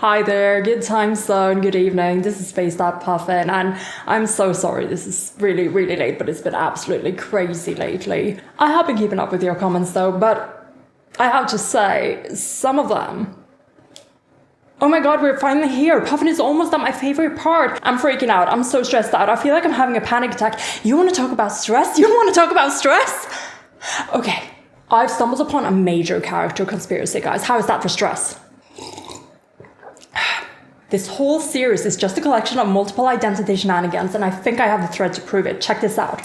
Hi there, good time zone, good evening. This is Spaced Out Puffin, and I'm so sorry this is really late, but it's been absolutely crazy lately. I have been keeping up with your comments though, but I have to say, some of them... Oh my god, we're finally here. Puffin is almost at my favorite part. I'm freaking out. I'm so stressed out. I feel like I'm having a panic attack. You want to talk about stress? You want to talk about stress? Okay, I've stumbled upon a major character conspiracy, guys. How is that for stress? This whole series is just a collection of multiple identity shenanigans, and I think I have the thread to prove it. Check this out.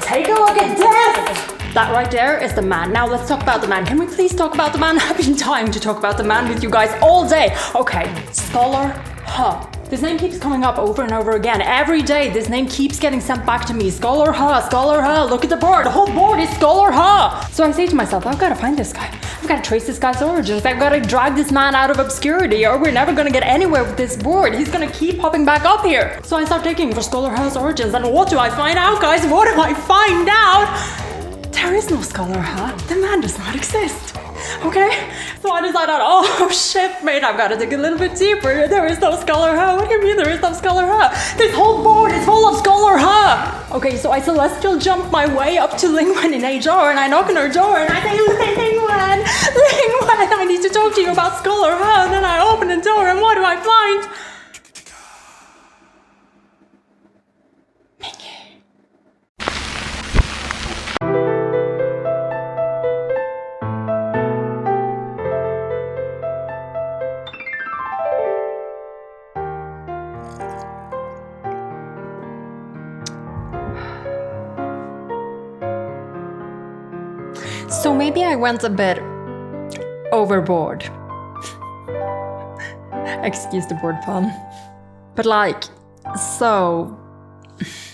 Take a look at this! That right there is the man. Now let's talk about the man. Can we please talk about the man? I've been dying to talk about the man with you guys all day. Okay, Scholar Huh. This name keeps coming up over and over again. Every day, this name keeps getting sent back to me. Scholar Huh, look at the board. The whole board is Scholar Huh. So I say to myself, I've got to find this guy. I've got to trace this guy's origins. I've got to drag this man out of obscurity, or we're never going to get anywhere with this board. He's going to keep popping back up here. So I start digging for Scholar Huh's origins, and what do I find out, guys? What do I find out? There is no Scholar Huh. The man does not exist. Okay, so I decided, oh shit, mate, I've got to dig a little bit deeper. There is no Scholar Huh. What do you mean there is no Scholar Huh? This whole board is full of Scholar Huh. Okay, so I celestial jump my way up to Lingwen in HR, and I knock on her door, and I say, Lingwen, I need to talk to you about Scholar Huh. And then I open the door, and what do I find? Ming Yi. So maybe I went a bit overboard. Excuse the board pun. But like, so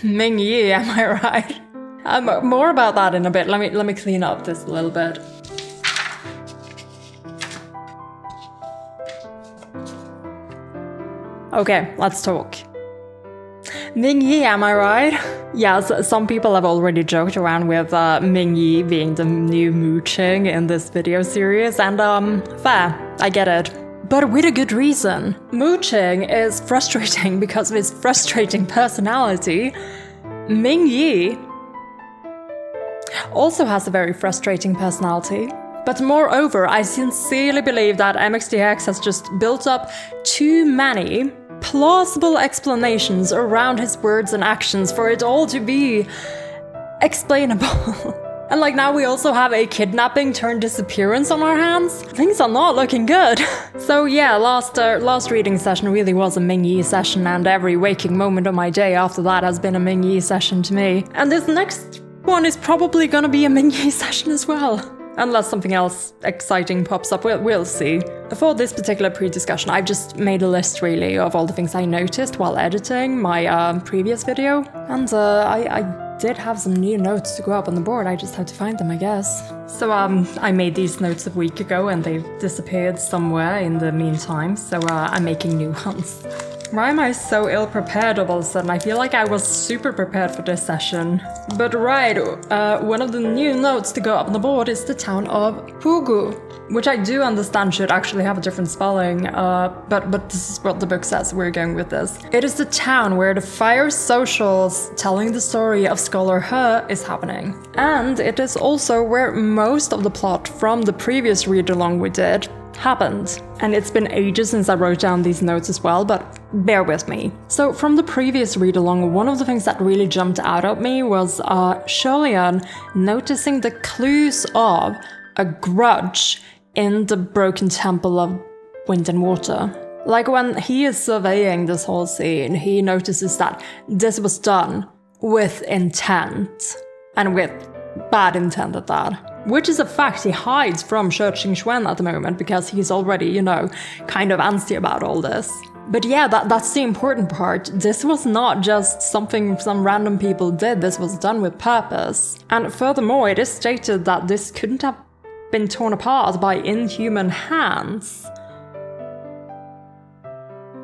Ming Yi, am I right? More about that in a bit. Let me clean up this a little bit. Okay, let's talk. Ming Yi, am I right? Yes, some people have already joked around with Ming Yi being the new Mooching in this video series, and fair, I get it. But with a good reason. Mooching is frustrating because of his frustrating personality. Ming Yi also has a very frustrating personality. But moreover, I sincerely believe that MXDX has just built up too many plausible explanations around his words and actions for it all to be explainable. And like now we also have a kidnapping turned disappearance on our hands. Things are not looking good. So yeah, last reading session really was a Ming Yi session, and every waking moment of my day after that has been a Ming Yi session to me. And this next one is probably gonna be a Ming Yi session as well. Unless something else exciting pops up, we'll see. For this particular pre-discussion, I've just made a list really of all the things I noticed while editing my previous video. And I did have some new notes to go up on the board, I just had to find them, I guess. So I made these notes a week ago and they've disappeared somewhere in the meantime, so I'm making new ones. Why am I so ill-prepared all of a sudden? I feel like I was super prepared for this session. But right, one of the new notes to go up on the board is the town of Pugu, which I do understand should actually have a different spelling, but this is what the book says, we're going with this. It is the town where the Fire Socials telling the story of Scholar Huh is happening. And it is also where most of the plot from the previous read-along we did happened. And it's been ages since I wrote down these notes as well, but bear with me. So from the previous read-along, one of the things that really jumped out at me was Sholian noticing the clues of a grudge in the broken temple of wind and water. Like when he is surveying this whole scene, he notices that this was done with intent, and with bad intent at that. Which is a fact he hides from Shi Qingxuan at the moment because he's already, you know, kind of antsy about all this. But yeah, that's the important part. This was not just something some random people did, this was done with purpose. And furthermore, it is stated that this couldn't have been torn apart by inhuman hands.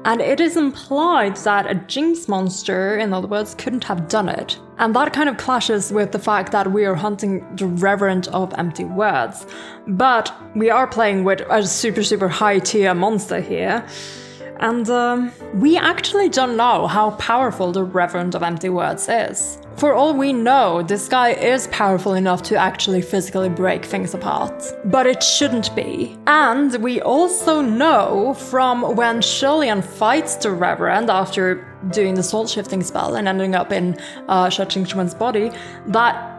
And it is implied that a jinx monster, in other words, couldn't have done it. And that kind of clashes with the fact that we are hunting the Reverend of Empty Words. But we are playing with a super high tier monster here. And we actually don't know how powerful the Reverend of Empty Words is. For all we know, this guy is powerful enough to actually physically break things apart. But it shouldn't be. And we also know from when Shirlian fights the Reverend after doing the soul shifting spell and ending up in Sha Qingquan's body, that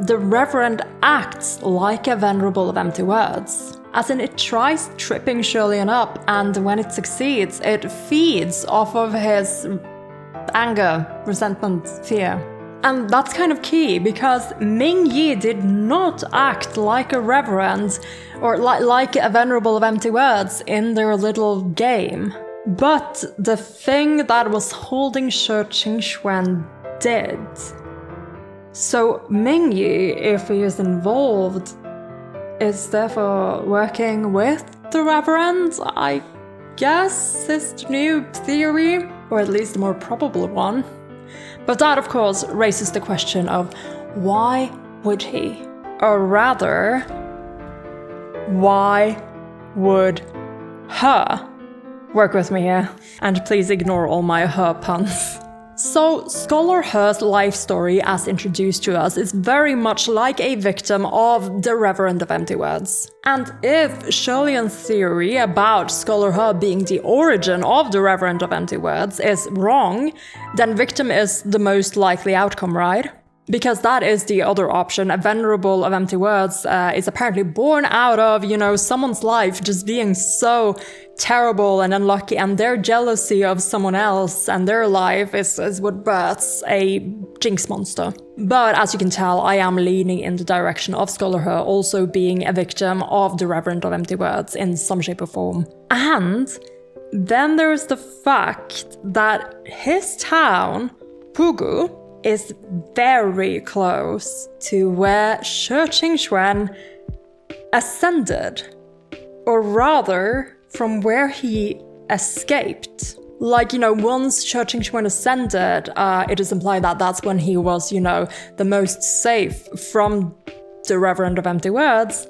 the Reverend acts like a Venerable of Empty Words. As in, it tries tripping Shirlian up, and when it succeeds, it feeds off of his anger, resentment, fear. And that's kind of key, because Ming Yi did not act like a Reverend or like a Venerable of Empty Words in their little game. But the thing that was holding Sha Qingquan did. So Ming Yi, if he is involved, is therefore working with the Reverend, I guess is the new theory, or at least the more probable one. But that, of course, raises the question of why would he? Or rather, why would her? Work with me here, and please ignore all my her puns. So, Scholar Her's life story, as introduced to us, is very much like a victim of the Reverend of Empty Words. And if Shirlian's theory about Scholar Her being the origin of the Reverend of Empty Words is wrong, then victim is the most likely outcome, right? Because that is the other option. A Venerable of Empty Words is apparently born out of, someone's life just being so terrible and unlucky, and their jealousy of someone else and their life is what births a jinx monster. But as you can tell, I am leaning in the direction of Scholar Her also being a victim of the Reverend of Empty Words in some shape or form. And then there's the fact that his town, Pugu, is very close to where Sha Qingquan ascended, or rather, from where he escaped. Once Sha Qingquan ascended, it is implied that that's when he was, the most safe from the Reverend of Empty Words,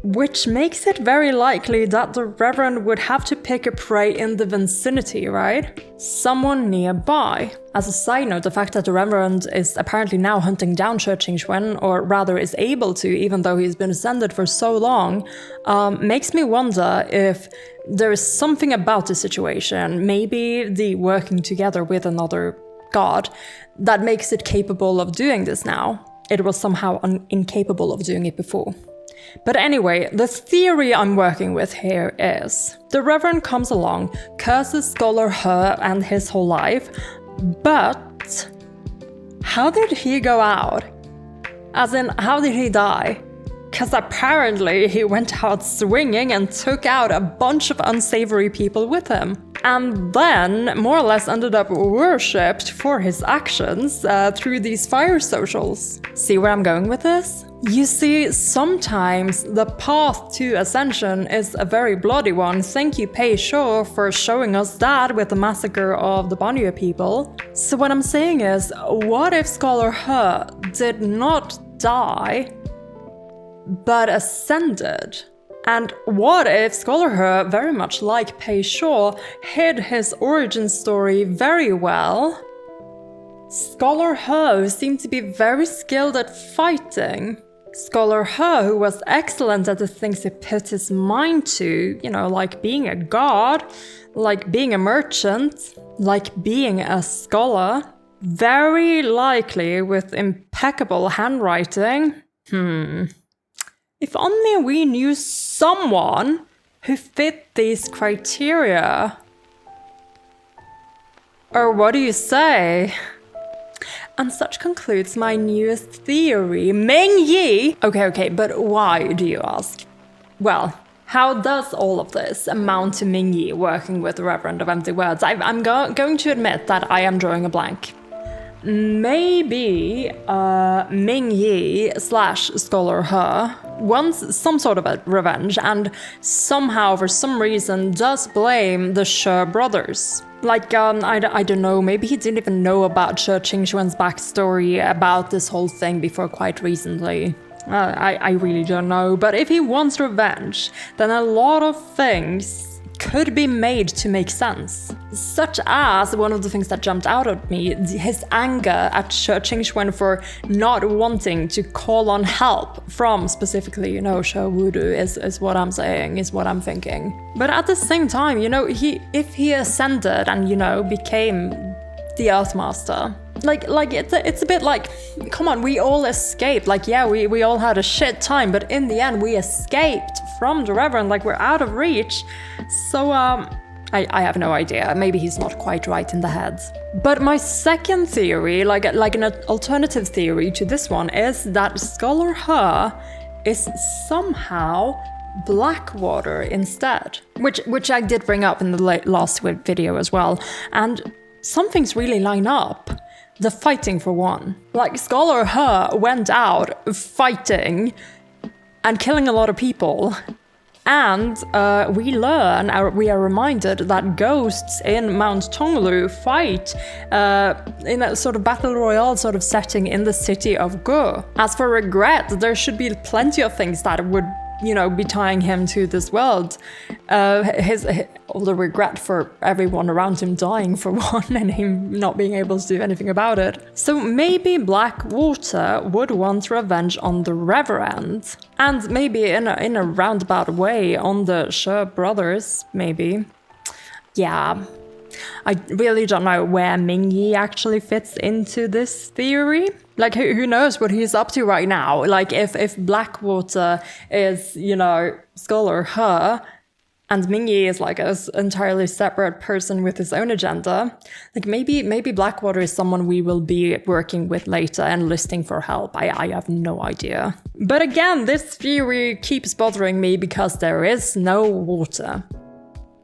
which makes it very likely that the Reverend would have to pick a prey in the vicinity, right? Someone nearby. As a side note, the fact that the Reverend is apparently now hunting down Sha Qingquan, or rather is able to, even though he's been ascended for so long, makes me wonder if there is something about the situation, maybe the working together with another god, that makes it capable of doing this now. It was somehow incapable of doing it before. But anyway, the theory I'm working with here is the Reverend comes along, curses Scholar Her and his whole life, but how did he go out? As in, how did he die? Because apparently he went out swinging and took out a bunch of unsavory people with him. And then more or less ended up worshipped for his actions through these fire socials. See where I'm going with this? You see, sometimes the path to ascension is a very bloody one. Thank you, Pei Sho, for showing us that with the massacre of the Banyu people. So what I'm saying is, what if Scholar He did not die, but ascended? And what if Scholar He, very much like Pei Sho, hid his origin story very well? Scholar He seemed to be very skilled at fighting. Scholar He, who was excellent at the things he put his mind to, like being a god, like being a merchant, like being a scholar, very likely with impeccable handwriting. If only we knew someone who fit these criteria. Or what do you say? And such concludes my newest theory. Ming Yi! Okay, but why, do you ask? Well, how does all of this amount to Ming Yi working with the Reverend of Empty Words? I'm going to admit that I am drawing a blank. Maybe Ming Yi / Scholar He wants some sort of a revenge and somehow, for some reason, does blame the She brothers. Like, I don't know, maybe he didn't even know about She Qingxuan's backstory about this whole thing before quite recently. I really don't know, but if he wants revenge, then a lot of things could be made to make sense. Such as, one of the things that jumped out at me, his anger at She Qingxuan for not wanting to call on help from specifically, you know, She Wudu is what I'm saying, is what I'm thinking. But at the same time, you know, if he ascended and, you know, became the Earthmaster, like it's a bit like, come on, we all escaped. Like, yeah, we all had a shit time, but in the end we escaped from the Reverend, like we're out of reach. So I have no idea. Maybe he's not quite right in the head. But my second theory, like an alternative theory to this one, is that Scholar He is somehow Blackwater instead, which I did bring up in the last video as well. And some things really line up. The fighting, for one. Like, Scholar He went out fighting and killing a lot of people. And we are reminded that ghosts in Mount Tonglu fight in a sort of battle royale sort of setting in the city of Gu. As for regret, there should be plenty of things that would, you know, be tying him to this world. All the regret for everyone around him dying, for one, and him not being able to do anything about it. So maybe Blackwater would want revenge on the Reverend, and maybe in a roundabout way on the She brothers, maybe. Yeah. I really don't know where Ming Yi actually fits into this theory. Like, who knows what he's up to right now? Like, if Blackwater is, you know, Scholar He, and Ming Yi is like an entirely separate person with his own agenda, like maybe Blackwater is someone we will be working with later and listing for help. I have no idea. But again, this theory keeps bothering me because there is no water.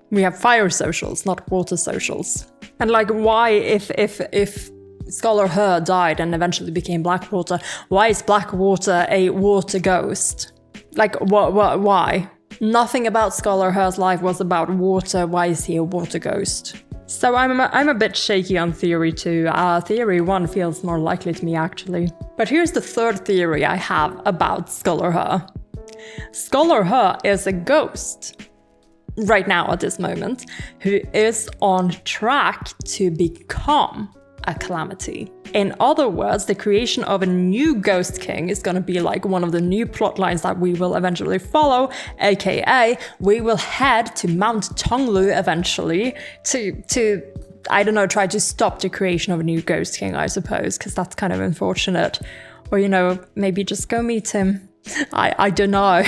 We have fire socials, not water socials. And like, why, if Scholar He died and eventually became Blackwater, why is Blackwater a water ghost? Like, why? Nothing about Scholar He's life was about water. Why is he a water ghost? So I'm a bit shaky on theory 2. Theory 1 feels more likely to me, actually. But here's the third theory I have about Scholar He. Scholar He is a ghost right now at this moment, who is on track to become a calamity. In other words, the creation of a new Ghost King is going to be like one of the new plot lines that we will eventually follow, aka we will head to Mount Tonglu eventually to I don't know, try to stop the creation of a new Ghost King, I suppose, because that's kind of unfortunate. Or, you know, maybe just go meet him. I don't know.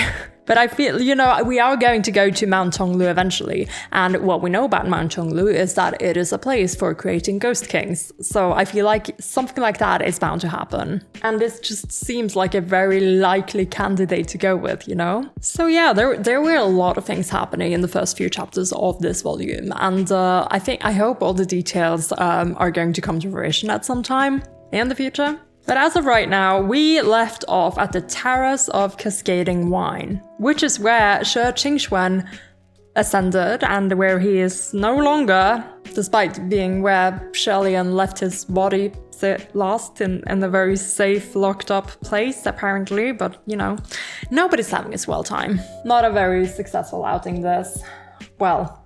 But I feel, you know, we are going to go to Mount Tonglu eventually. And what we know about Mount Tonglu is that it is a place for creating Ghost Kings. So I feel like something like that is bound to happen. And this just seems like a very likely candidate to go with, you know? So yeah, there were a lot of things happening in the first few chapters of this volume. And I hope all the details are going to come to fruition at some time in the future. But as of right now, we left off at the Terrace of Cascading Wine, which is where She Qingxuan ascended and where he is no longer, despite being where Shelian left his body last in a very safe, locked up place, apparently. But, you know, nobody's having a swell time. Not a very successful outing, this. Well,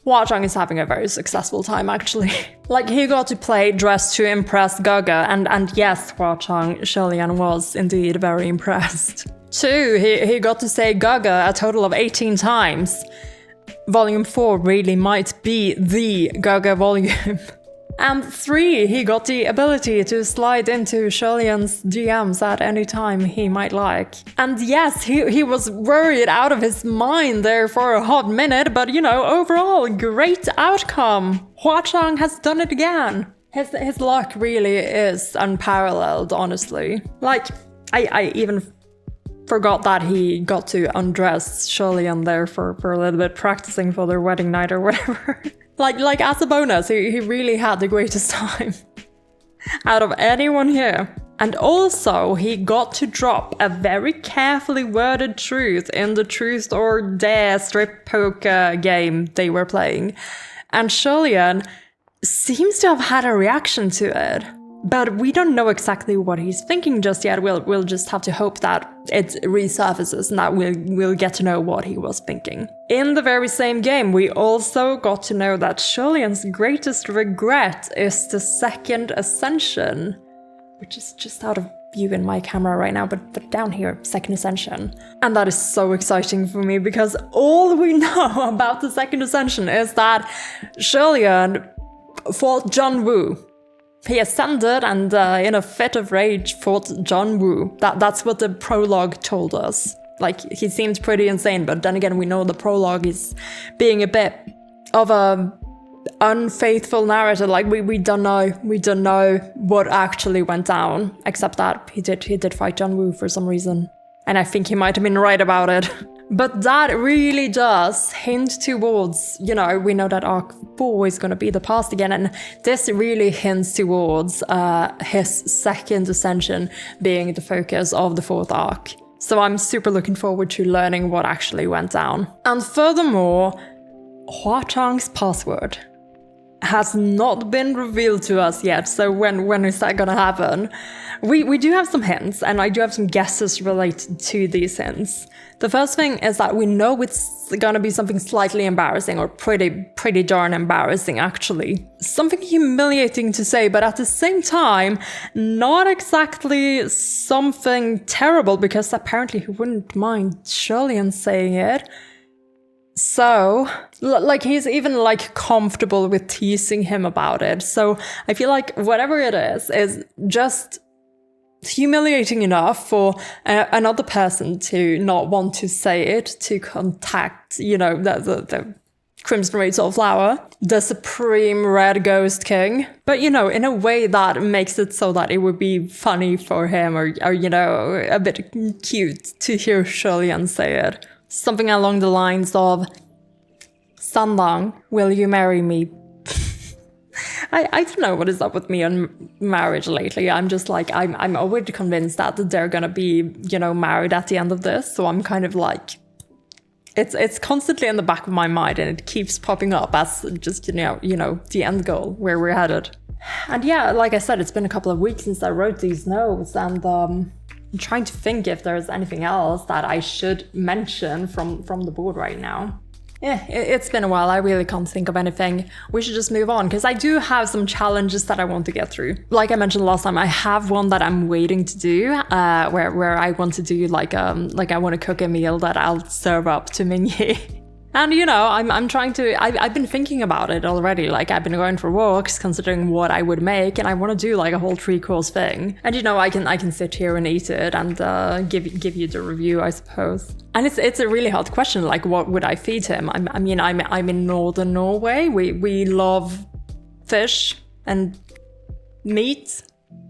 Hua Chang is having a very successful time, actually. Like, he got to play dressed to impress Gaga, and yes, Hua Chang, Shelian was indeed very impressed. 2, he got to say Gaga a total of 18 times. Volume 4 really might be the Gaga volume. And 3, he got the ability to slide into Shelian's DMs at any time he might like. And yes, he was worried out of his mind there for a hot minute, but you know, overall, great outcome. Hua Chang has done it again. His luck really is unparalleled, honestly. Like, I even forgot that he got to undress Shelian there for a little bit, practicing for their wedding night or whatever. Like as a bonus, he really had the greatest time out of anyone here. And also, he got to drop a very carefully worded truth in the Truth or Dare strip poker game they were playing. And Julian seems to have had a reaction to it. But we don't know exactly what he's thinking just yet. We'll just have to hope that it resurfaces and that we'll get to know what he was thinking. In the very same game, we also got to know that Julian's greatest regret is the second ascension, which is just out of view in my camera right now, but down here, second ascension. And that is so exciting for me because all we know about the second ascension is that Julian fought John Woo. He ascended and in a fit of rage fought John Woo. That's what the prologue told us. Like, he seemed pretty insane, but then again, we know the prologue is being a bit of a unfaithful narrative. Like, we don't know what actually went down, except that he did fight John Woo for some reason. And I think he might have been right about it. But that really does hint towards, you know, we know that Arc 4 is going to be the past again, and this really hints towards his second ascension being the focus of the fourth arc. So I'm super looking forward to learning what actually went down. And furthermore, Hua Tong's password has not been revealed to us yet, so when is that gonna happen? We do have some hints, and I do have some guesses related to these hints. The first thing is that we know it's gonna be something slightly embarrassing, or pretty darn embarrassing actually. Something humiliating to say, but at the same time, not exactly something terrible, because apparently he wouldn't mind Julian saying it. So, like, he's even, like, comfortable with teasing him about it. So I feel like whatever it is just humiliating enough for another person to not want to say it, to contact, you know, the Crimson Red Soul Flower, the Supreme Red Ghost King. But, you know, in a way that makes it so that it would be funny for him, or you know, a bit cute to hear Julian say it. Something along the lines of, Sandang, will you marry me? I don't know what is up with me on marriage lately. I'm just like, I'm always convinced that they're gonna be, you know, married at the end of this. So I'm kind of like, it's constantly in the back of my mind, and it keeps popping up as just, you know, the end goal, where we're headed. And yeah, like I said, it's been a couple of weeks since I wrote these notes, and I'm trying to think if there's anything else that I should mention from the board right now. Yeah, it's been a while. I really can't think of anything. We should just move on, because I do have some challenges that I want to get through. Like I mentioned last time, I have one that I'm waiting to do, where I want to do like I want to cook a meal that I'll serve up to Ming Yi. And, you know, I'm trying to, I've been thinking about it already. Like, I've been going for walks, considering what I would make, and I want to do like a whole 3-course thing. And, you know, I can sit here and eat it and give you the review, I suppose. And it's a really hard question. Like, what would I feed him? I mean, I'm in northern Norway. We love fish and meat,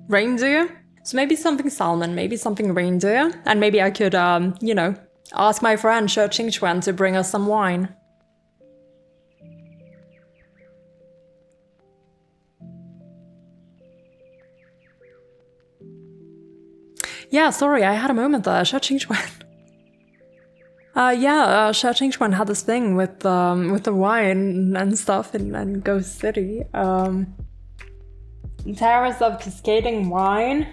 reindeer. So maybe something salmon, maybe something reindeer, and maybe I could, you know, ask my friend Xue Qingquan to bring us some wine. Yeah, sorry, I had a moment there. Xue Qingquan. Xue Qingquan had this thing with the wine and stuff in Ghost City. Terrace of Cascading Wine.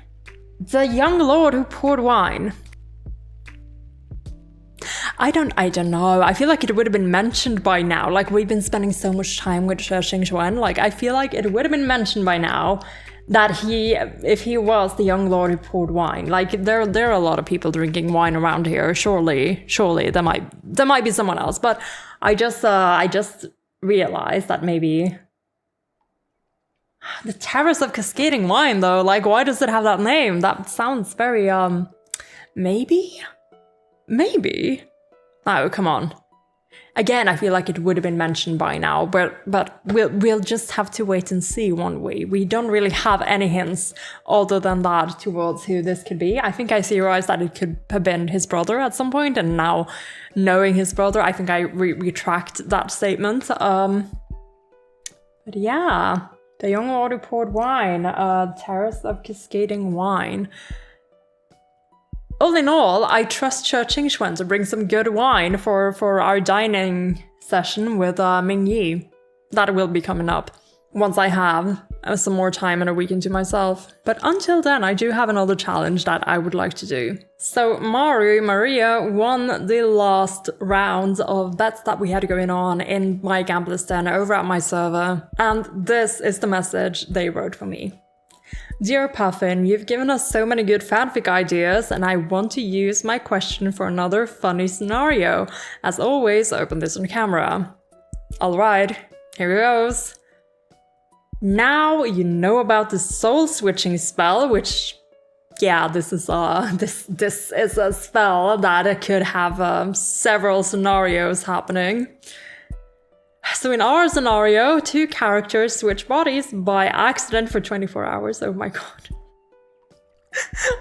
The young lord who poured wine. I don't know. I feel like it would have been mentioned by now. Like, we've been spending so much time with Xue Qingquan. Like, I feel like it would have been mentioned by now that if he was the young lord who poured wine. Like, there are a lot of people drinking wine around here. Surely there might be someone else. But I just realized that maybe the Terrace of Cascading Wine, though. Like, why does it have that name? That sounds very maybe. Oh, come on. Again, I feel like it would have been mentioned by now, but we'll just have to wait and see, won't we? We don't really have any hints other than that towards who this could be. I think I theorized that it could have been his brother at some point, and now knowing his brother, I think I retract that statement. But yeah, The young already poured wine, terrace of cascading wine. All in all, I trust Ching Xuan to bring some good wine for our dining session with Ming Yi. That will be coming up once I have some more time and a weekend to myself. But until then, I do have another challenge that I would like to do. So Maria won the last round of bets that we had going on in my Gambler's Den over at my server. And this is the message they wrote for me. Dear Puffin, you've given us so many good fanfic ideas, and I want to use my question for another funny scenario. As always, open this on camera. Alright, here goes. Now you know about the soul switching spell, which, yeah, this is a spell that could have several scenarios happening. So in our scenario, 2 characters switch bodies by accident for 24 hours. Oh my god.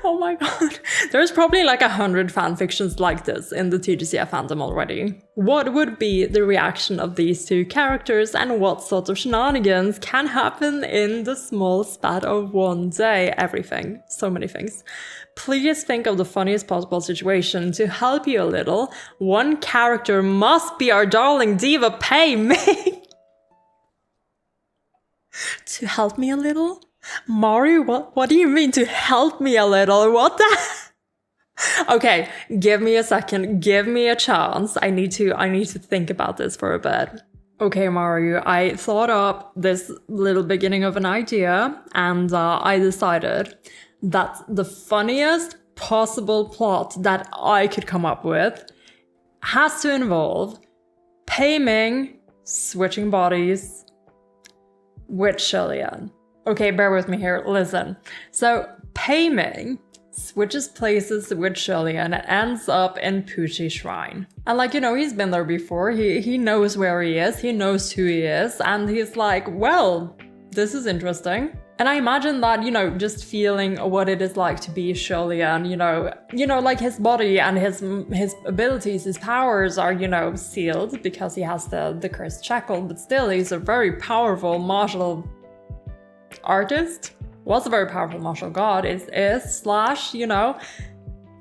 Oh my god. There's probably like 100 fanfictions like this in the TGCF fandom already. What would be the reaction of these 2 characters, and what sort of shenanigans can happen in the small span of one day? Everything. So many things. Please think of the funniest possible situation. To help you a little, one character must be our darling diva Pei Ming. To help me a little? Mario, what do you mean to help me a little? What the? Okay, give me a second. Give me a chance. I need to think about this for a bit. Okay, Mario, I thought up this little beginning of an idea, and I decided that the funniest possible plot that I could come up with has to involve Pei Ming switching bodies with Shilian. Okay, bear with me here, listen. So Pei Ming switches places with Shilian and ends up in Puchi Shrine. And like, you know, he's been there before, he knows where he is, he knows who he is, and he's like, well, this is interesting. And I imagine that, you know, just feeling what it is like to be Sholian, you know, like his body and his abilities, his powers are, you know, sealed because he has the cursed shackle, but still he's a very powerful martial artist. Was a very powerful martial god, is slash, you know.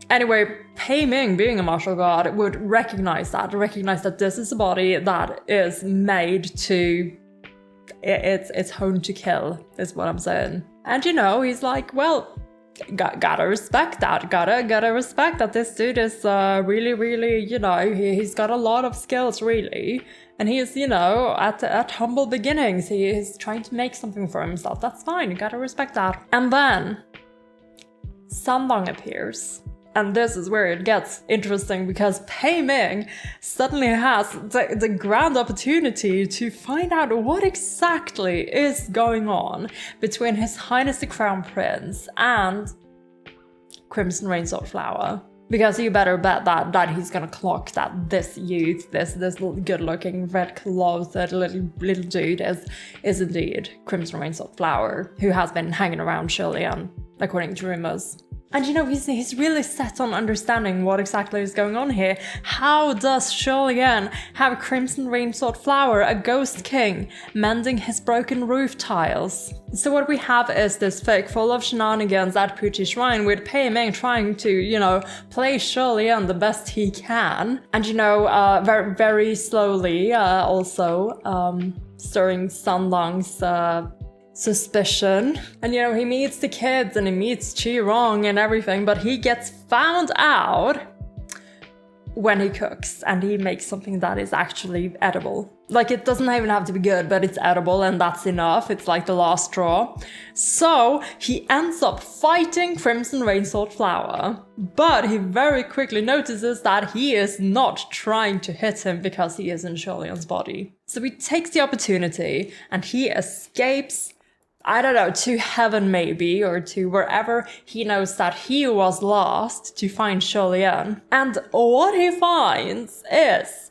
Anyway, Pei Ming, being a martial god, would recognize that this is a body that is made to... It's honed to kill, is what I'm saying. And you know, he's like, well, gotta respect that. Gotta respect that this dude is really, you know, he's got a lot of skills, really. And he is, you know, at humble beginnings. He is trying to make something for himself. That's fine, you gotta respect that. And then Sandong appears. And this is where it gets interesting, because Pei Ming suddenly has the grand opportunity to find out what exactly is going on between His Highness the Crown Prince and Crimson Rain Flower. Because you better bet that he's gonna clock that this youth, this little good-looking, red-clothed little dude is indeed Crimson Rain Flower, who has been hanging around Shilian, according to rumors. And you know, he's really set on understanding what exactly is going on here. How does Sholian have Crimson Rain Flower, a ghost king, mending his broken roof tiles? So what we have is this fic full of shenanigans at Puchi Shrine, with Pei Ming trying to, you know, play Sholian the best he can. And you know, very, very slowly also stirring Sandong's suspicion. And you know, he meets the kids and he meets Chi-Rong and everything, but he gets found out when he cooks and he makes something that is actually edible. Like, it doesn't even have to be good, but it's edible, and that's enough. It's like the last straw. So he ends up fighting Crimson Rain Flower, but he very quickly notices that he is not trying to hit him because he is in Sholian's body. So he takes the opportunity and he escapes, I don't know, to heaven maybe, or to wherever he knows that he was lost, to find Sholian. And what he finds is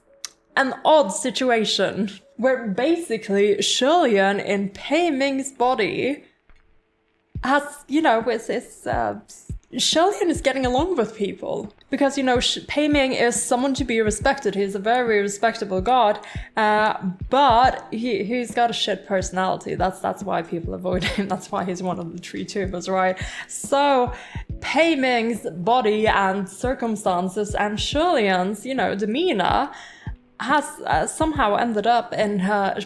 an odd situation where basically Sholian in Pei Ming's body has, you know, with his Shirley is getting along with people. Because, you know, Pei Ming is someone to be respected. He's a very respectable god. But he's got a shit personality. That's why people avoid him. That's why he's one of the three tubers, right? So Pei Ming's body and circumstances and Shirley's, you know, demeanor has somehow ended up in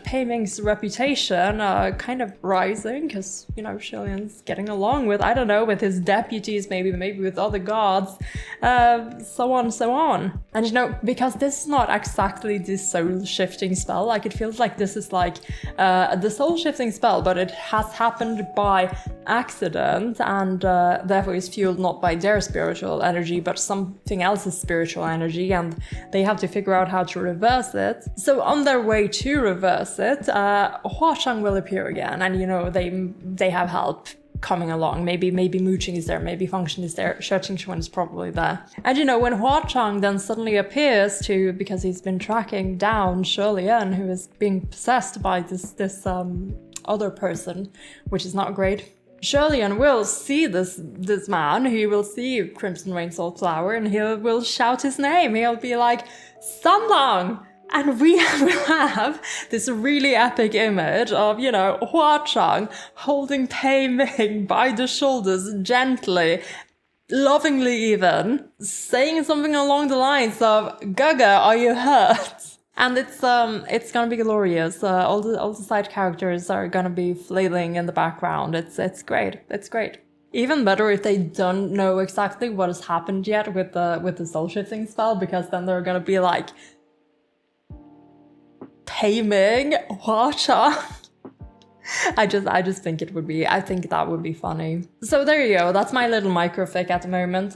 Pei Ming's reputation kind of rising, because, you know, Shillian's getting along with, I don't know, with his deputies, maybe with other gods, so on. And, you know, because this is not exactly the soul-shifting spell, like, it feels like this is like the soul-shifting spell, but it has happened by accident, and therefore is fueled not by their spiritual energy, but something else's spiritual energy, and they have to figure out how to reverse it. So on their way to reverse it, Hua Chang will appear again, and, you know, they have help coming along. Maybe Mu Qing is there, maybe Function is there, Shi Qingxuan is probably there. And, you know, when Hua Chang then suddenly appears because he's been tracking down Shirley, who is being possessed by this other person, which is not great. Shirley will see this man, he will see Crimson Rain Salt Flower, and he will shout his name. He'll be like, Sanlang! And we will have this really epic image of, you know, Hua Chang holding Pei Ming by the shoulders gently, lovingly even, saying something along the lines of, Gaga, are you hurt? And it's gonna be glorious. All the side characters are gonna be flailing in the background. It's great. It's great. Even better if they don't know exactly what has happened yet with the soul shifting spell, because then they're gonna be like, Pei Ming, Hua Chang. I just think I think that would be funny. So there you go, that's my little microfic at the moment.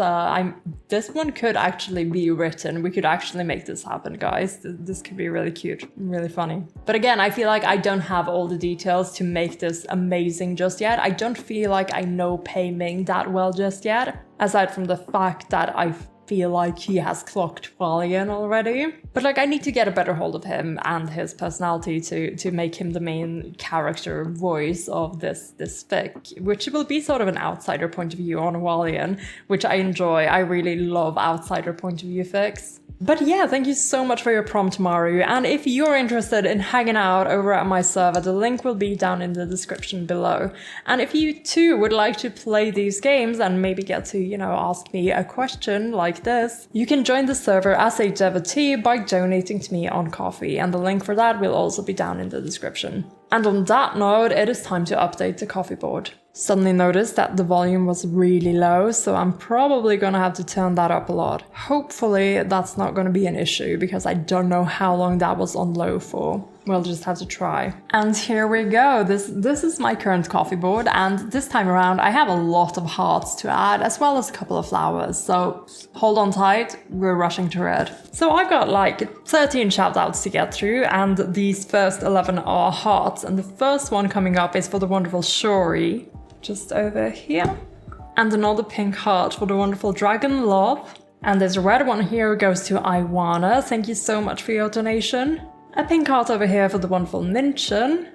This one could actually be written. We could actually make this happen, guys. This could be really cute, really funny. But again, I feel like I don't have all the details to make this amazing just yet. I don't feel like I know Pei Ming that well just yet, aside from the fact that I feel like he has clocked Hualien already. But like, I need to get a better hold of him and his personality to make him the main character voice of this fic, which will be sort of an outsider point of view on Hualien, which I enjoy. I really love outsider point of view fics. But yeah, thank you so much for your prompt, Maru. And if you're interested in hanging out over at my server, the link will be down in the description below. And if you too would like to play these games and maybe get to, you know, ask me a question like this, you can join the server as a devotee by donating to me on Ko-fi, and the link for that will also be down in the description. And on that note, it is time to update the Ko-fi board. Suddenly noticed that the volume was really low, so I'm probably gonna have to turn that up a lot. Hopefully that's not gonna be an issue, because I don't know how long that was on low for. We'll just have to try. And here we go. This is my current Ko-fi board, and this time around I have a lot of hearts to add, as well as a couple of flowers, so hold on tight, we're rushing to red. So I've got like 13 shoutouts to get through, and these first 11 are hearts, and the first one coming up is for the wonderful Shori, just over here. And another pink heart for the wonderful Dragon Love. And this red one here goes to Iwana, thank you so much for your donation. A pink heart over here for the wonderful Minchin,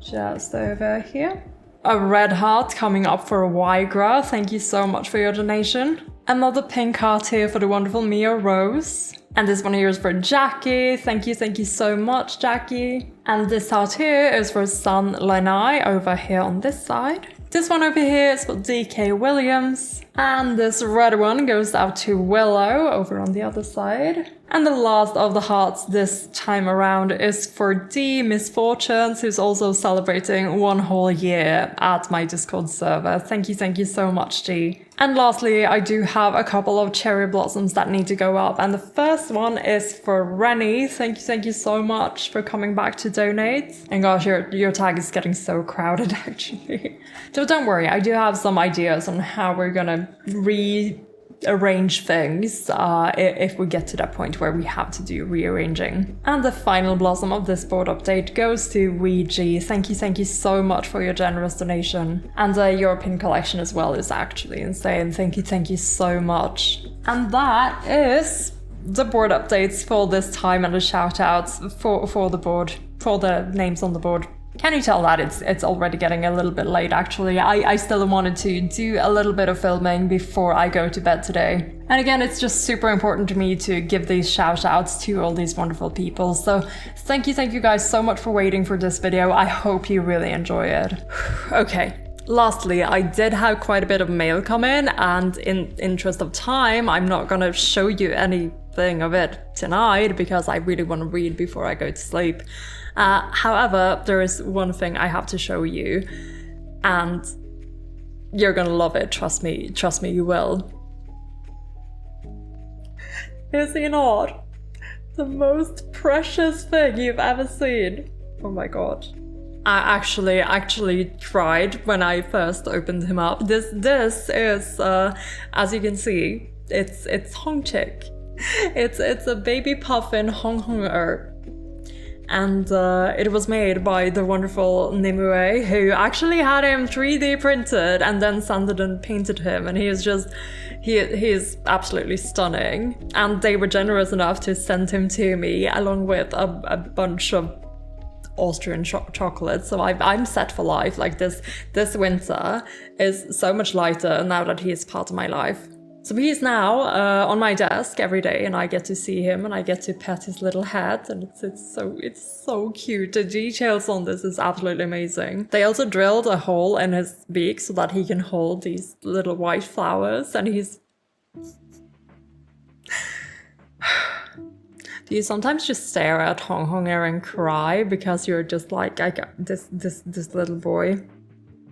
just over here. A red heart coming up for Wygra, thank you so much for your donation. Another pink heart here for the wonderful Mia Rose. And this one here is for Jackie, thank you so much, Jackie. And this heart here is for Sun Lanai over here on this side. This one over here is for DK Williams. And this red one goes out to Willow over on the other side. And the last of the hearts this time around is for D Misfortunes, who's also celebrating 1 whole year at my Discord server. Thank you so much, D. And lastly, I do have a couple of cherry blossoms that need to go up. And the first one is for Rennie. Thank you so much for coming back to donate. And gosh, your tag is getting so crowded, actually. So don't worry, I do have some ideas on how we're gonna rearrange things if we get to that point where we have to do rearranging. And the final blossom of this board update goes to Ouija. Thank you so much for your generous donation. And the European collection as well is actually insane. Thank you so much. And that is the board updates for this time, and the shout outs for the board, for the names on the board. Can you tell that it's already getting a little bit late, actually? I still wanted to do a little bit of filming before I go to bed today. And again, it's just super important to me to give these shout outs to all these wonderful people. So thank you guys so much for waiting for this video. I hope you really enjoy it. Okay. Lastly, I did have quite a bit of mail come in, and in interest of time, I'm not gonna show you anything of it tonight because I really want to read before I go to sleep. However, there is one thing I have to show you, and you're gonna love it, trust me, you will. Is he not the most precious thing you've ever seen? Oh my god. I actually cried when I first opened him up. This is, as you can see, it's Hong Chick. It's a baby puffin Hong Honger. And it was made by the wonderful NORWAY, who actually had him 3D printed and then sanded and painted him, and he is absolutely stunning. And they were generous enough to send him to me along with a bunch of Austrian chocolate, so I'm set for life. Like this winter is so much lighter now that he is part of my life. So he is now on my desk every day, and I get to see him and I get to pet his little head, and it's so cute. The details on this is absolutely amazing. They also drilled a hole in his beak so that he can hold these little white flowers, and he's Do you sometimes just stare at Hong Honger and cry because you're just like, I got this little boy.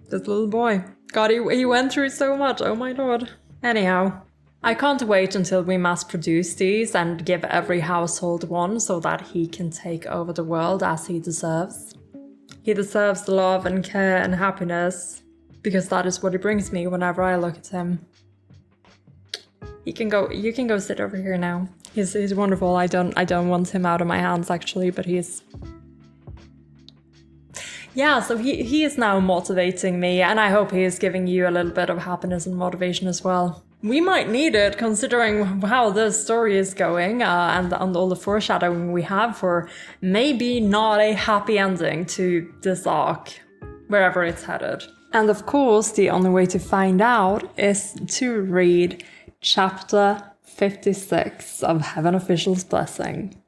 This little boy. God, he went through so much, oh my lord. Anyhow, I can't wait until we mass produce these and give every household one so that he can take over the world as he deserves. He deserves love and care and happiness, because that is what he brings me whenever I look at him. You can go sit over here now. He's wonderful. I don't want him out of my hands actually, but yeah, so he is now motivating me, and I hope he is giving you a little bit of happiness and motivation as well. We might need it considering how this story is going and all the foreshadowing we have for maybe not a happy ending to this arc, wherever it's headed. And of course, the only way to find out is to read Chapter 56 of Heaven Official's Blessing.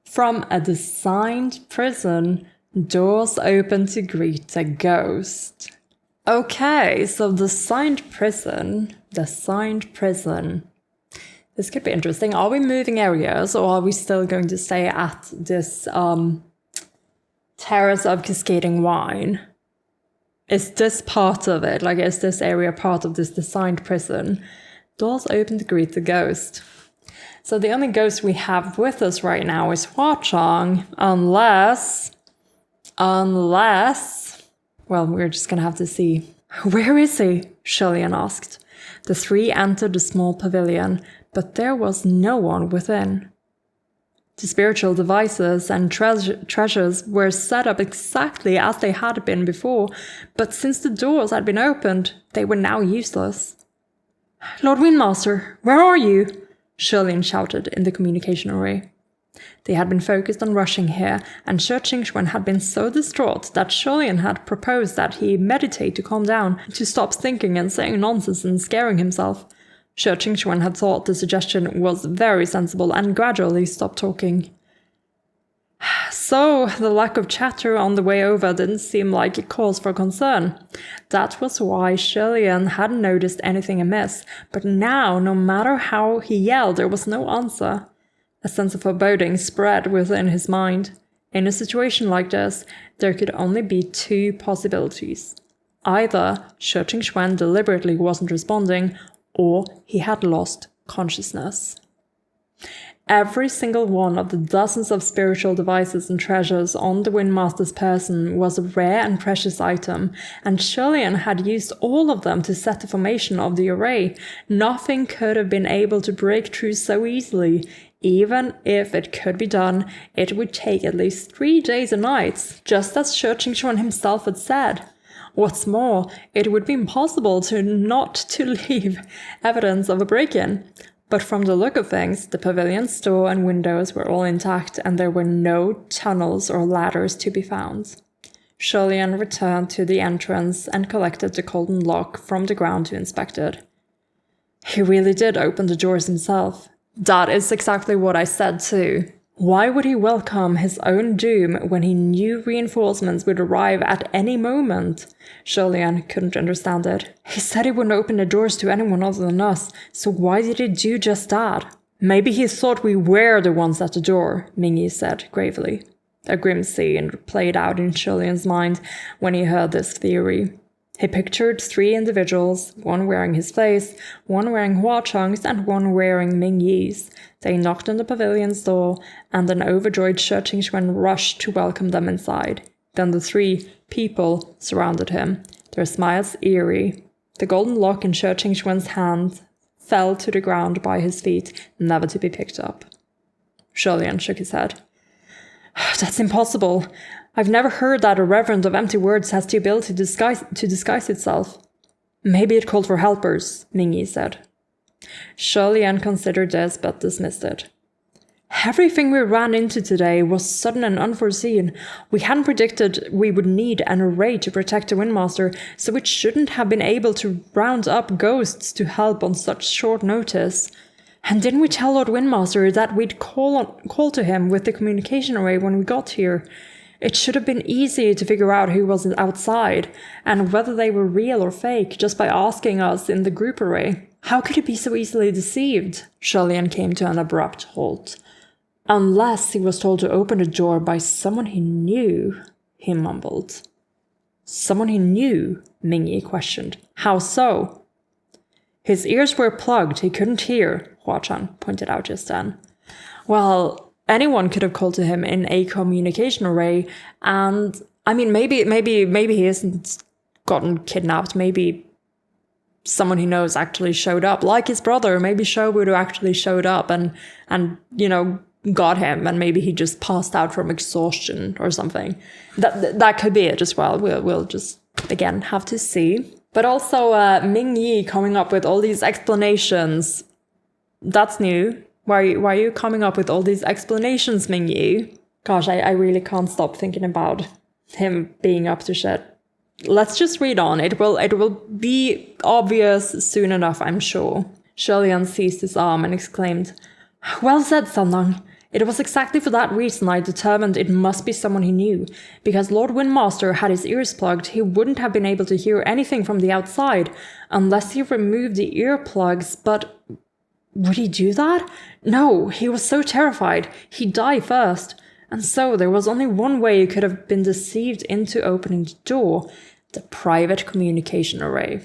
From a designed prison, doors open to greet a ghost. Okay, so designed prison. This could be interesting. Are we moving areas, or are we still going to stay at this terrace of cascading wine? Is this part of it? Like, is this area part of this designed prison? Doors open to greet the ghost. So the only ghost we have with us right now is Hua Chang, unless, well, we're just gonna have to see. Where is he? Shirley asked. The three entered the small pavilion, but there was no one within. The spiritual devices and treasures were set up exactly as they had been before, but since the doors had been opened, they were now useless. Lord Windmaster, where are you? Shirley shouted in the communication array. They had been focused on rushing here, and Shi Qingxuan had been so distraught that Shirley had proposed that he meditate to calm down, to stop thinking and saying nonsense and scaring himself. Shi Qingxuan had thought the suggestion was very sensible and gradually stopped talking. So, the lack of chatter on the way over didn't seem like a cause for concern. That was why Shirley hadn't noticed anything amiss, but now, no matter how he yelled, there was no answer. A sense of foreboding spread within his mind. In a situation like this, there could only be two possibilities. Either Shi Qingxuan deliberately wasn't responding, or he had lost consciousness. Every single one of the dozens of spiritual devices and treasures on the Windmaster's person was a rare and precious item, and Shirley had used all of them to set the formation of the array. Nothing could have been able to break through so easily. Even if it could be done, it would take at least 3 days and nights, just as Shi Qingxuan himself had said. What's more, it would be impossible not to leave evidence of a break-in. But from the look of things, the pavilion's door and windows were all intact, and there were no tunnels or ladders to be found. Sholian returned to the entrance and collected the golden lock from the ground to inspect it. He really did open the doors himself. That is exactly what I said too. Why would he welcome his own doom when he knew reinforcements would arrive at any moment? Sholian couldn't understand it. He said he wouldn't open the doors to anyone other than us, so why did he do just that? Maybe he thought we were the ones at the door, Ming Yi said gravely. A grim scene played out in Sholian's mind when he heard this theory. He pictured 3 individuals, one wearing his face, one wearing Hua Chang's, and one wearing Ming Yi's. They knocked on the pavilion's door, and an overjoyed Shi Qingxuan rushed to welcome them inside. Then the 3 people surrounded him, their smiles eerie. The golden lock in Shi Qingxuan's hand fell to the ground by his feet, never to be picked up. Sholian shook his head. That's impossible. I've never heard that a reverend of empty words has the ability to disguise itself. Maybe it called for helpers, Ming Yi said. Sholian considered this, but dismissed it. Everything we ran into today was sudden and unforeseen. We hadn't predicted we would need an array to protect the Windmaster, so it shouldn't have been able to round up ghosts to help on such short notice. And didn't we tell Lord Windmaster that we'd call to him with the communication array when we got here? It should have been easy to figure out who was outside, and whether they were real or fake, just by asking us in the group array. How could he be so easily deceived? Sholian came to an abrupt halt. Unless he was told to open the door by someone he knew, he mumbled. Someone he knew? Ming Yi questioned. How so? His ears were plugged, he couldn't hear, Hua Chang pointed out just then. Well, anyone could have called to him in a communication array, and I mean, maybe he isn't gotten kidnapped. Maybe someone he knows actually showed up, like his brother. Maybe Shobudu actually showed up and got him, and maybe he just passed out from exhaustion or something. That could be it as well. We'll just again have to see. But also Ming Yi coming up with all these explanations. That's new. Why are you coming up with all these explanations, Ming Yi? Gosh, I really can't stop thinking about him being up to shit. Let's just read on. It will be obvious soon enough, I'm sure. Sholian seized his arm and exclaimed, Well said, Sanlang. It was exactly for that reason I determined it must be someone he knew. Because Lord Windmaster had his ears plugged, he wouldn't have been able to hear anything from the outside, unless he removed the earplugs, but would he do that? No, he was so terrified. He'd die first. And so there was only one way he could have been deceived into opening the door, the private communication array.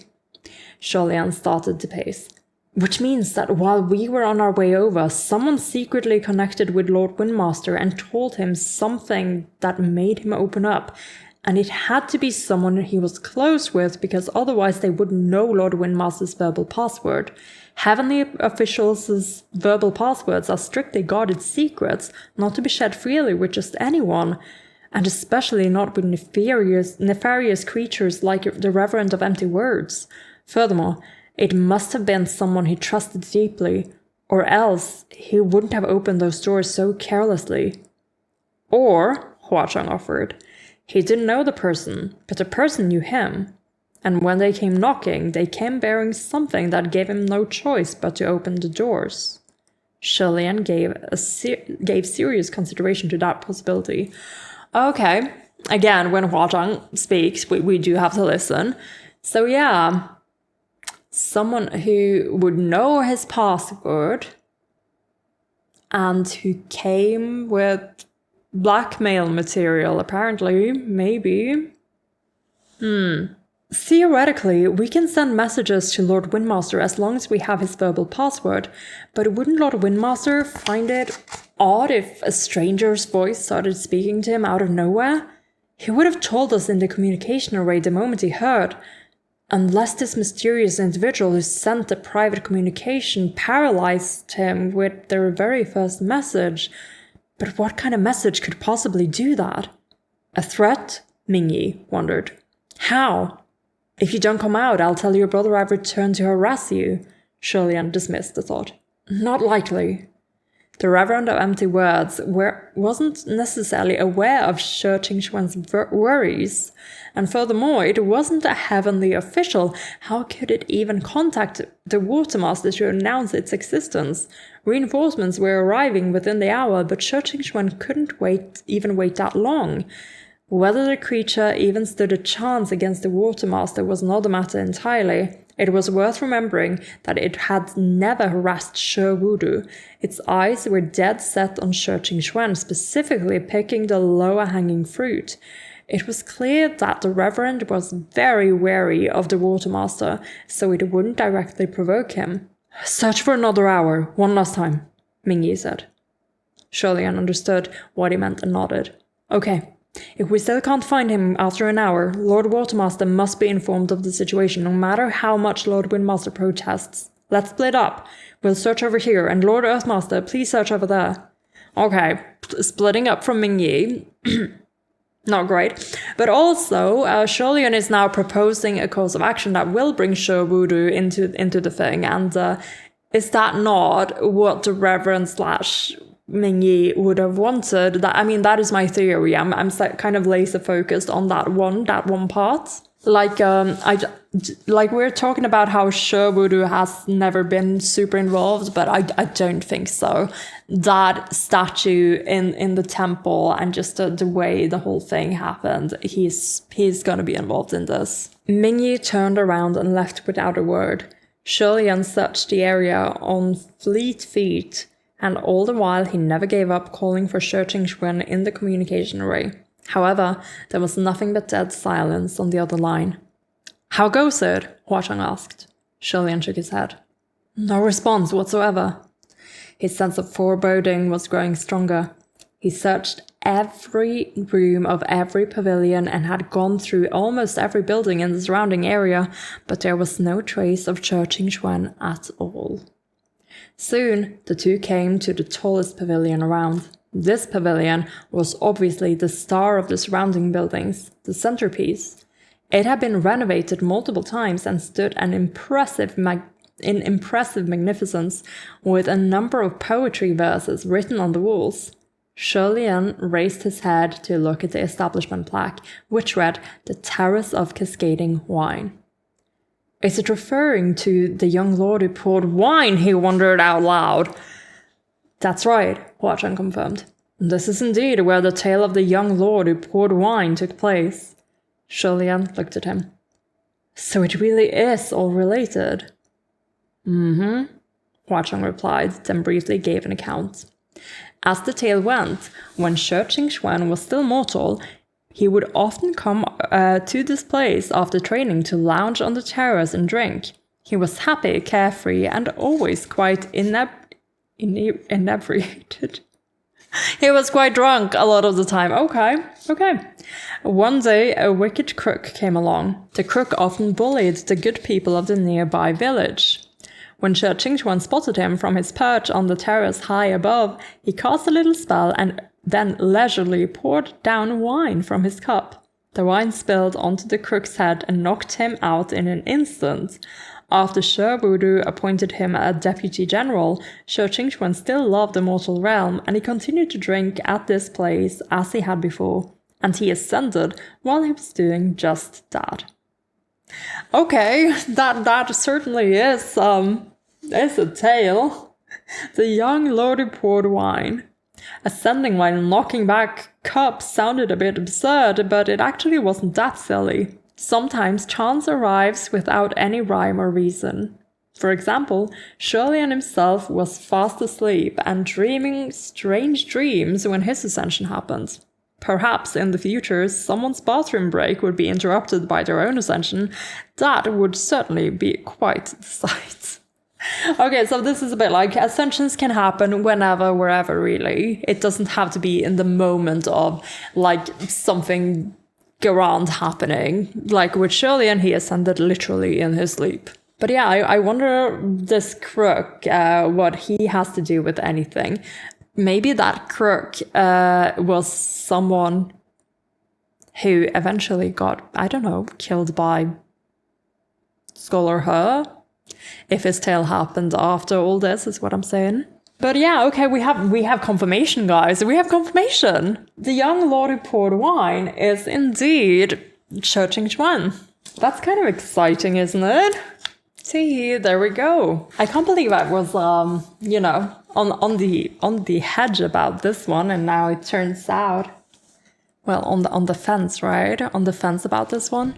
Sholian started to pace. Which means that while we were on our way over, someone secretly connected with Lord Windmaster and told him something that made him open up. And it had to be someone he was close with, because otherwise they wouldn't know Lord Windmaster's verbal password. Heavenly officials' verbal passwords are strictly guarded secrets, not to be shared freely with just anyone, and especially not with nefarious creatures like the Reverend of Empty Words. Furthermore, it must have been someone he trusted deeply, or else he wouldn't have opened those doors so carelessly. Or, Hua Chang offered, he didn't know the person, but the person knew him. And when they came knocking, they came bearing something that gave him no choice but to open the doors. Sholian gave serious consideration to that possibility. Okay, again, when Hua Chang speaks, we do have to listen. So yeah, someone who would know his password and who came with blackmail material, apparently, maybe. Theoretically, we can send messages to Lord Windmaster as long as we have his verbal password, but wouldn't Lord Windmaster find it odd if a stranger's voice started speaking to him out of nowhere? He would have told us in the communication array the moment he heard, unless this mysterious individual who sent the private communication paralyzed him with their very first message. But what kind of message could possibly do that? A threat? Ming Yi wondered. How? If you don't come out, I'll tell your brother I've returned to harass you. Sholian dismissed the thought. Not likely. The Reverend of Empty Words wasn't necessarily aware of Shi Qingxuan's worries, and furthermore, it wasn't a heavenly official. How could it even contact the Watermaster to announce its existence? Reinforcements were arriving within the hour, but Shi Qingxuan couldn't wait that long. Whether the creature even stood a chance against the Watermaster was another matter entirely. It was worth remembering that it had never harassed Shi Wudu. Its eyes were dead set on Shi Qingxuan, specifically picking the lower-hanging fruit. It was clear that the Reverend was very wary of the Watermaster, so it wouldn't directly provoke him. "Search for another hour, one last time," Ming Yi said. Sholian understood what he meant and nodded. "Okay. If we still can't find him after an hour, Lord Watermaster must be informed of the situation, no matter how much Lord Windmaster protests. Let's split up. We'll search over here, and Lord Earthmaster, please search over there." Okay, splitting up from Ming Yi. Not great. But also, Sholian is now proposing a course of action that will bring Shi Wudu into the thing, and is that not what the Reverend / Ming Yi would have wanted? That is my theory. I'm kind of laser focused on that one part. Like we're talking about how Shi Wudu has never been super involved, but I don't think so. That statue in the temple and just the way the whole thing happened, he's gonna be involved in this. Ming Yi turned around and left without a word. Sholian searched the area on fleet feet, and all the while he never gave up calling for Shi Qingxuan in the communication array. However, there was nothing but dead silence on the other line. "How goes it?" Hua Cheng asked. Sholian shook his head. No response whatsoever. His sense of foreboding was growing stronger. He searched every room of every pavilion and had gone through almost every building in the surrounding area, but there was no trace of Shi Qingxuan at all. Soon, the two came to the tallest pavilion around. This pavilion was obviously the star of the surrounding buildings, the centerpiece. It had been renovated multiple times and stood in impressive magnificence, with a number of poetry verses written on the walls. Sholian raised his head to look at the establishment plaque, which read, "The Terrace of Cascading Wine." "Is it referring to the young lord who poured wine?" he wondered out loud. "That's right," Hua Cheng confirmed. "This is indeed where the tale of the young lord who poured wine took place." Sholian looked at him. "So it really is all related?" "Mm-hmm," Hua Cheng replied, then briefly gave an account. As the tale went, when Shi Qingxuan was still mortal, he would often come to this place after training to lounge on the terrace and drink. He was happy, carefree, and always quite inebriated. He was quite drunk a lot of the time. Okay. One day, a wicked crook came along. The crook often bullied the good people of the nearby village. When Shi Qingxuan spotted him from his perch on the terrace high above, he cast a little spell and then leisurely poured down wine from his cup. The wine spilled onto the crook's head and knocked him out in an instant. After Shi Wudu appointed him a deputy general, Shi Qingxuan still loved the mortal realm, and he continued to drink at this place as he had before, and he ascended while he was doing just that. Okay, that certainly is a tale. The young lord who poured wine. Ascending while knocking back cups sounded a bit absurd, but it actually wasn't that silly. Sometimes chance arrives without any rhyme or reason. For example, Sholian himself was fast asleep and dreaming strange dreams when his ascension happened. Perhaps in the future, someone's bathroom break would be interrupted by their own ascension. That would certainly be quite the sight. Okay, so this is a bit like ascensions can happen whenever, wherever, really. It doesn't have to be in the moment of like something grand happening. Like with Sholian, he ascended literally in his sleep. But yeah, I wonder this crook, what he has to do with anything. Maybe that crook was someone who eventually got, I don't know, killed by Skull or her. If his tale happened after all this, is what I'm saying. But yeah, okay, we have confirmation, guys. We have confirmation. The young lord who poured wine is indeed Cho Ching-chuan. That's kind of exciting, isn't it? See, there we go. I can't believe I was, on the hedge about this one, and now it turns out, well, on the fence, right? On the fence about this one.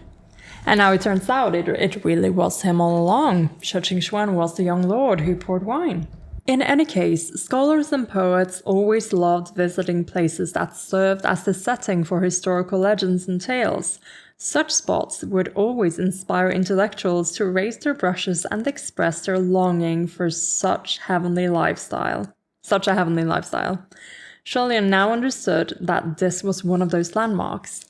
And now it turns out it really was him all along. Cho Ching-chuan was the young lord who poured wine. In any case, scholars and poets always loved visiting places that served as the setting for historical legends and tales. Such spots would always inspire intellectuals to raise their brushes and express their longing for such a heavenly lifestyle. Sholian now understood that this was one of those landmarks.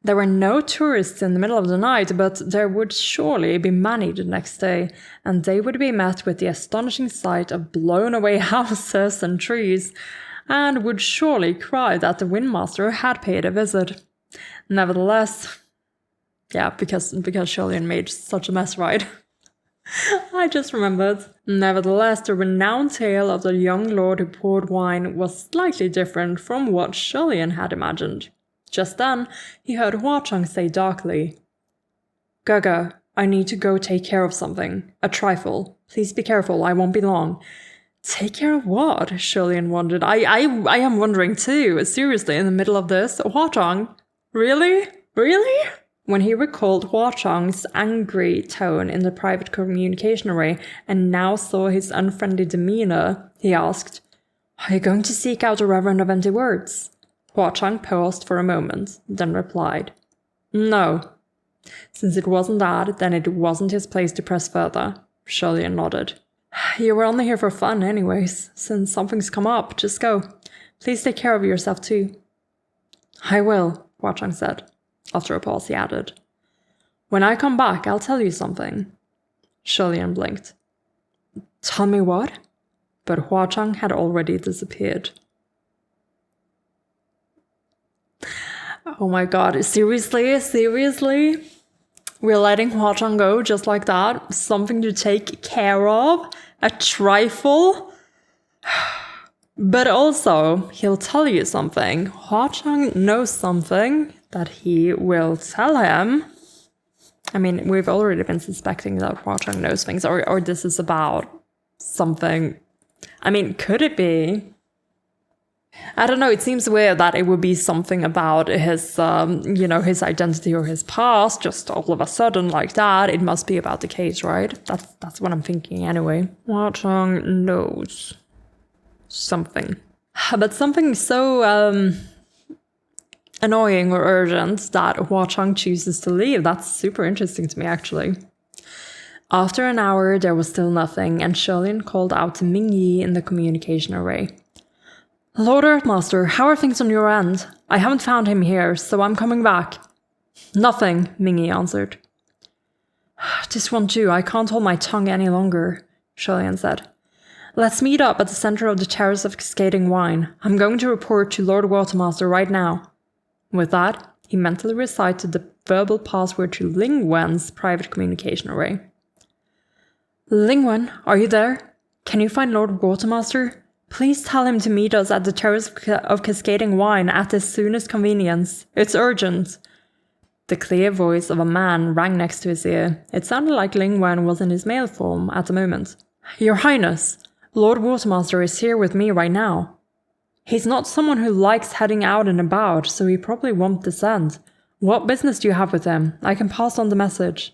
There were no tourists in the middle of the night, but there would surely be many the next day, and they would be met with the astonishing sight of blown-away houses and trees, and would surely cry that the windmaster had paid a visit. Nevertheless, yeah, because Sholian made such a mess, right? I just remembered. Nevertheless, the renowned tale of the young lord who poured wine was slightly different from what Sholian had imagined. Just then, he heard Hua Chang say darkly, "Gaga, I need to go take care of something. A trifle. Please be careful, I won't be long." Take care of what? Sholian wondered. I am wondering too. Seriously, in the middle of this? Hua Chang? Really? Really? When he recalled Hua Chang's angry tone in the private communication array and now saw his unfriendly demeanor, he asked, "Are you going to seek out a reverend of empty words?" Hua Chang paused for a moment, then replied, "No." Since it wasn't that, then it wasn't his place to press further. Sholian nodded. "You were only here for fun anyways. Since something's come up, just go. Please take care of yourself too." "I will," Hua Chang said. After a pause, he added, "When I come back, I'll tell you something." Sholian blinked. "Tell me what?" But Hua Chang had already disappeared. Oh my god, seriously? We're letting Hua Chang go just like that? Something to take care of? A trifle? But also, he'll tell you something. Hua Chang knows something that he will tell him. I mean, we've already been suspecting that Hua Chang knows things, or this is about something. I mean, could it be? I don't know, it seems weird that it would be something about his, his identity or his past, just all of a sudden like that. It must be about the case, right? That's what I'm thinking anyway. Hua Chang knows something. But something so, annoying or urgent that Hua Chang chooses to leave. That's super interesting to me, actually. After an hour, there was still nothing, and Sholian called out to Ming Yi in the communication array. "Lord Earthmaster, how are things on your end? I haven't found him here, so I'm coming back." "Nothing," Ming Yi answered. "This one too, I can't hold my tongue any longer," Sholian said. "Let's meet up at the center of the Terrace of Cascading Wine. I'm going to report to Lord Watermaster right now." With that, he mentally recited the verbal password to Ling Wen's private communication array. "Ling Wen, are you there? Can you find Lord Watermaster? Please tell him to meet us at the Terrace of Cascading Wine at his soonest convenience. It's urgent." The clear voice of a man rang next to his ear. It sounded like Ling Wen was in his male form at the moment. "Your Highness, Lord Watermaster is here with me right now. He's not someone who likes heading out and about, so he probably won't descend. What business do you have with him? I can pass on the message."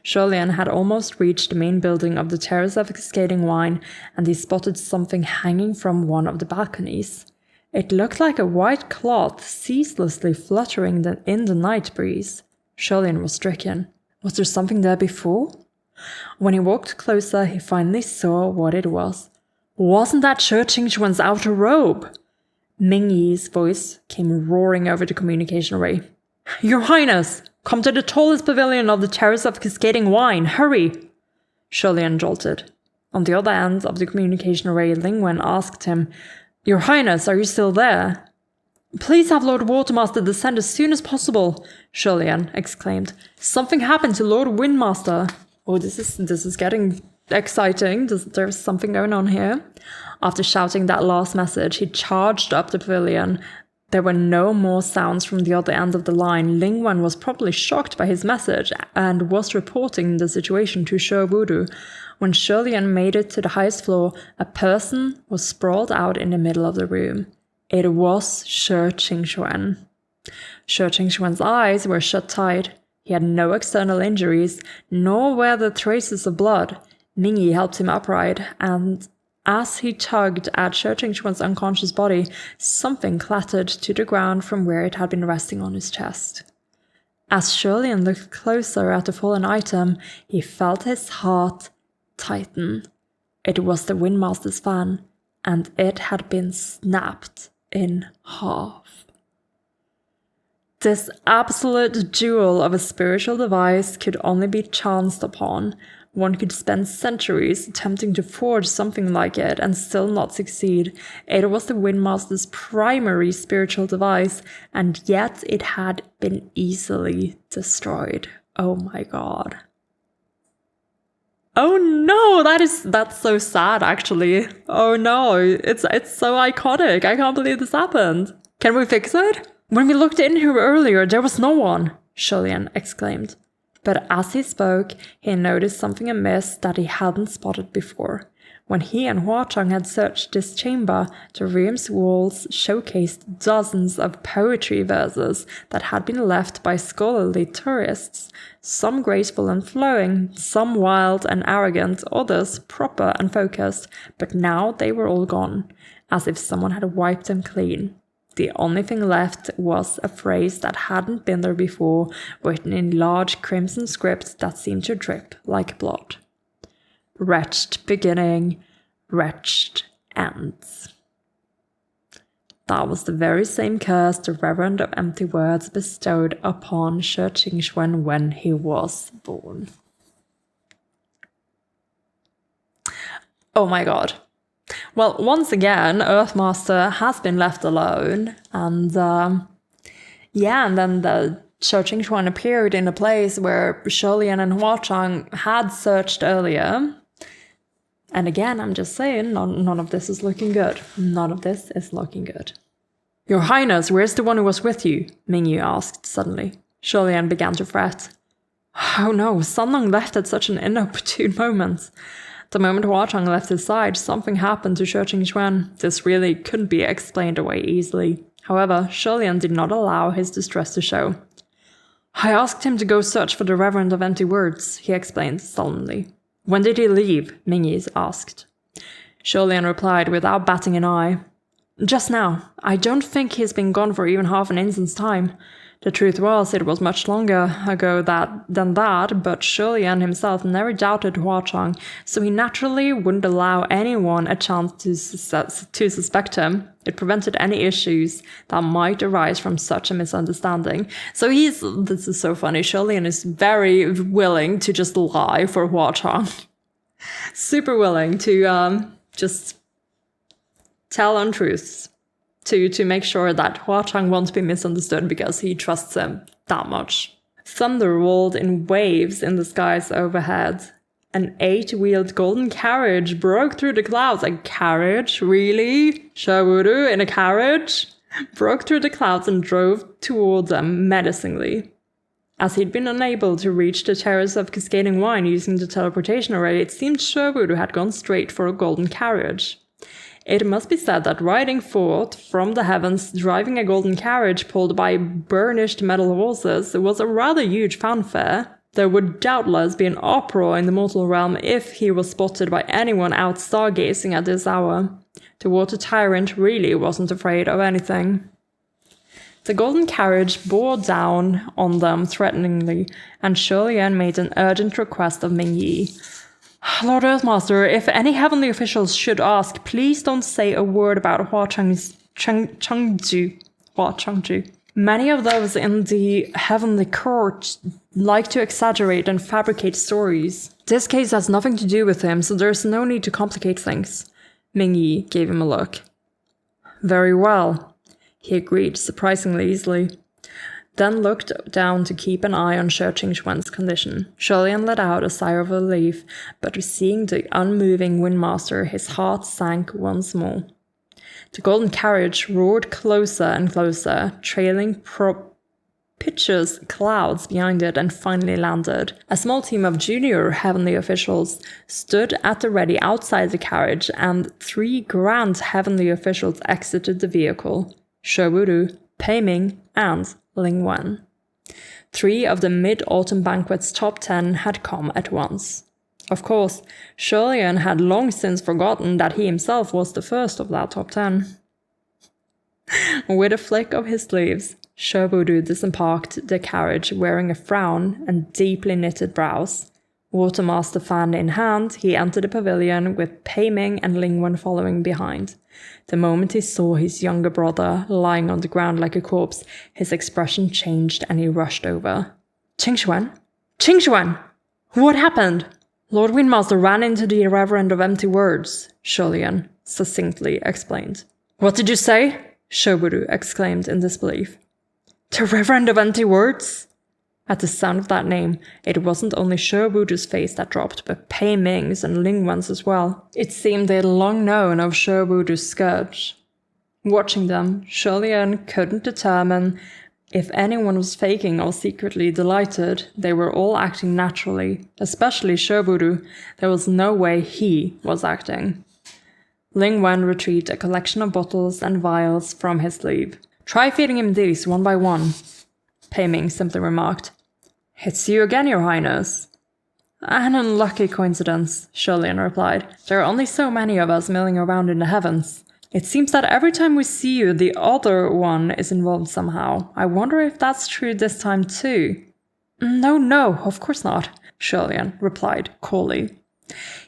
Sholian had almost reached the main building of the Terrace of Cascading Wine, and he spotted something hanging from one of the balconies. It looked like a white cloth ceaselessly fluttering in the night breeze. Sholian was stricken. Was there something there before? When he walked closer, he finally saw what it was. Wasn't that Cho Ching-chuan's outer robe? Ming Yi's voice came roaring over the communication array. "Your Highness! Come to the tallest pavilion of the Terrace of Cascading Wine! Hurry!" Sholian jolted. On the other end of the communication array, Ling Wen asked him, "Your Highness, are you still there?" "Please have Lord Watermaster descend as soon as possible," Sholian exclaimed. "Something happened to Lord Windmaster." Oh, this is getting exciting. There's something going on here. After shouting that last message, he charged up the pavilion. There were no more sounds from the other end of the line. Ling Wen was probably shocked by his message and was reporting the situation to Shi Wudu. When Shilian made it to the highest floor, a person was sprawled out in the middle of the room. It was Shi Qingxuan. Shi Qingxuan's eyes were shut tight. He had no external injuries, nor were there traces of blood. Ming Yi helped him upright, and as he tugged at Shi Qingxuan's unconscious body, something clattered to the ground from where it had been resting on his chest. As Shilian looked closer at the fallen item, he felt his heart tighten. It was the Windmaster's fan, and it had been snapped in half. This absolute jewel of a spiritual device could only be chanced upon. One could spend centuries attempting to forge something like it and still not succeed. It was the Windmaster's primary spiritual device, and yet it had been easily destroyed. Oh my god. Oh no, that's so sad actually. Oh no, it's so iconic. I can't believe this happened. Can we fix it? When we looked in here earlier, there was no one, Shilian exclaimed. But as he spoke, he noticed something amiss that he hadn't spotted before. When he and Huachang had searched this chamber, the room's walls showcased dozens of poetry verses that had been left by scholarly tourists, some graceful and flowing, some wild and arrogant, others proper and focused, but now they were all gone, as if someone had wiped them clean. The only thing left was a phrase that hadn't been there before, written in large crimson script that seemed to drip like blood. Wretched beginning, wretched ends. That was the very same curse the Reverend of Empty Words bestowed upon Shi Qingxuan when he was born. Oh my god. Well, once again, Earthmaster has been left alone, and and then the Shi Qingxuan appeared in a place where Shilian and Huachang had searched earlier. And again, I'm just saying, none of this is looking good. None of this is looking good. Your Highness, where's the one who was with you? Ming Yi asked suddenly. Shilian began to fret. Oh no, Sanlang left at such an inopportune moment. The moment Huachang left his side, something happened to Shi Qingxuan. This really couldn't be explained away easily. However, Shilian did not allow his distress to show. I asked him to go search for the Reverend of Empty Words, he explained sullenly. When did he leave? Ming Yi asked. Shilian replied without batting an eye. Just now. I don't think he's been gone for even half an instant's time. The truth was, it was much longer ago than that, but Shilian himself never doubted Huachang, so he naturally wouldn't allow anyone a chance to suspect him. It prevented any issues that might arise from such a misunderstanding. So this is so funny, Shilian is very willing to just lie for Huachang. Super willing to just tell untruths. To make sure that Huachang won't be misunderstood because he trusts him that much. Thunder rolled in waves in the skies overhead. An 8-wheeled golden carriage broke through the clouds. A carriage? Really? Shi Wudu in a carriage? Broke through the clouds and drove toward them menacingly. As he'd been unable to reach the terrace of Cascading Wine using the teleportation array, it seemed Shi Wudu had gone straight for a golden carriage. It must be said that riding forth from the heavens, driving a golden carriage pulled by burnished metal horses, was a rather huge fanfare. There would doubtless be an uproar in the mortal realm if he was spotted by anyone out stargazing at this hour. The water tyrant really wasn't afraid of anything. The golden carriage bore down on them threateningly, and Shilian made an urgent request of Ming Yi. Lord Earthmaster, if any heavenly officials should ask, please don't say a word about Chengju. Many of those in the heavenly court like to exaggerate and fabricate stories. This case has nothing to do with him, so there's no need to complicate things. Ming Yi gave him a look. Very well, he agreed surprisingly easily. then looked down to keep an eye on Shi Qingxuan's condition. Shulian let out a sigh of relief, but seeing the unmoving Windmaster, his heart sank once more. The golden carriage roared closer and closer, trailing propitious clouds behind it, and finally landed. A small team of junior heavenly officials stood at the ready outside the carriage, and 3 grand heavenly officials exited the vehicle: Shoburu, Pei Ming, and Ling Wen. 3 of the Mid-Autumn Banquet's top 10 had come at once. Of course, Shulian had long since forgotten that he himself was the first of that top 10. With a flick of his sleeves, Shoburu disembarked the carriage wearing a frown and deeply knitted brows. Watermaster fan in hand, he entered the pavilion with Pei Ming and Ling Wen following behind. The moment he saw his younger brother lying on the ground like a corpse, his expression changed and he rushed over. Qingxuan? Qingxuan! What happened? Lord Windmaster ran into the irreverent of empty words, Shulian succinctly explained. What did you say? Shoburu exclaimed in disbelief. The Reverend of Empty Words? At the sound of that name, it wasn't only Shoburu's face that dropped, but Pei Ming's and Ling Wen's as well. It seemed they'd long known of Shoburu's scourge. Watching them, Shulian couldn't determine if anyone was faking or secretly delighted. They were all acting naturally, especially Shoburu. There was no way he was acting. Ling Wen retrieved a collection of bottles and vials from his sleeve. Try feeding him these one by one, Pei Ming simply remarked. It's you again, Your Highness. An unlucky coincidence, Shulian replied. There are only so many of us milling around in the heavens. It seems that every time we see you, the other one is involved somehow. I wonder if that's true this time too. No, of course not, Shulian replied coolly.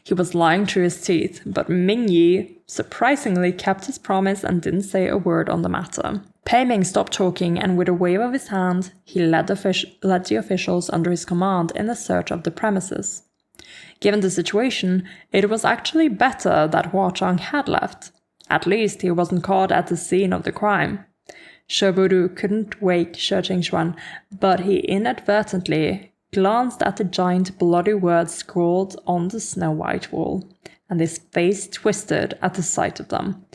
He was lying through his teeth, but Ming Yi surprisingly kept his promise and didn't say a word on the matter. Pei Ming stopped talking, and with a wave of his hand, he led the officials under his command in the search of the premises. Given the situation, it was actually better that Hua Chang had left. At least he wasn't caught at the scene of the crime. Shoburu couldn't wake Shi Qingxuan, but he inadvertently glanced at the giant bloody words scrawled on the snow-white wall, and his face twisted at the sight of them.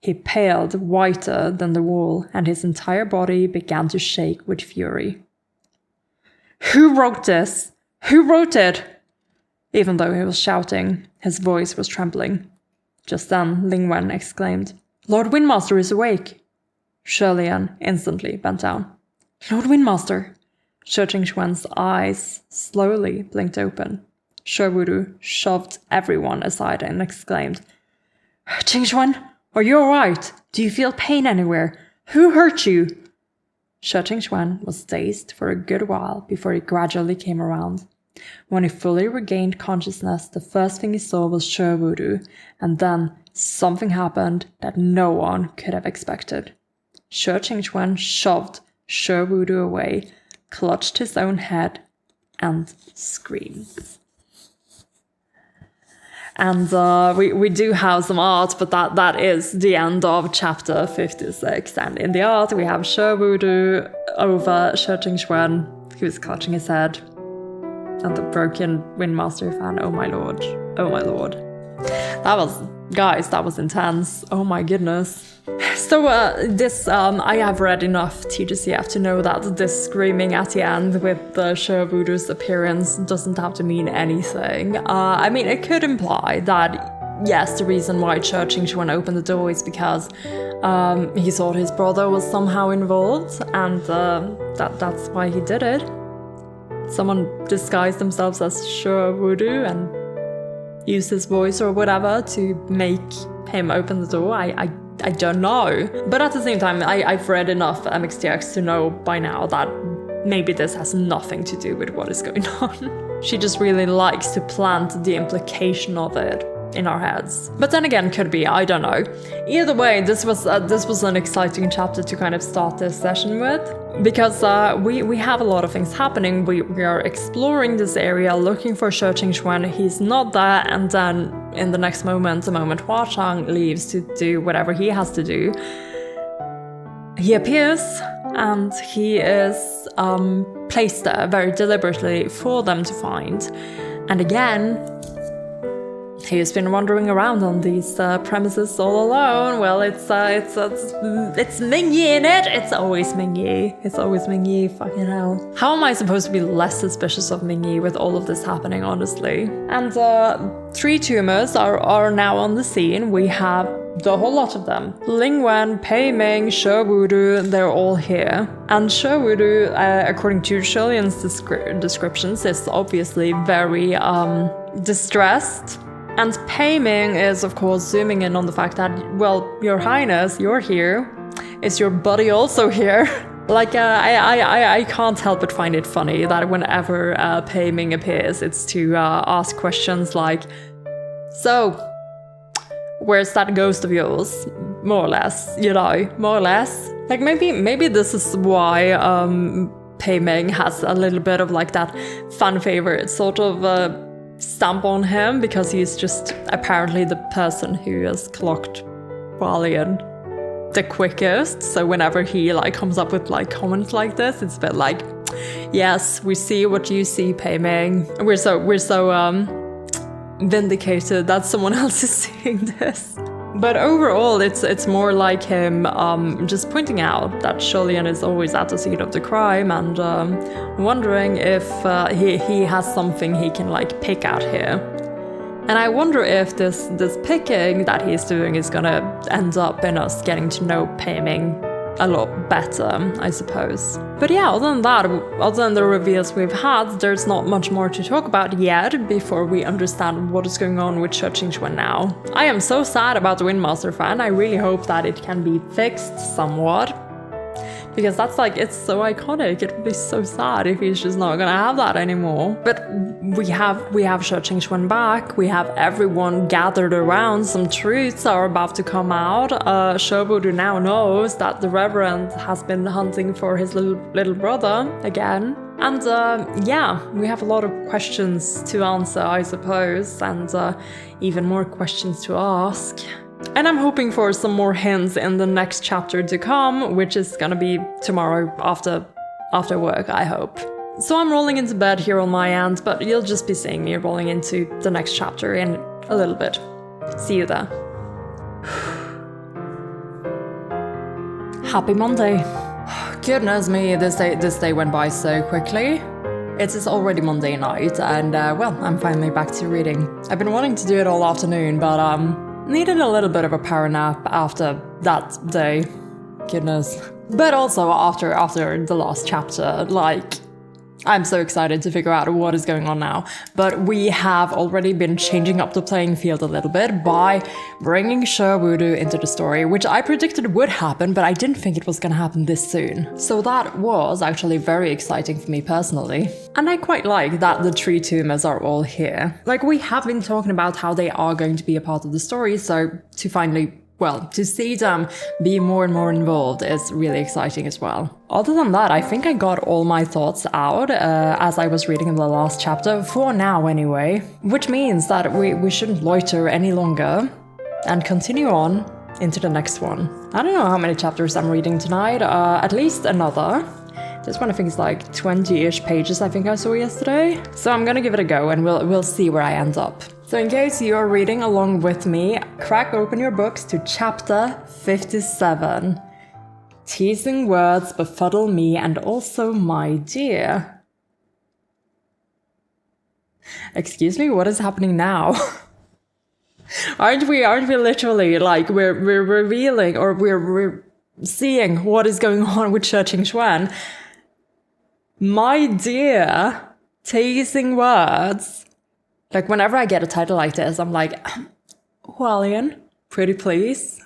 He paled whiter than the wall, and his entire body began to shake with fury. Who wrote this? Who wrote it? Even though he was shouting, his voice was trembling. Just then, Ling Wen exclaimed, Lord Windmaster is awake. Shulian instantly bent down. Lord Windmaster! Shi Qingxuan's eyes slowly blinked open. Shoburu shoved everyone aside and exclaimed, Qingxuan, are you alright? Do you feel pain anywhere? Who hurt you? Shi Qingxuan was dazed for a good while before he gradually came around. When he fully regained consciousness, the first thing he saw was Shoburu, and then something happened that no one could have expected. Shi Qingxuan shoved Shoburu away, clutched his own head, and screamed. And we do have some art, but that is the end of chapter 56. And in the art, we have Shoburu over Shi Qingxuan, who's clutching his head, and the broken Windmaster fan. Oh my lord. Oh my lord. That was intense. Oh my goodness. So I have read enough TGCF to know that this screaming at the end with the Shoburu's appearance doesn't have to mean anything. I mean, it could imply that, yes, the reason why Shi Qingxuan opened the door is because he thought his brother was somehow involved, and that's why he did it. Someone disguised themselves as Shoburu and used his voice or whatever to make him open the door. I don't know. But at the same time, I've read enough MXTX to know by now that maybe this has nothing to do with what is going on. She just really likes to plant the implication of it in our heads. But then again, could be, I don't know. Either way, this was an exciting chapter to kind of start this session with, because we have a lot of things happening. We are exploring this area, looking for Shi Qingxuan. He's not there, and then in the next moment, the moment Hua Chang leaves to do whatever he has to do, he appears, and he is placed there very deliberately for them to find. And again, he has been wandering around on these premises all alone. Well, it's Ming Yi in it. It's always Ming Yi. It's always Ming Yi. Fucking hell. How am I supposed to be less suspicious of Ming Yi with all of this happening, honestly? And 3 tumors are now on the scene. We have the whole lot of them. Ling Wen, Pei Ming, She Wudu, they're all here. And She Wudu, according to Shilian's descriptions, is obviously very distressed. And Pei Ming is, of course, zooming in on the fact that, well, Your Highness, you're here. Is your buddy also here? Like, I can't help but find it funny that whenever Pei Ming appears, it's to ask questions like, so, where's that ghost of yours? More or less, you know, more or less. Like, maybe this is why Pei Ming has a little bit of like that fan favorite sort of stamp on him, because he's just apparently the person who has clocked Hualien the quickest. So whenever he like comes up with like comments like this, it's a bit like, yes, we see what you see, Pei Ming. We're so vindicated that someone else is seeing this. But overall, it's more like him just pointing out that Sholian is always at the scene of the crime, and wondering if he has something he can like pick at here. And I wonder if this picking that he's doing is gonna end up in us getting to know Pei Ming a lot better, I suppose. But yeah, other than that, other than the reveals we've had, there's not much more to talk about yet before we understand what is going on with She Qingxuan now. I am so sad about the Windmaster fan. I really hope that it can be fixed somewhat, because that's like, it's so iconic. It would be so sad if he's just not gonna have that anymore. But we have She Qingxuan back. We have everyone gathered around. Some truths are about to come out. She Wudu now knows that the Reverend has been hunting for his little brother again. And yeah, we have a lot of questions to answer, I suppose, and even more questions to ask. And I'm hoping for some more hints in the next chapter to come, which is gonna be tomorrow after work, I hope. So I'm rolling into bed here on my end, but you'll just be seeing me rolling into the next chapter in a little bit. See you there. Happy Monday. Goodness me, this day went by so quickly. It is already Monday night, and well, I'm finally back to reading. I've been wanting to do it all afternoon, but needed a little bit of a power nap after that day. Goodness. But also after the last chapter, like, I'm so excited to figure out what is going on now. But we have already been changing up the playing field a little bit by bringing She Wudu into the story, which I predicted would happen, but I didn't think it was gonna happen this soon. So that was actually very exciting for me personally. And I quite like that the 3 tumors are all here. Like, we have been talking about how they are going to be a part of the story, so to finally, well, to see them be more and more involved is really exciting as well. Other than that, I think I got all my thoughts out as I was reading the last chapter, for now anyway. Which means that we shouldn't loiter any longer and continue on into the next one. I don't know how many chapters I'm reading tonight, at least another. This one I think is like 20-ish pages I think I saw yesterday. So I'm gonna give it a go and we'll see where I end up. So in case you're reading along with me, crack open your books to chapter 57. Teasing words befuddle me and also my dear. Excuse me, what is happening now? Aren't we literally like we're revealing, or we're seeing what is going on with She Qingxuan? My dear, teasing words. Like, whenever I get a title like this, I'm like, Hualien, pretty please,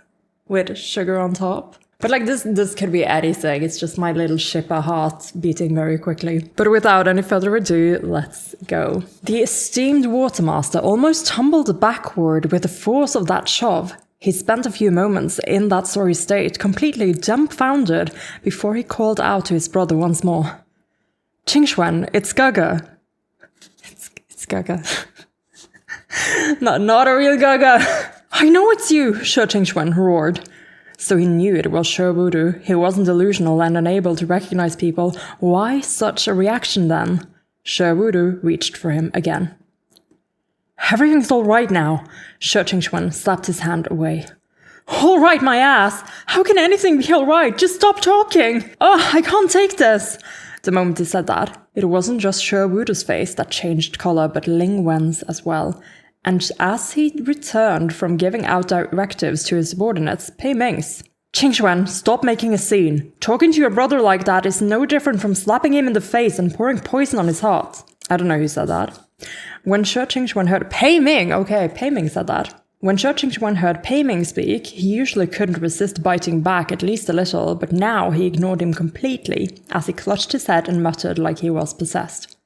with sugar on top. But like, this could be anything. It's just my little shipper heart beating very quickly. But without any further ado, let's go. The esteemed watermaster almost tumbled backward with the force of that shove. He spent a few moments in that sorry state, completely dumbfounded, before he called out to his brother once more. Qingxuan, it's Gaga. It's Gaga. Not a real Gaga. I know it's you, She Qingxuan roared. So he knew it was Sherwood. He wasn't delusional and unable to recognize people. Why such a reaction then? Sherwood reached for him again. Everything's all right now. Shi Qingxuan slapped his hand away. All right, my ass. How can anything be all right? Just stop talking. Oh, I can't take this. The moment he said that, it wasn't just Sherwood's face that changed color, but Ling Wen's as well. And as he returned from giving out directives to his subordinates, Pei Ming's. Qingxuan, stop making a scene. Talking to your brother like that is no different from slapping him in the face and pouring poison on his heart. I don't know who said that. When Shi Qingxuan heard Pei Ming said that. When Shi Qingxuan heard Pei Ming speak, he usually couldn't resist biting back at least a little, but now he ignored him completely, as he clutched his head and muttered like he was possessed.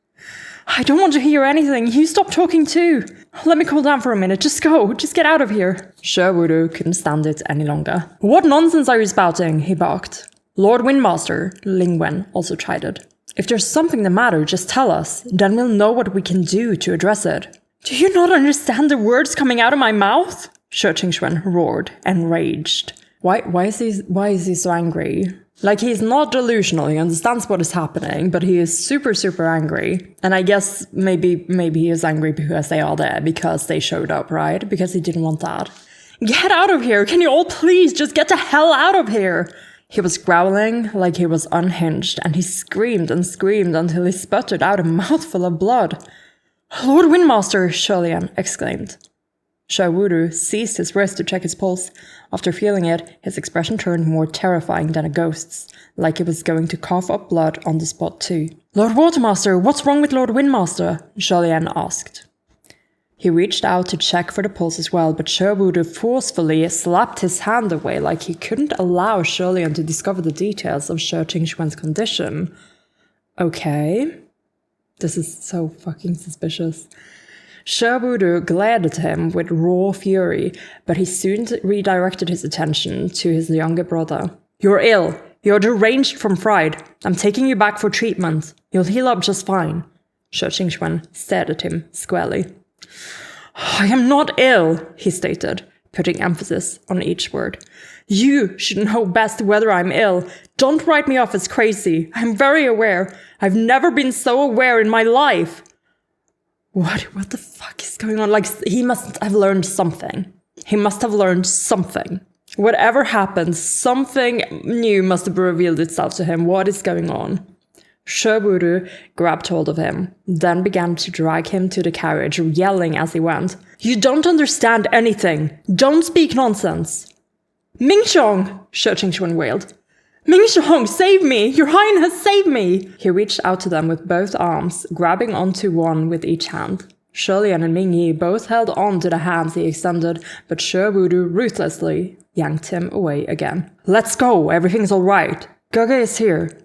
I don't want to hear anything. You stop talking too. Let me cool down for a minute. Just go. Just get out of here. Sherwood couldn't stand it any longer. What nonsense are you spouting? He barked. Lord Windmaster, Ling Wen also chided. If there's something the matter, just tell us. Then we'll know what we can do to address it. Do you not understand the words coming out of my mouth? Shi Qingxuan roared, enraged. Why is he so angry? Like, he's not delusional, he understands what is happening, but he is super, super angry. And I guess maybe he is angry because they are there, because they showed up, right? Because he didn't want that. Get out of here! Can you all please just get the hell out of here? He was growling like he was unhinged, and he screamed and screamed until he sputtered out a mouthful of blood. Lord Windmaster, Sholian exclaimed. Sherwood seized his wrist to check his pulse. After feeling it, his expression turned more terrifying than a ghost's, like he was going to cough up blood on the spot too. Lord Watermaster, what's wrong with Lord Windmaster? Jolien asked. He reached out to check for the pulse as well, but Sherwood forcefully slapped his hand away like he couldn't allow Jolien to discover the details of Shi Qingxuan's condition. Okay. This is so fucking suspicious. Sherwood glared at him with raw fury, but he soon redirected his attention to his younger brother. You're ill. You're deranged from fright. I'm taking you back for treatment. You'll heal up just fine. Shi Qingxuan stared at him squarely. I am not ill, he stated, putting emphasis on each word. You should know best whether I'm ill. Don't write me off as crazy. I'm very aware. I've never been so aware in my life. What the fuck is going on? Like, he must have learned something. He must have learned something. Whatever happened, something new must have revealed itself to him. What is going on? Sherwood grabbed hold of him, then began to drag him to the carriage, yelling as he went. You don't understand anything. Don't speak nonsense. Mingxiong, Shi Qingxuan wailed. Mingxiong, save me! Your Highness, save me! He reached out to them with both arms, grabbing onto one with each hand. Sholian and Ming Yi both held on to the hands he extended, but Sherwood ruthlessly yanked him away again. Let's go, everything's all right. Gege is here.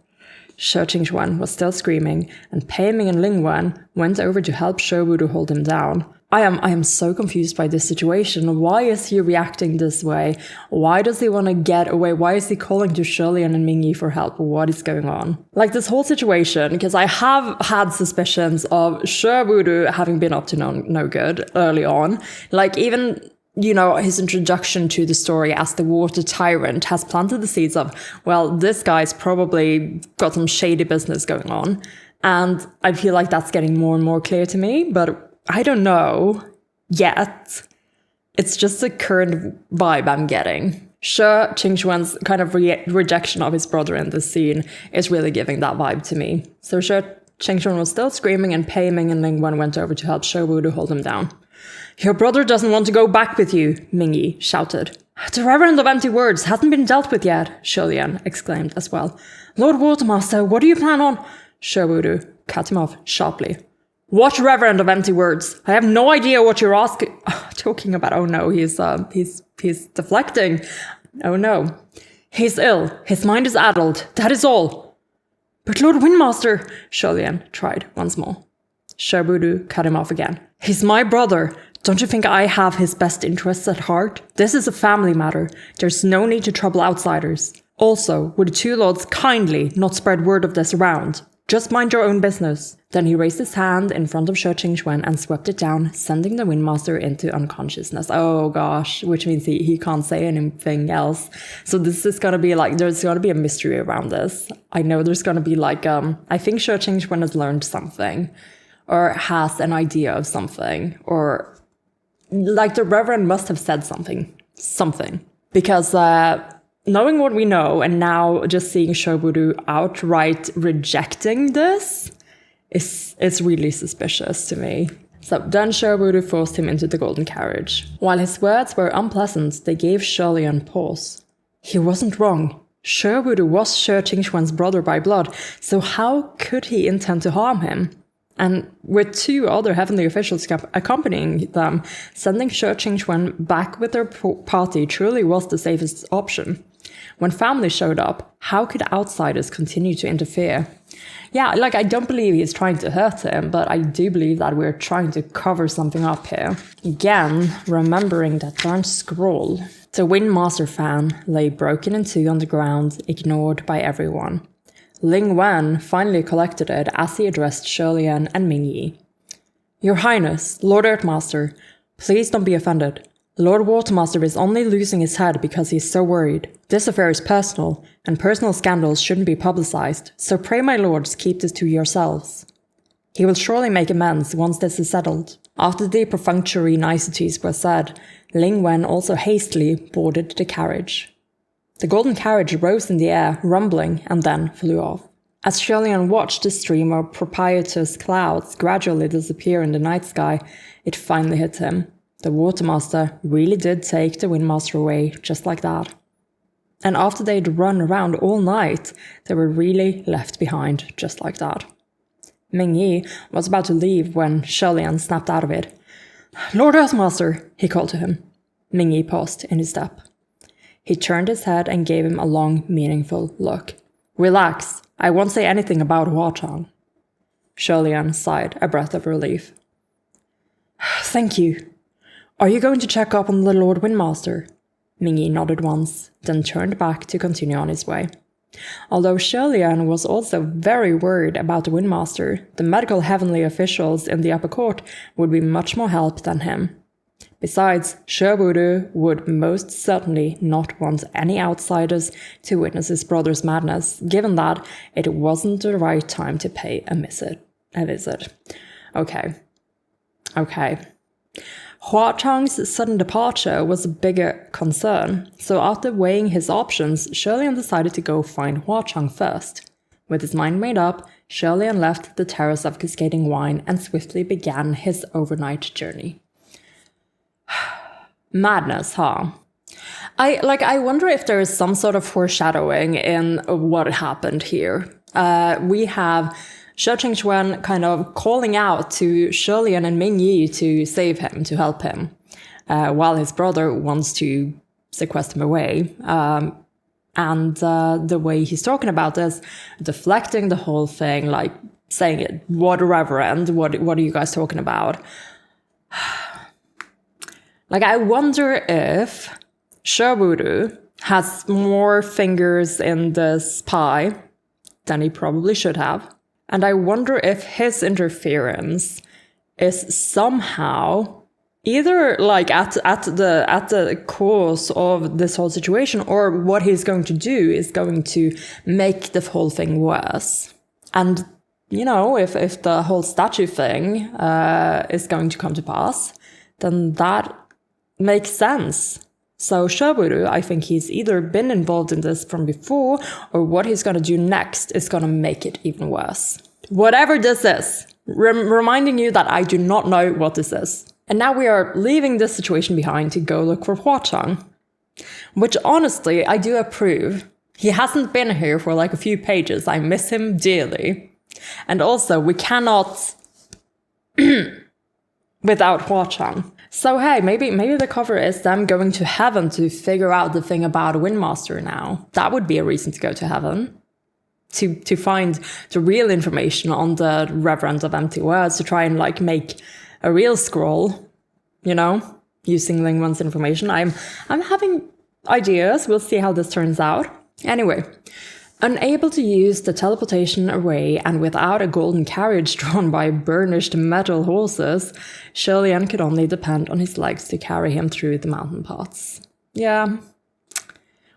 Shi Qingxuan was still screaming, and Pei Ming and Ling Wen went over to help Sherwood hold him down. I am so confused by this situation. Why is he reacting this way? Why does he want to get away? Why is he calling to Sholian and Ming Yi for help? What is going on? Like, this whole situation, because I have had suspicions of Sherwood having been up to no good early on. Like, even, you know, his introduction to the story as the water tyrant has planted the seeds of, well, this guy's probably got some shady business going on. And I feel like that's getting more and more clear to me, but I don't know yet. It's just the current vibe I'm getting. Shi Qingxuan's kind of rejection of his brother in this scene is really giving that vibe to me. So Shi Qingxuan was still screaming, and Pei Ming and Ling Wen went over to help Sherwood to hold him down. Your brother doesn't want to go back with you, Ming Yi shouted. The Reverend of Empty Words hasn't been dealt with yet, Sholian exclaimed as well. Lord Watermaster, what do you plan on? Sherwood cut him off sharply. What Reverend of Empty Words? I have no idea what you're talking about. Oh no, he's deflecting. Oh no. He's ill. His mind is addled. That is all. But Lord Windmaster, Sholian tried once more. Sherwood cut him off again. He's my brother. Don't you think I have his best interests at heart? This is a family matter. There's no need to trouble outsiders. Also, would the two lords kindly not spread word of this around? Just mind your own business. Then he raised his hand in front of Shi Qingxuan and swept it down, sending the Windmaster into unconsciousness. Oh gosh, which means he can't say anything else. So this is gonna be like, there's gonna be a mystery around this. I know there's gonna be like, I think Shi Qingxuan has learned something, or has an idea of something, or like the Reverend must have said something. Because knowing what we know, and now just seeing Shobudu outright rejecting this, it's really suspicious to me. So then Shobudu forced him into the golden carriage. While his words were unpleasant, they gave Shirlian pause. He wasn't wrong. Shobudu was Shi Qingxuan's brother by blood, so how could he intend to harm him? And with 2 other heavenly officials accompanying them, sending Shi Qingxuan back with their party truly was the safest option. When family showed up, how could outsiders continue to interfere? Yeah, like, I don't believe he's trying to hurt him, but I do believe that we're trying to cover something up here. Again, remembering that darn scroll. The Windmaster fan lay broken in 2 on the ground, ignored by everyone. Ling Wen finally collected it as he addressed Shirlian and Ming Yi. Your Highness, Lord Earthmaster, please don't be offended. Lord Watermaster is only losing his head because he's so worried. This affair is personal, and personal scandals shouldn't be publicized, so pray my lords keep this to yourselves. He will surely make amends once this is settled. After the perfunctory niceties were said, Ling Wen also hastily boarded the carriage. The golden carriage rose in the air, rumbling, and then flew off. As Shirlian watched the stream of propitious clouds gradually disappear in the night sky, it finally hit him. The Watermaster really did take the Windmaster away just like that. And after they'd run around all night, they were really left behind just like that. Ming Yi was about to leave when Shirlian snapped out of it. Lord Earthmaster, he called to him. Ming Yi paused in his step. He turned his head and gave him a long, meaningful look. Relax, I won't say anything about Huachang. Shirlian sighed, a breath of relief. Thank you. Are you going to check up on the Lord Windmaster? Ming Yi nodded once, then turned back to continue on his way. Although Shirlian was also very worried about the Windmaster, the medical heavenly officials in the upper court would be much more help than him. Besides, Shobudu would most certainly not want any outsiders to witness his brother's madness, given that it wasn't the right time to pay a visit. Okay. Huachang's sudden departure was a bigger concern, so after weighing his options, Shirlian decided to go find Huachang first. With his mind made up, Shirlian left the Terrace of Cascading Wine and swiftly began his overnight journey. Madness, huh? I wonder if there is some sort of foreshadowing in what happened here. We have Shi Qingxuan kind of calling out to Shirlian and Ming Yi to save him, to help him, while his brother wants to sequester him away. And the way he's talking about this, deflecting the whole thing, like saying it, what reverend, what are you guys talking about? Like, I wonder if Shobudu has more fingers in this pie than he probably should have. And I wonder if his interference is somehow either like at the cause of this whole situation, or what he's going to do is going to make the whole thing worse. And, you know, if the whole statue thing is going to come to pass, then that makes sense. So Shobudu, I think he's either been involved in this from before, or what he's going to do next is going to make it even worse. Whatever this is, reminding you that I do not know what this is. And now we are leaving this situation behind to go look for Huachang, which honestly, I do approve. He hasn't been here for like a few pages. I miss him dearly. And also, we cannot without Huachang. So hey, maybe the cover is them going to heaven to figure out the thing about Windmaster now. That would be a reason to go to heaven. To find the real information on the Reverend of Empty Words, to try and like make a real scroll, you know, using Ling Wen's information. I'm having ideas. We'll see how this turns out. Anyway, Unable to use the teleportation away and without a golden carriage drawn by burnished metal horses, Shirley-Ann could only depend on his legs to carry him through the mountain paths. Yeah.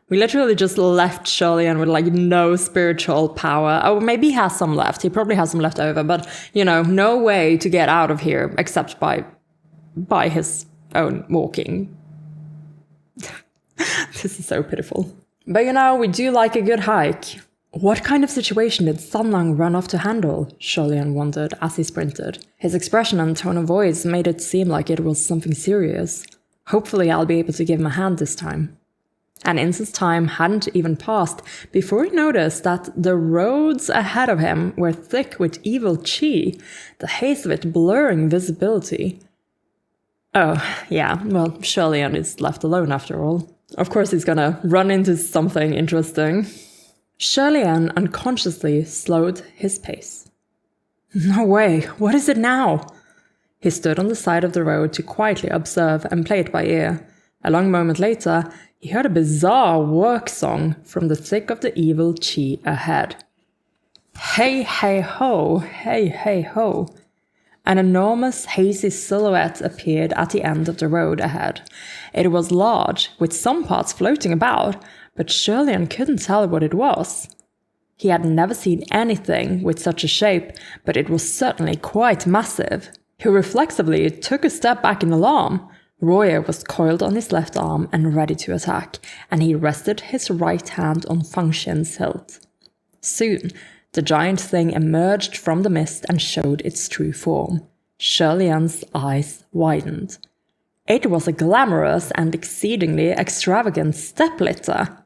We literally just left Shirley-Ann with like no spiritual power. Oh, maybe he has some left. He probably has some left over, but you know, no way to get out of here except by his own walking. This is so pitiful. But you know, we do like a good hike. What kind of situation did Sanlang run off to handle? Shirley-Ann wondered as he sprinted. His expression and tone of voice made it seem like it was something serious. Hopefully I'll be able to give him a hand this time. An instant's time hadn't even passed before he noticed that the roads ahead of him were thick with evil chi, the haze of it blurring visibility. Oh, yeah, well, Shirley-Ann is left alone after all. Of course he's gonna run into something interesting. Shirley-Ann unconsciously slowed his pace. No way, what is it now? He stood on the side of the road to quietly observe and play it by ear. A long moment later, he heard a bizarre work song from the thick of the evil chi ahead. Hey, hey, ho, hey, hey, ho. An enormous, hazy silhouette appeared at the end of the road ahead. It was large, with some parts floating about, but Shirley-Ann couldn't tell what it was. He had never seen anything with such a shape, but it was certainly quite massive. He reflexively took a step back in alarm. Royer was coiled on his left arm and ready to attack, and he rested his right hand on Fang Xin's hilt. Soon, the giant thing emerged from the mist and showed its true form. Shirley-Ann's eyes widened. It was a glamorous and exceedingly extravagant step-litter.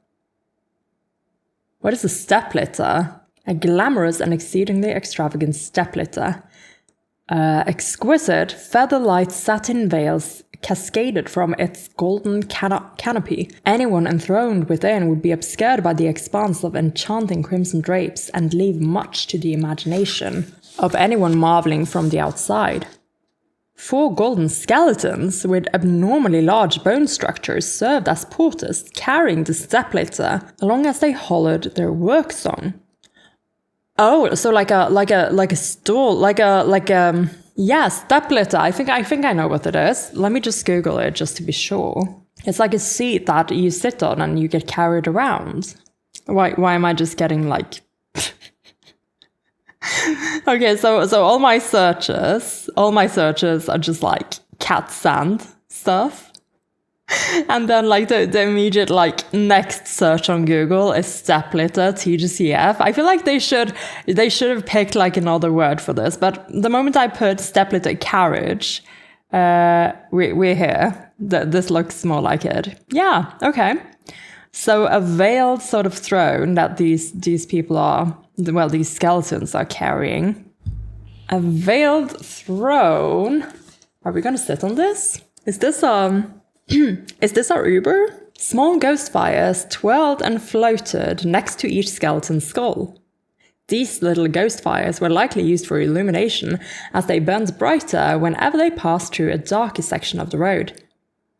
What is a step-litter? A glamorous and exceedingly extravagant step-litter. Exquisite, feather-light satin veils cascaded from its golden canopy. Anyone enthroned within would be obscured by the expanse of enchanting crimson drapes and leave much to the imagination of anyone marveling from the outside. 4 golden skeletons with abnormally large bone structures served as porters carrying the step-litter along as they hollered their work song. Oh, so like a stool, yeah, step-litter. I think I know what it is. Let me just Google it just to be sure. It's like a seat that you sit on and you get carried around. Why am I just getting like... Okay, so all my searches are just like cat sand stuff. And then like the immediate like next search on Google is step-litter, TGCF. I feel like they should have picked like another word for this, but the moment I put step-litter carriage, we're here. This looks more like it. Yeah, okay. So a veiled sort of throne that these people are, well, these skeletons are carrying. A veiled throne. Are we gonna sit on this? Is this is this our Uber? Small ghost fires twirled and floated next to each skeleton's skull. These little ghost fires were likely used for illumination, as they burned brighter whenever they passed through a darker section of the road.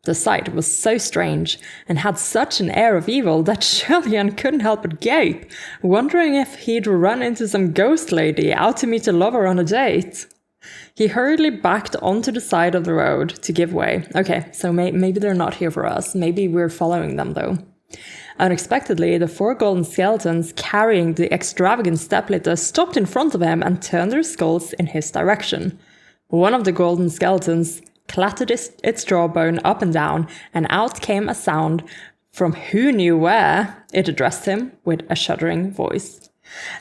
The sight was so strange, and had such an air of evil that Shirley-Ann couldn't help but gape, wondering if he'd run into some ghost lady out to meet a lover on a date. He hurriedly backed onto the side of the road to give way. Okay, so maybe they're not here for us. Maybe we're following them, though. Unexpectedly, the 4 golden skeletons carrying the extravagant step-litter stopped in front of him and turned their skulls in his direction. One of the golden skeletons clattered its jawbone up and down, and out came a sound from who knew where. It addressed him with a shuddering voice.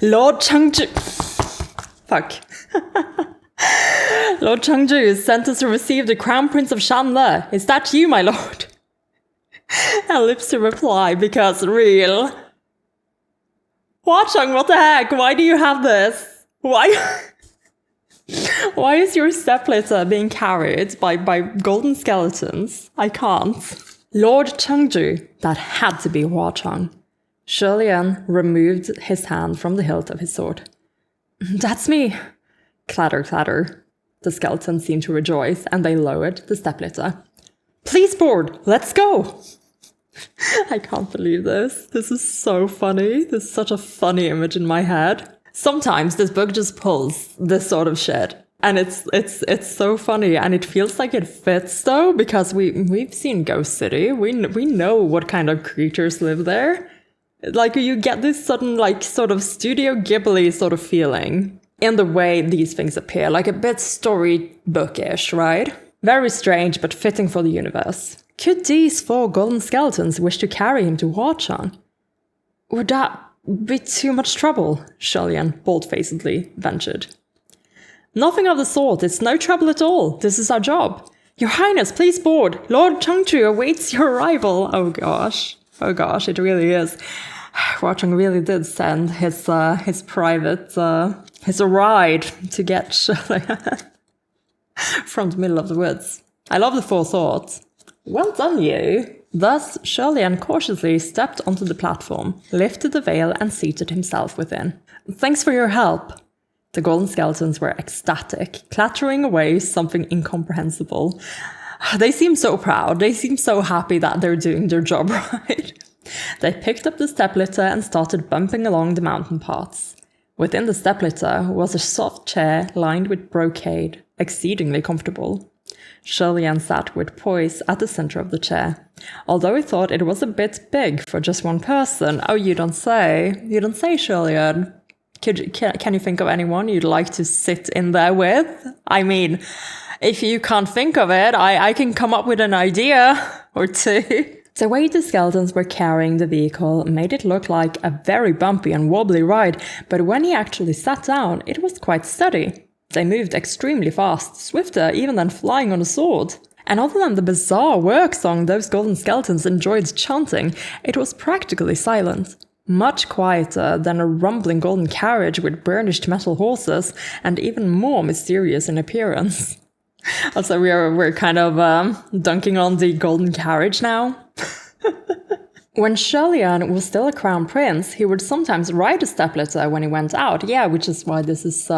Lord Chengju... Fuck. Lord Chengju is sent us to receive the Crown Prince of Shanle. Is that you, my lord? Ellipse to reply, because real. Huacheng, what the heck? Why do you have this? Why is your step-litter being carried by golden skeletons? I can't. Lord Chengju. That had to be Huacheng. Shirley-Ann removed his hand from the hilt of his sword. That's me. Clatter, clatter. The skeletons seemed to rejoice, and they lowered the step-litter. Please board, let's go! I can't believe this. This is so funny. This is such a funny image in my head. Sometimes this book just pulls this sort of shit. And it's so funny, and it feels like it fits though, because we've seen Ghost City. We know what kind of creatures live there. Like, you get this sudden, like, sort of Studio Ghibli sort of feeling in the way these things appear, like a bit storybookish, right? Very strange, but fitting for the universe. Could these 4 golden skeletons wish to carry him to Hwa-Chang? Would that be too much trouble? Sholian bold-facedly ventured. Nothing of the sort. It's no trouble at all. This is our job. Your Highness, please board. Lord Chengchu awaits your arrival. Oh gosh, it really is. Hwa-Chang really did send his private, his ride to get Sholian from the middle of the woods. I love the forethought. Well done, you. Thus, Sholian cautiously stepped onto the platform, lifted the veil, and seated himself within. Thanks for your help. The golden skeletons were ecstatic, clattering away something incomprehensible. They seem so proud. They seem so happy that they're doing their job right. They picked up the step-litter and started bumping along the mountain paths. Within the step-litter was a soft chair lined with brocade, exceedingly comfortable. Sholian sat with poise at the center of the chair, although he thought it was a bit big for just one person. Oh, you don't say. You don't say, Sholian. Can you think of anyone you'd like to sit in there with? I mean, if you can't think of it, I can come up with an idea or two. The way the skeletons were carrying the vehicle made it look like a very bumpy and wobbly ride, but when he actually sat down, it was quite steady. They moved extremely fast, swifter even than flying on a sword. And other than the bizarre work song those golden skeletons enjoyed chanting, it was practically silent. Much quieter than a rumbling golden carriage with burnished metal horses, and even more mysterious in appearance. Also, we're kind of dunking on the golden carriage now. When Sholian was still a crown prince, he would sometimes ride a step-litter when he went out. Yeah, which is why this is,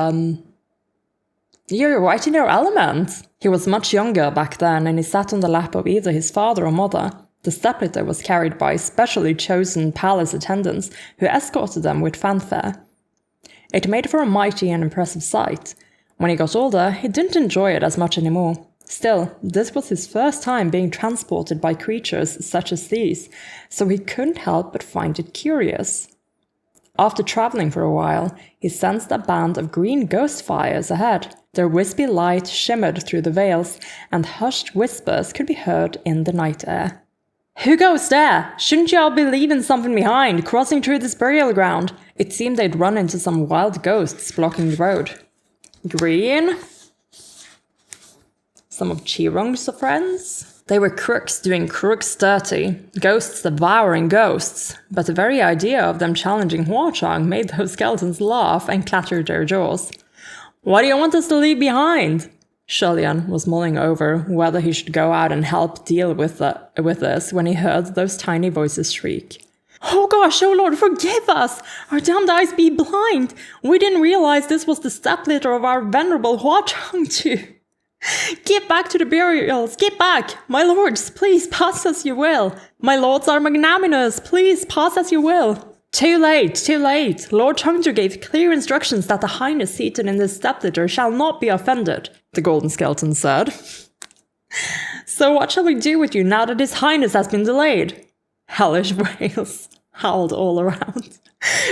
you're right in your element. He was much younger back then, and he sat on the lap of either his father or mother. The step-litter was carried by specially chosen palace attendants who escorted them with fanfare. It made for a mighty and impressive sight. When he got older, he didn't enjoy it as much anymore. Still, this was his first time being transported by creatures such as these, so he couldn't help but find it curious. After traveling for a while, he sensed a band of green ghost fires ahead. Their wispy light shimmered through the veils, and hushed whispers could be heard in the night air. Who goes there? Shouldn't y'all be leaving something behind, crossing through this burial ground? It seemed they'd run into some wild ghosts blocking the road. Green? Some of Chirong's friends? They were crooks doing crooks dirty, ghosts devouring ghosts, but the very idea of them challenging Hwa-Chang made those skeletons laugh and clatter their jaws. What do you want us to leave behind? Sholian was mulling over whether he should go out and help deal with this when he heard those tiny voices shriek. Oh gosh, oh Lord, forgive us! Our damned eyes be blind! We didn't realize this was the step-litter of our venerable Hwa-Chang too. Get back to the burials! Get back! My lords, please pass as you will! My lords are magnanimous! Please pass as you will! Too late, too late! Lord Chengju gave clear instructions that the highness seated in this step-litter shall not be offended, the golden skeleton said. So what shall we do with you now that his highness has been delayed? Hellish wails howled all around.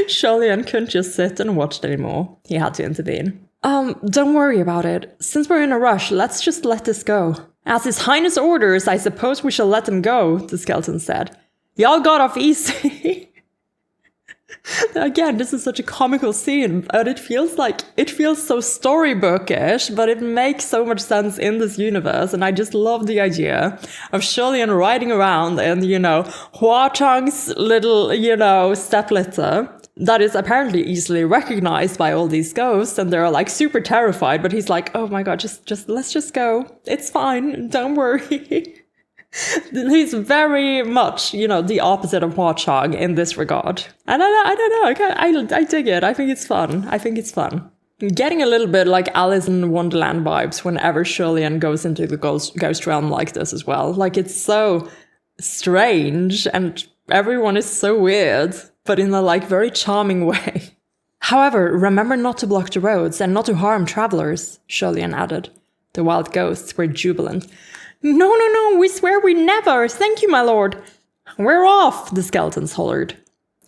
Sholian couldn't just sit and watch anymore. He had to intervene. Don't worry about it. Since we're in a rush, let's just let this go. As his highness orders, I suppose we shall let him go, the skeleton said. Y'all got off easy. Again, this is such a comical scene, but it feels so storybookish, but it makes so much sense in this universe, and I just love the idea of Sholian riding around in, Hwa-Chang's little, step-litter that is apparently easily recognized by all these ghosts, and they're like super terrified, but he's like, oh my god, let's just go. It's fine, don't worry. He's very much, the opposite of Hwa-Chang in this regard. And I don't know, I dig it. I think it's fun. I'm getting a little bit like Alice in Wonderland vibes whenever Sholian goes into the ghost realm like this as well. Like, it's so strange and everyone is so weird, but in a like very charming way. However, remember not to block the roads and not to harm travelers, Shirley added. The wild ghosts were jubilant. No, we swear we never. Thank you, my lord. We're off, the skeletons hollered.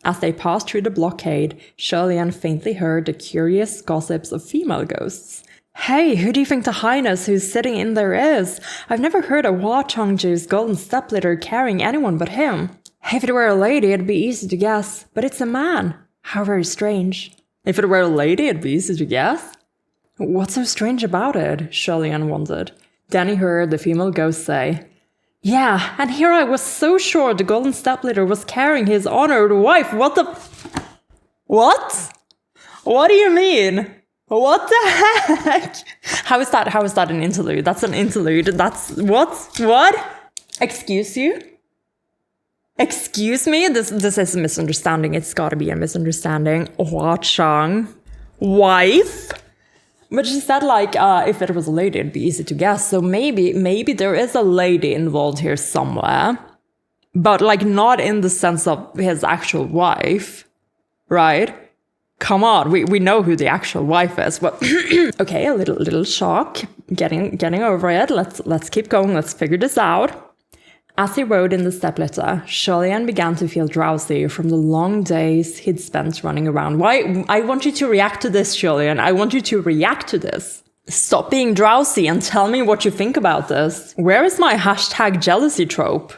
As they passed through the blockade, Shirley faintly heard the curious gossips of female ghosts. Hey, who do you think the highness who's sitting in there is? I've never heard of Hua Changju's golden stepladder carrying anyone but him. If it were a lady, it'd be easy to guess, but it's a man. How very strange. If it were a lady, it'd be easy to guess? What's so strange about it? Shirley wondered. Then he heard the female ghost say, Yeah, and here I was so sure the golden stepladder was carrying his honored wife. What the... What? What do you mean? What the heck? How is that an interlude? That's an interlude. That's... What? Excuse you? Excuse me? This is a misunderstanding. It's gotta be a misunderstanding. Hua Chang. Wife? But she said, like, if it was a lady, it'd be easy to guess. So maybe there is a lady involved here somewhere. But, like, not in the sense of his actual wife. Right? Come on, we know who the actual wife is. But okay, a little shock. Getting over it. Let's keep going. Let's figure this out. As he rode in the stepladder, Shirley began to feel drowsy from the long days he'd spent running around. Why? I want you to react to this, Shirley. I want you to react to this. Stop being drowsy and tell me what you think about this. Where is my #jealousy trope?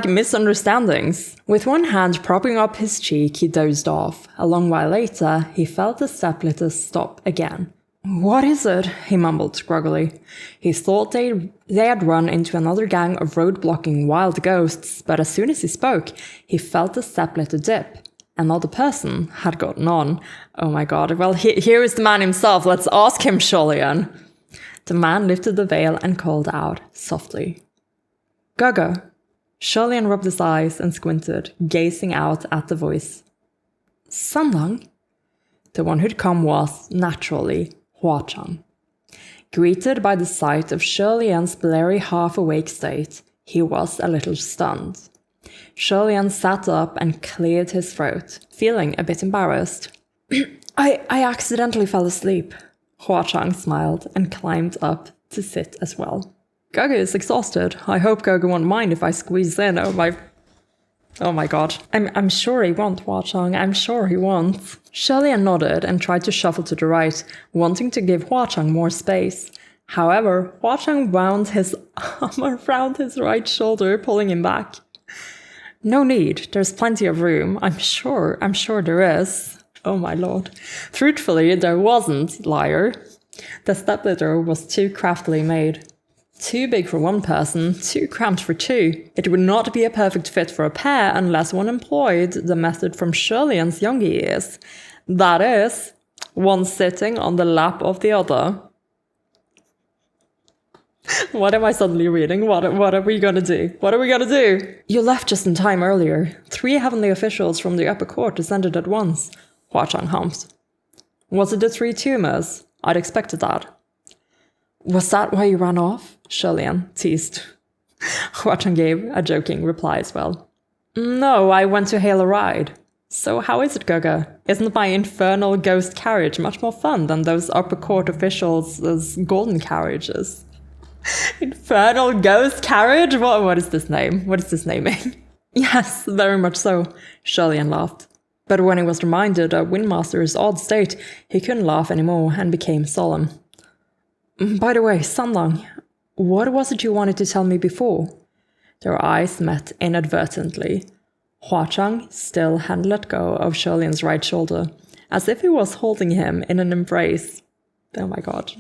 #misunderstandings. With one hand propping up his cheek, he dozed off. A long while later, he felt the stepladder stop again. What is it? He mumbled groggily. He thought they had run into another gang of road-blocking wild ghosts, but as soon as he spoke, he felt the stepladder dip. Another person had gotten on. Oh my god, well, here is the man himself. Let's ask him, Sholian. The man lifted the veil and called out softly. Gaga. Sholian rubbed his eyes and squinted, gazing out at the voice. Sanlang? The one who'd come was, naturally, Hua Chang. Greeted by the sight of Shirley's blurry half-awake state, he was a little stunned. Shirley sat up and cleared his throat, feeling a bit embarrassed. I accidentally fell asleep. Hua Chang smiled and climbed up to sit as well. Gaga is exhausted. I hope Gaga won't mind if I squeeze in. Oh my god. I'm sure he won't, Hua Chang. I'm sure he won't. Shirley nodded and tried to shuffle to the right, wanting to give Hua Chang more space. However, Hua Chang wound his arm around his right shoulder, pulling him back. No need. There's plenty of room. I'm sure there is. Oh my lord. Truthfully, there wasn't, liar. The stepladder was too craftily made. Too big for one person, too cramped for two. It would not be a perfect fit for a pair unless one employed the method from Shirley's younger years. That is, one sitting on the lap of the other. What am I suddenly reading? What are we gonna do? What are we gonna do? You left just in time earlier. 3 heavenly officials from the upper court descended at once. Hua Chang humped. Was it the 3 tumors? I'd expected that. Was that why you ran off? Shirley teased. Hua Chang gave a joking reply as well. No, I went to hail a ride. So how is it, Gaga? Isn't my infernal ghost carriage much more fun than those upper court officials' golden carriages? Infernal ghost carriage? What is this name? What is this naming? Yes, very much so, Shirley laughed. But when he was reminded of Windmaster's odd state, he couldn't laugh anymore and became solemn. By the way, Sanlang, what was it you wanted to tell me before? Their eyes met inadvertently. Hua Chang still hadn't let go of Shirley's right shoulder, as if he was holding him in an embrace. Oh my god.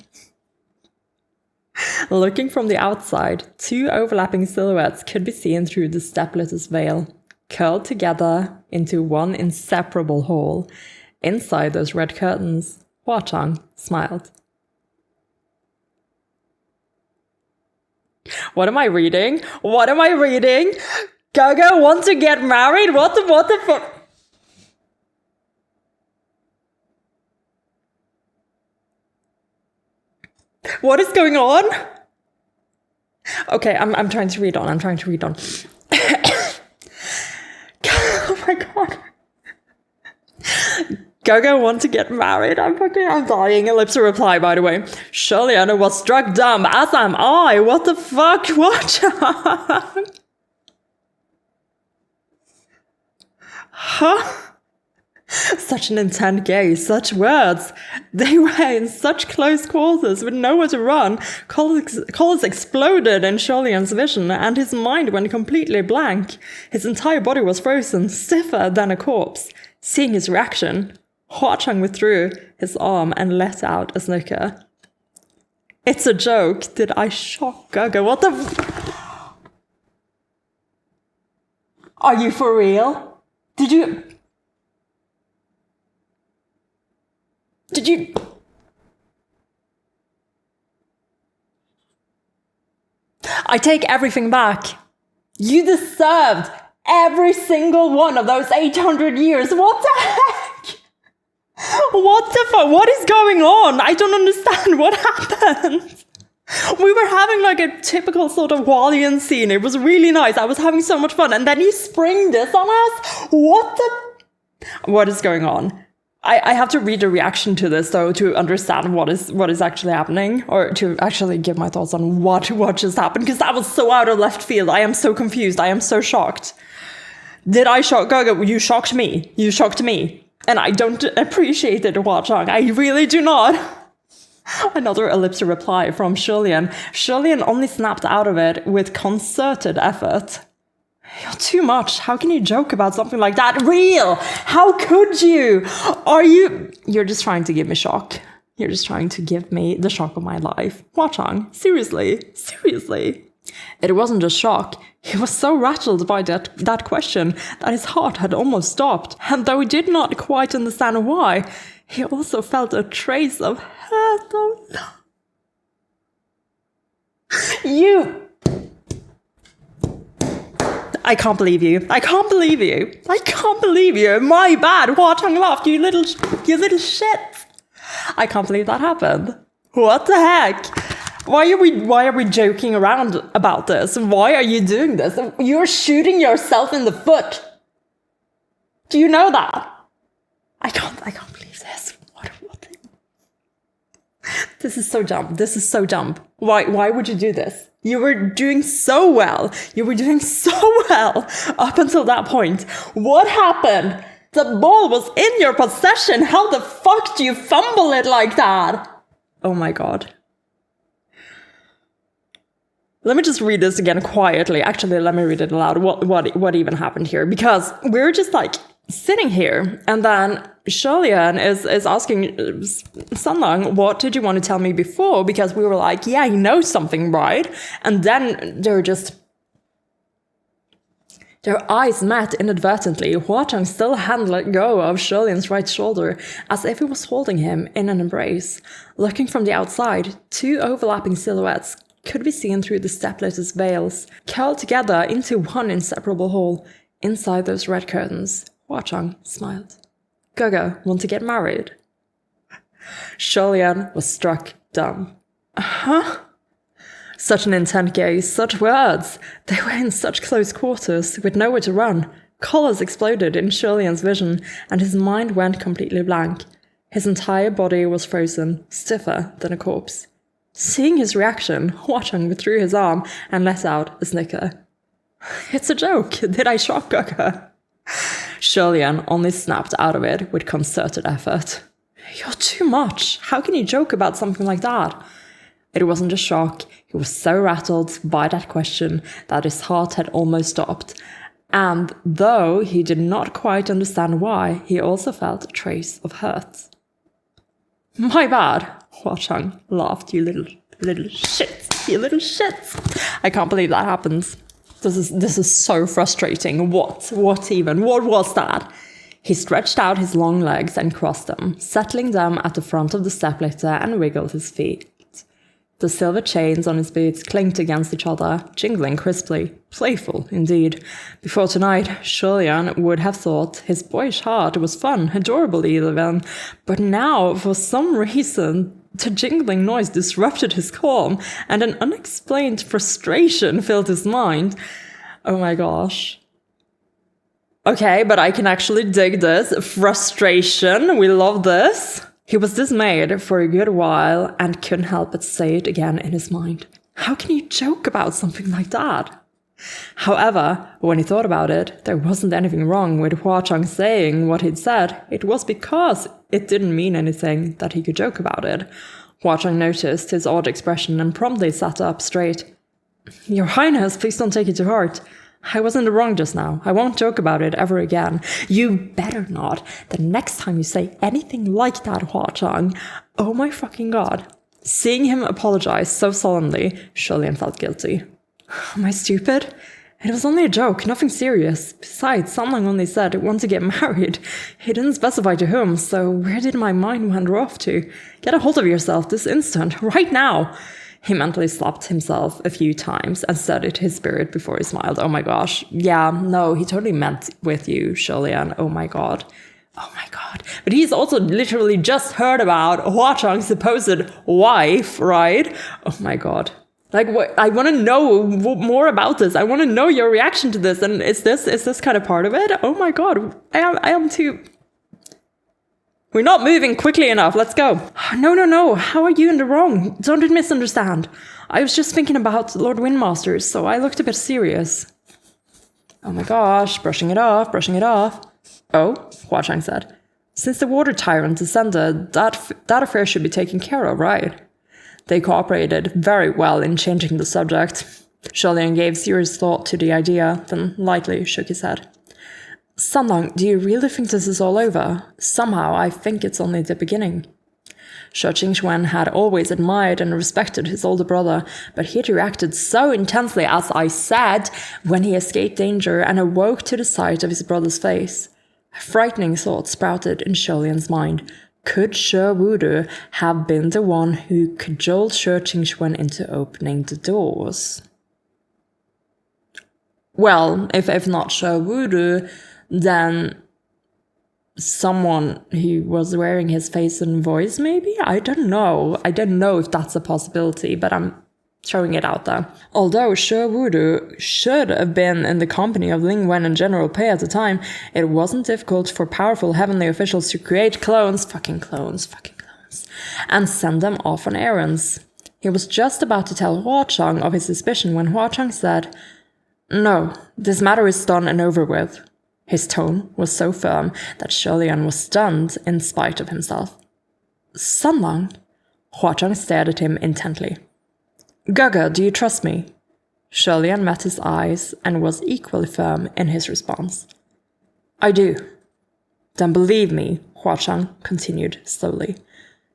Looking from the outside, 2 overlapping silhouettes could be seen through the stepladder's veil, curled together into one inseparable whole. Inside those red curtains, Hua Chang smiled. What am I reading? What am I reading? Gaga want to get married? What the fuck? What is going on? Okay, I'm trying to read on. Gaga want to get married? I'm dying. Ellipse reply, by the way. Julian was struck dumb, as am I. What the fuck? What? Huh? Such an intent gaze, such words. They were in such close quarters with nowhere to run. Colors exploded in Julian's vision, and his mind went completely blank. His entire body was frozen, stiffer than a corpse. Seeing his reaction, Hua Chang withdrew his arm and let out a snicker. It's a joke. Did I shock Gaga? What the Are you for real? Did you... I take everything back. You deserved every single one of those 800 years. What the heck? What the fuck? What is going on? I don't understand what happened. We were having like a typical sort of Wallian scene. It was really nice. I was having so much fun. And then you spring this on us? What is going on? I have to read a reaction to this, though, to understand what is actually happening, or to actually give my thoughts on what just happened, because that was so out of left field. I am so confused. I am so shocked. Did I shock Gaga? You shocked me. You shocked me. And I don't appreciate it, Hua Chang. I really do not. Another ellipse reply from Julian. Julian only snapped out of it with concerted effort. You're too much. How can you joke about something like that? Real! How could you? You're just trying to give me shock. You're just trying to give me the shock of my life. Hua Chang, seriously. It wasn't just shock. He was so rattled by that question that his heart had almost stopped. And though he did not quite understand why, he also felt a trace of hurt. Oh no. I can't believe you. My bad. Hua Chang laughed. You little shit. I can't believe that happened. What the heck? Why are we joking around about this? Why are you doing this? You're shooting yourself in the foot. Do you know that? I can't believe this. What? This is so dumb. Why would you do this? You were doing so well. Up until that point. What happened? The ball was in your possession. How the fuck do you fumble it like that? Oh my god. Let me just read this again quietly. Actually, let me read it aloud. What even happened here? Because we're just like sitting here, and then Julian is asking Sunlang, what did you want to tell me before? Because we were like, yeah, he knows something, right? And then their eyes met inadvertently. Hua Chang still hadn't let go of Julian's right shoulder, as if he was holding him in an embrace. Looking from the outside, two overlapping silhouettes could be seen through the step-latter's veils, curled together into one inseparable whole. Inside those red curtains, Hua Chang smiled. Gaga want to get married? Julian was struck dumb. Huh? Such an intent gaze, such words. They were in such close quarters, with nowhere to run. Colors exploded in Julian's vision, and his mind went completely blank. His entire body was frozen, stiffer than a corpse. Seeing his reaction, Hua Chang withdrew his arm and let out a snicker. It's a joke. Did I shock Gaga? Julian only snapped out of it with concerted effort. You're too much. How can you joke about something like that? It wasn't a shock. He was so rattled by that question that his heart had almost stopped. And though he did not quite understand why, he also felt a trace of hurt. My bad, Hua Chang laughed. You little shit. I can't believe that happens. This is so frustrating. What was that? He stretched out his long legs and crossed them, settling them at the front of the stepladder and wiggled his feet. The silver chains on his boots clinked against each other, jingling crisply. Playful, indeed. Before tonight, Julian would have thought his boyish heart was fun, adorable even. But now, for some reason, the jingling noise disrupted his calm, and an unexplained frustration filled his mind. Oh my gosh. Okay, but I can actually dig this. Frustration, we love this. He was dismayed for a good while and couldn't help but say it again in his mind. How can you joke about something like that? However, when he thought about it, there wasn't anything wrong with Hua Chang saying what he'd said. It was because it didn't mean anything that he could joke about it. Hua Chang noticed his odd expression and promptly sat up straight. Your Highness, please don't take it to heart. I was in the wrong just now. I won't joke about it ever again. You better not. The next time you say anything like that, Hua Chang. Oh my fucking god. Seeing him apologize so solemnly, Sholian felt guilty. Am I stupid? It was only a joke, nothing serious. Besides, Sanlang only said he wanted to get married. He didn't specify to whom, so where did my mind wander off to? Get a hold of yourself this instant, right now. He mentally slapped himself a few times and steadied his spirit before he smiled. Oh my gosh. Yeah, no, he totally meant with you, Sholian. Oh my god. Oh my god. But he's also literally just heard about Hua Chang's supposed wife, right? Oh my god. Like, what? I want to know more about this. I want to know your reaction to this. And is this kind of part of it? Oh my god. I am too... We're not moving quickly enough. Let's go. No. How are you in the wrong? Don't misunderstand. I was just thinking about Lord Windmaster, so I looked a bit serious. Oh my gosh. Brushing it off. Oh, Hua Chang said. Since the water tyrant descended, that affair should be taken care of, right? They cooperated very well in changing the subject. Sholian gave serious thought to the idea, then lightly shook his head. Sanlang, do you really think this is all over? Somehow, I think it's only the beginning. Shi Qingxuan had always admired and respected his older brother, but he had reacted so intensely, as I said, when he escaped danger and awoke to the sight of his brother's face. A frightening thought sprouted in Sholian's mind. Could Shi Wudu have been the one who cajoled Shi Qingxuan into opening the doors? Well, if not Shi Wudu, then someone who was wearing his face and voice, maybe? I don't know. I don't know if that's a possibility, but I'm throwing it out there. Although Shi Wudu should have been in the company of Ling Wen and General Pei at the time, it wasn't difficult for powerful heavenly officials to create clones, and send them off on errands. He was just about to tell Hua Chang of his suspicion when Hua Chang said, No, this matter is done and over with. His tone was so firm that Sholian was stunned in spite of himself. Sanlang? Hua Chang stared at him intently. Gaga, do you trust me? Sholian met his eyes and was equally firm in his response. I do. Then believe me, Hua Chang continued slowly.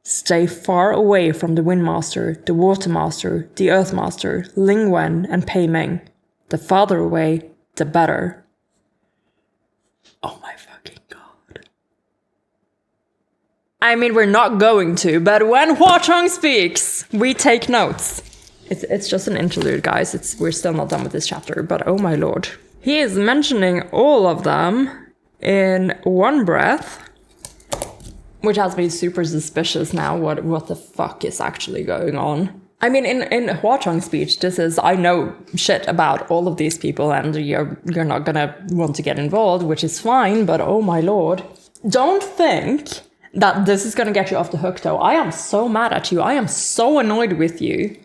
Stay far away from the Windmaster, the Watermaster, the Earthmaster, Ling Wen, and Pei Ming. The farther away, the better. Oh my fucking god. I mean, we're not going to, but when Hua Chang speaks, we take notes. It's just an interlude, guys. We're still not done with this chapter, but oh my lord. He is mentioning all of them in one breath, which has me super suspicious now. What the fuck is actually going on? I mean, in Hua Chang's speech, this is, I know shit about all of these people and you're not gonna want to get involved, which is fine, but oh my lord. Don't think that this is gonna get you off the hook, though. I am so mad at you. I am so annoyed with you.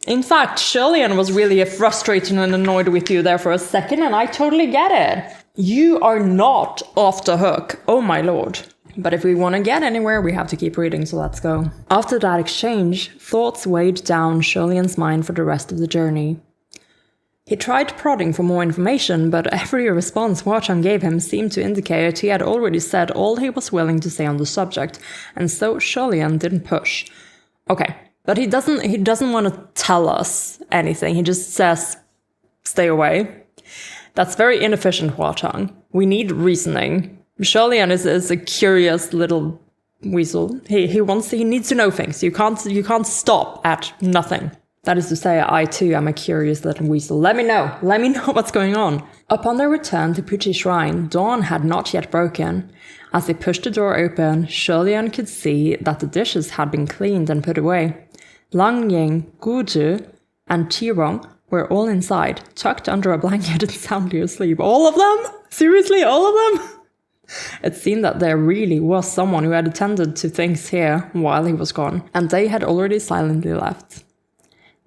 In fact, Sholian was really frustrated and annoyed with you there for a second, and I totally get it. You are not off the hook. Oh my lord. But if we want to get anywhere, we have to keep reading, so let's go. After that exchange, thoughts weighed down Sholian's mind for the rest of the journey. He tried prodding for more information, but every response Hua Chang gave him seemed to indicate he had already said all he was willing to say on the subject, and so Sholian didn't push. Okay, but he doesn't want to tell us anything. He just says, stay away. That's very inefficient, Hua Chang. We need reasoning. Sholian is a curious little weasel. He needs to know things. You can't stop at nothing. That is to say, I too am a curious little weasel. Let me know what's going on. Upon their return to Puchi Shrine, dawn had not yet broken. As they pushed the door open, Sholian could see that the dishes had been cleaned and put away. Lang Ying, Gu Zhi, and Qi Rong were all inside, tucked under a blanket and soundly asleep. All of them? Seriously, all of them? It seemed that there really was someone who had attended to things here while he was gone, and they had already silently left.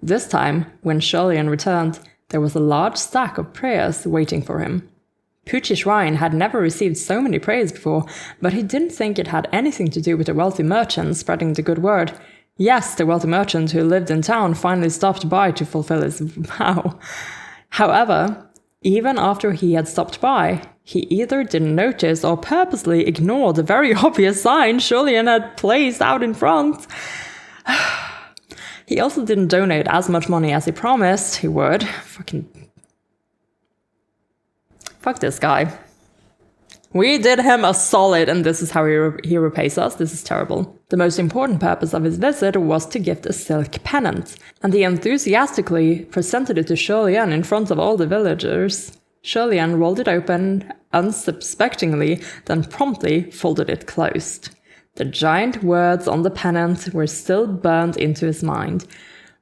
This time, when Julian returned, there was a large stack of prayers waiting for him. Pucci Shrine had never received so many prayers before, but he didn't think it had anything to do with the wealthy merchant spreading the good word. Yes, the wealthy merchant who lived in town finally stopped by to fulfill his vow. However, even after he had stopped by, he either didn't notice or purposely ignored the very obvious sign Julian had placed out in front. He also didn't donate as much money as he promised he would. Fuck this guy. We did him a solid, and this is how he repays us. This is terrible. The most important purpose of his visit was to gift a silk pennant, and he enthusiastically presented it to Julian in front of all the villagers. Julian rolled it open unsuspectingly, then promptly folded it closed. The giant words on the pennant were still burned into his mind.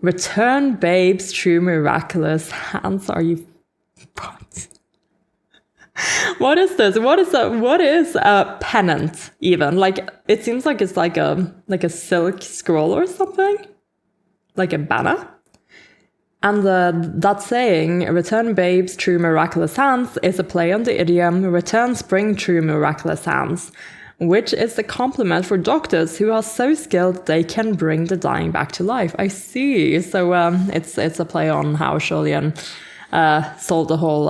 Return babes through miraculous hands. Are you... What? What is this? What is a pennant even? Like, it seems like it's like a silk scroll or something? Like a banner? And that saying, return babes through miraculous hands, is a play on the idiom, return spring through miraculous hands, which is a compliment for doctors who are so skilled they can bring the dying back to life. I see. So it's a play on how Julian solved the whole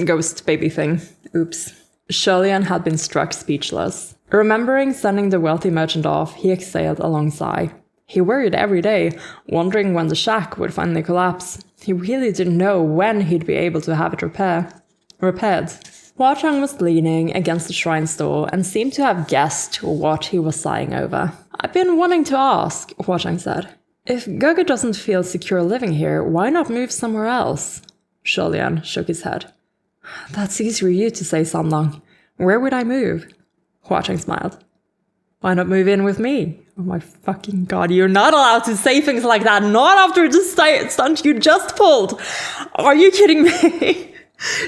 ghost baby thing. Oops. Julian had been struck speechless. Remembering sending the wealthy merchant off, he exhaled a long sigh. He worried every day, wondering when the shack would finally collapse. He really didn't know when he'd be able to have it repaired. Hua Chang was leaning against the shrine's door and seemed to have guessed what he was sighing over. I've been wanting to ask, Hua Chang said. If Gaga doesn't feel secure living here, why not move somewhere else? Julian shook his head. That's easy for you to say, Sanlang. Where would I move? Hua Chang smiled. Why not move in with me? Oh my fucking god, you're not allowed to say things like that, not after the stunt you just pulled! Are you kidding me?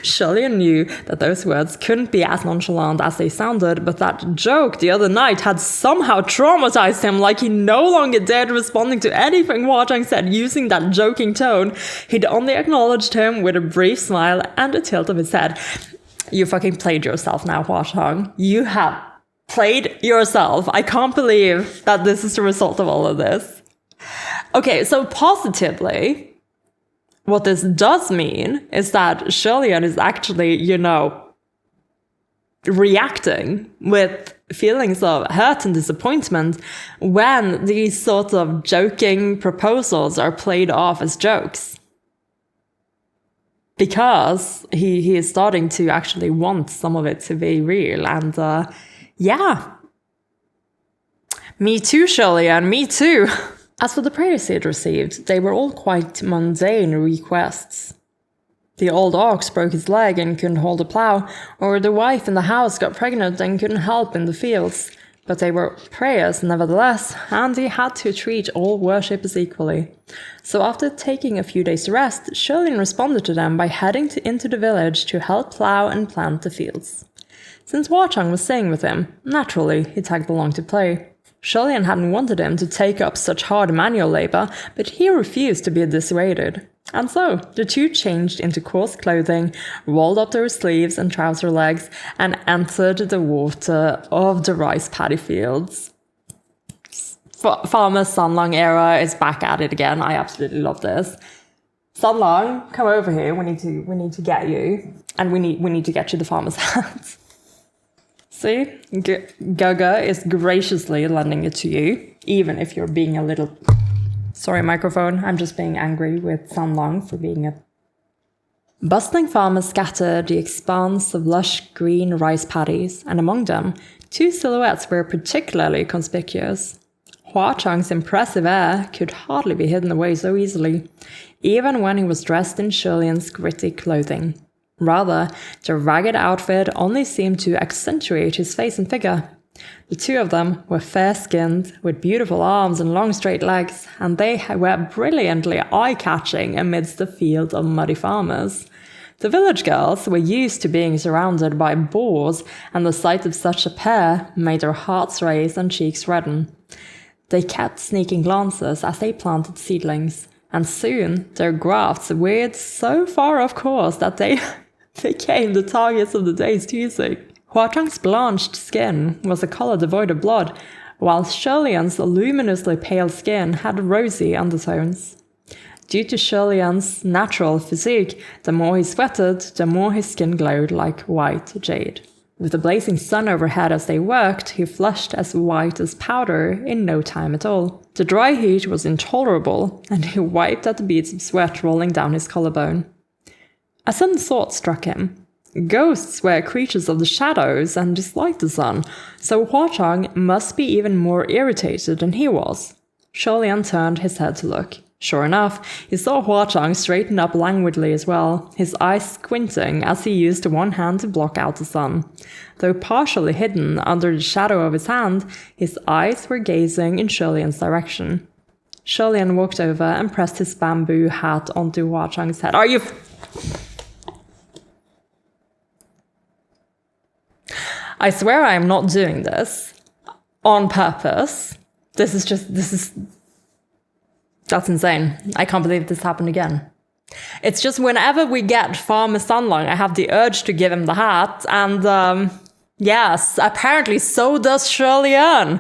Julian knew that those words couldn't be as nonchalant as they sounded, but that joke the other night had somehow traumatized him, like he no longer dared responding to anything Hua Chang said using that joking tone. He'd only acknowledged him with a brief smile and a tilt of his head. You fucking played yourself now, Hua Chang. You have played yourself. I can't believe that this is the result of all of this. Okay, so positively, what this does mean is that Julian is actually, reacting with feelings of hurt and disappointment when these sort of joking proposals are played off as jokes. Because he is starting to actually want some of it to be real. And yeah. Me too, Julian, me too. As for the prayers he had received, they were all quite mundane requests. The old ox broke his leg and couldn't hold a plough, or the wife in the house got pregnant and couldn't help in the fields. But they were prayers nevertheless, and he had to treat all worshippers equally. So after taking a few days to rest, Julian responded to them by heading into the village to help plough and plant the fields. Since Hua Chang was staying with him, naturally he tagged along to play. Julian hadn't wanted him to take up such hard manual labor, but he refused to be dissuaded. And so, the two changed into coarse clothing, rolled up their sleeves and trouser legs, and entered the water of the rice paddy fields. Farmer Sanlang era is back at it again. I absolutely love this. Sanlang, come over here. We need to get you, and we need to get you the farmer's hat. See, Gaga is graciously lending it to you, even if you're being a little... Sorry, microphone, I'm just being angry with Sanlang for being a... Bustling farmers scattered the expanse of lush green rice paddies, and among them, two silhouettes were particularly conspicuous. Hua Chang's impressive air could hardly be hidden away so easily, even when he was dressed in Julian's gritty clothing. Rather, the ragged outfit only seemed to accentuate his face and figure. The two of them were fair-skinned, with beautiful arms and long straight legs, and they were brilliantly eye-catching amidst the field of muddy farmers. The village girls were used to being surrounded by boors, and the sight of such a pair made their hearts race and cheeks redden. They kept sneaking glances as they planted seedlings, and soon their grafts veered so far off course that they became the targets of the day's teasing. Hua Chang's blanched skin was a color devoid of blood, while Shirlian's luminously pale skin had rosy undertones. Due to Shirlian's natural physique, the more he sweated, the more his skin glowed like white jade. With the blazing sun overhead as they worked, he flushed as white as powder in no time at all. The dry heat was intolerable, and he wiped at the beads of sweat rolling down his collarbone. A sudden thought struck him. Ghosts were creatures of the shadows and disliked the sun, so Hua Chang must be even more irritated than he was. Shirlian turned his head to look. Sure enough, he saw Hua Chang straighten up languidly as well, his eyes squinting as he used one hand to block out the sun. Though partially hidden under the shadow of his hand, his eyes were gazing in Shirlian's direction. Shirlian walked over and pressed his bamboo hat onto Hua Chang's head. Are you... I swear I am not doing this on purpose. That's insane. I can't believe this happened again. It's just whenever we get Farmer Sunlong, I have the urge to give him the hat. And yes, apparently so does Shirlian.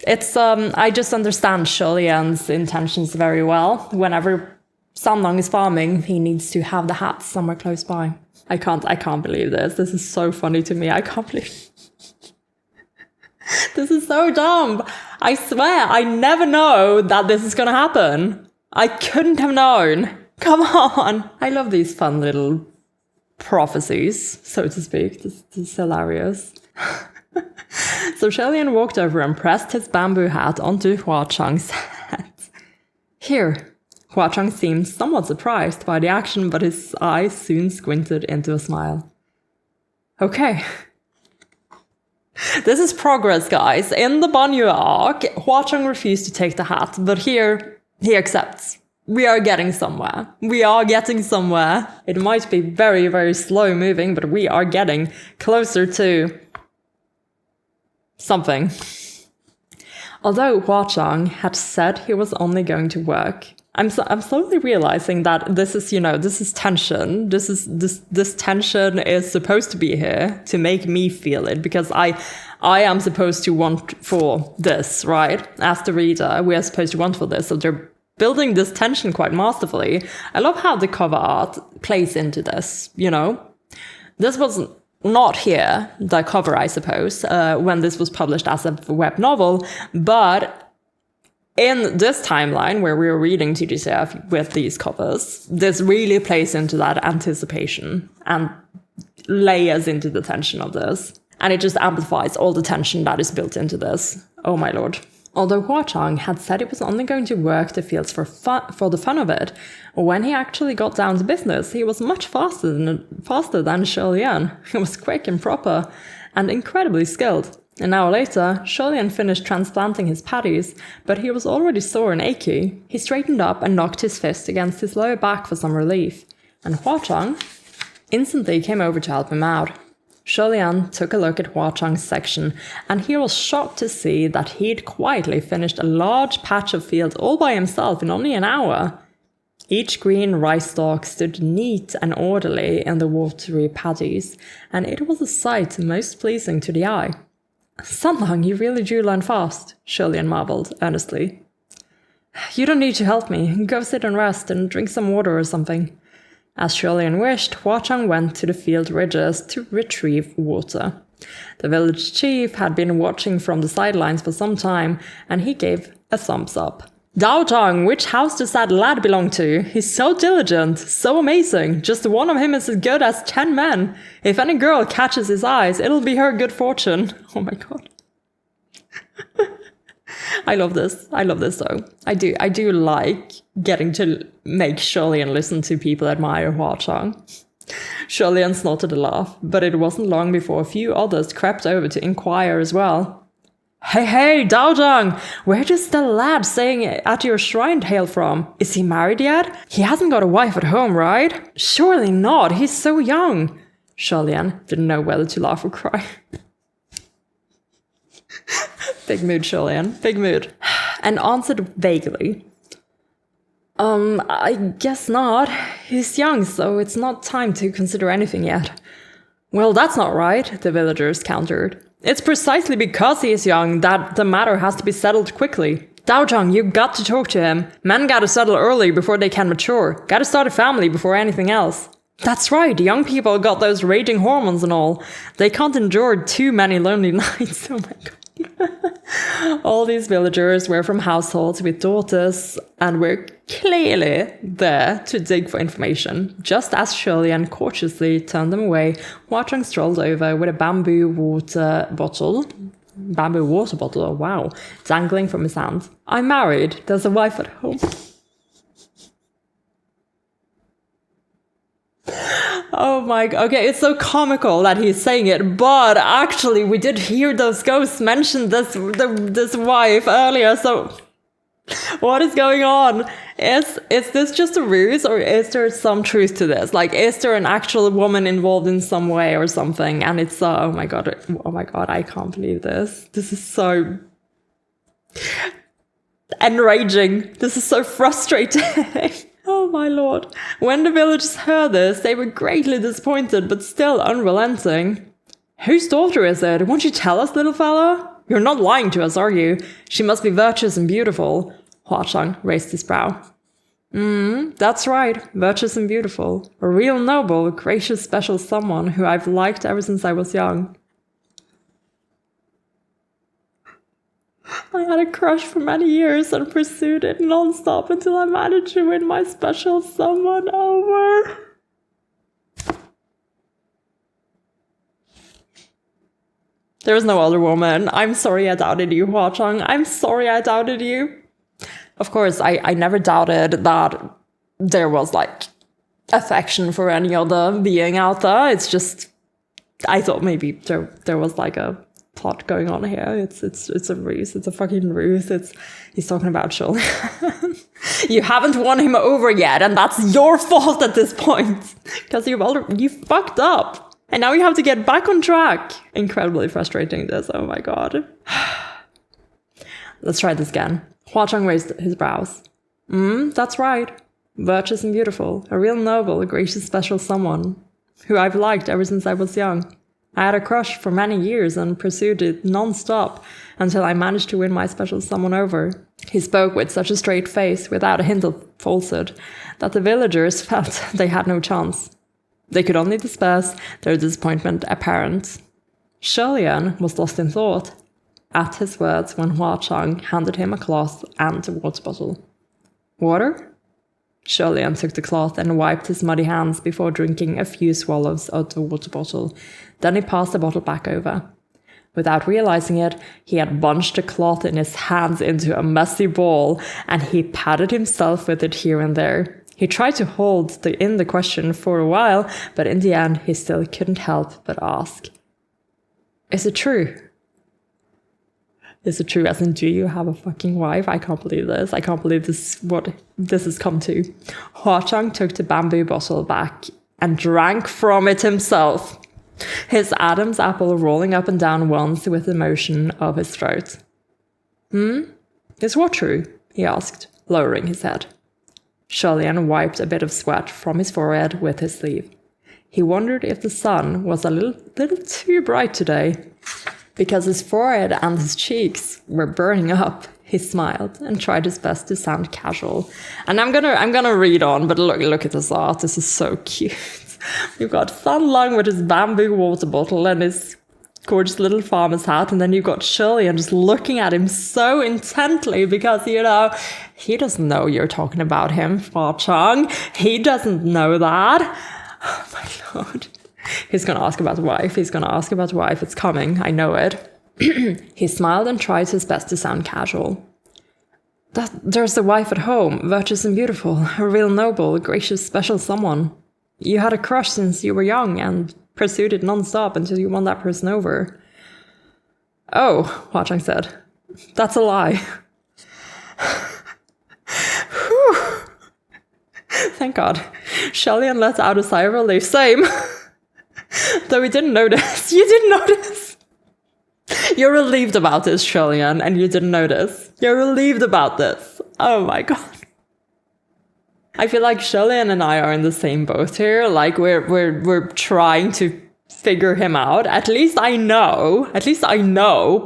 I just understand Shirlian's intentions very well. Whenever Sunlong is farming, he needs to have the hat somewhere close by. I can't believe this. This is so funny to me. I can't believe this is so dumb. I swear, I never know that this is gonna happen. I couldn't have known. Come on. I love these fun little prophecies, so to speak. This is hilarious. So Shirlian walked over and pressed his bamboo hat onto Hua Chang's head. Here. Hua Chang seemed somewhat surprised by the action, but his eyes soon squinted into a smile. Okay. This is progress, guys. In the Banyu arc, Hua Chang refused to take the hat, but here, he accepts. We are getting somewhere. It might be very, very slow moving, but we are getting closer to something. Although Hua Chang had said he was only going to work, I'm slowly realizing that this is tension. This tension is supposed to be here to make me feel it, because I am supposed to want for this, right? As the reader, we are supposed to want for this. So they're building this tension quite masterfully. I love how the cover art plays into this, This was not here, the cover, I suppose, when this was published as a web novel, but in this timeline where we're reading TGCF with these covers, this really plays into that anticipation and layers into the tension of this. And it just amplifies all the tension that is built into this. Oh my lord. Although Hua Chang had said he was only going to work the fields for the fun of it, when he actually got down to business, he was much faster than Shirlian. He was quick and proper and incredibly skilled. An hour later, Shirlian finished transplanting his paddies, but he was already sore and achy. He straightened up and knocked his fist against his lower back for some relief, and Hua Chang instantly came over to help him out. Shirlian took a look at Hua Chang's section, and he was shocked to see that he'd quietly finished a large patch of field all by himself in only an hour. Each green rice stalk stood neat and orderly in the watery paddies, and it was a sight most pleasing to the eye. Sunlong, you really do learn fast, Shirlian marveled earnestly. You don't need to help me. Go sit and rest and drink some water or something. As Shirlian wished, Hua Chang went to the field ridges to retrieve water. The village chief had been watching from the sidelines for some time, and he gave a thumbs up. Dao Zhang, which house does that lad belong to? He's so diligent, so amazing. Just one of him is as good as 10 men. If any girl catches his eyes, it'll be her good fortune. Oh my god. I love this though. I do like getting to make Shirlian listen to people admire Hua Chang. Sholian snorted a laugh, but it wasn't long before a few others crept over to inquire as well. Hey, Daojang! Where does the lad staying at your shrine hail from? Is he married yet? He hasn't got a wife at home, right? Surely not, he's so young. Sholian didn't know whether to laugh or cry. Big mood, Sholian, big mood. And answered vaguely. I guess not. He's young, so it's not time to consider anything yet. Well, that's not right, the villagers countered. It's precisely because he is young that the matter has to be settled quickly. Daojang, you got to talk to him. Men gotta settle early before they can mature. Gotta start a family before anything else. That's right, young people got those raging hormones and all. They can't endure too many lonely nights. Oh my god. All these villagers were from households with daughters and were clearly there to dig for information. Just as Sholian cautiously turned them away, Hwa-Chang strolled over with a bamboo water bottle, oh wow, dangling from his hand. I'm married, there's a wife at home. Oh my god, okay, it's so comical that he's saying it, but actually we did hear those ghosts mention this wife earlier, so what is going on? Is this just a ruse, or is there some truth to this? Like, is there an actual woman involved in some way or something? And it's oh my god, I can't believe this. This is so enraging. This is so frustrating. Oh my lord. When the villagers heard this, they were greatly disappointed, but still unrelenting. Whose daughter is it? Won't you tell us, little fella? You're not lying to us, are you? She must be virtuous and beautiful. Hwa-Chang raised his brow. That's right, virtuous and beautiful. A real noble, gracious, special someone who I've liked ever since I was young. I had a crush for many years and pursued it non-stop until I managed to win my special someone over. There was no other woman. I'm sorry I doubted you, Hwa-Chang. I'm sorry I doubted you. Of course, I never doubted that there was, like, affection for any other being out there. It's just, I thought maybe there was, like, a plot going on here. It's a ruse. It's a fucking ruse. He's talking about Sholian. You haven't won him over yet, and that's your fault at this point. Because you fucked up. And now you have to get back on track. Incredibly frustrating, this. Oh my god. Let's try this again. Hwa-Chang raised his brows. That's right. Virtuous and beautiful. A real noble, a gracious, special someone. Who I've liked ever since I was young. I had a crush for many years and pursued it non-stop until I managed to win my special someone over. He spoke with such a straight face, without a hint of falsehood, that the villagers felt they had no chance. They could only disperse their disappointment apparent. Sholian was lost in thought at his words when Hwa-Chang handed him a cloth and a water bottle. Water? Sholian took the cloth and wiped his muddy hands before drinking a few swallows of the water bottle. Then he passed the bottle back over. Without realizing it, he had bunched the cloth in his hands into a messy ball, and he patted himself with it here and there. He tried to hold in the question for a while, but in the end, he still couldn't help but ask. Is it true? Is it true, as in, do you have a fucking wife? I can't believe this. I can't believe this, what this has come to. Hwa-Chang took the bamboo bottle back and drank from it himself, his Adam's apple rolling up and down once with the motion of his throat. Is what true? He asked, lowering his head. Sholian wiped a bit of sweat from his forehead with his sleeve. He wondered if the sun was a little too bright today. Because his forehead and his cheeks were burning up, he smiled and tried his best to sound casual. And I'm gonna read on, but look at this art. This is so cute. You've got Sun Lung with his bamboo water bottle and his gorgeous little farmer's hat, and then you've got Sholian just looking at him so intently because, you know, he doesn't know you're talking about him, Hwa-Chang. He doesn't know that. Oh my lord. He's going to ask about the wife. It's coming. I know it. He smiled and tried his best to sound casual. There's the wife at home, virtuous and beautiful, a real noble, gracious, special someone. You had a crush since you were young and pursued it non-stop until you won that person over. Oh, Hua Chang said. That's a lie. Thank God. Shellyan let out a sigh of relief. Same. Though we didn't notice. You didn't notice. You're relieved about this, Shellyan, and you didn't notice. You're relieved about this. Oh my God. I feel like Shellyan and I are in the same boat here. Like we're trying to figure him out. At least I know.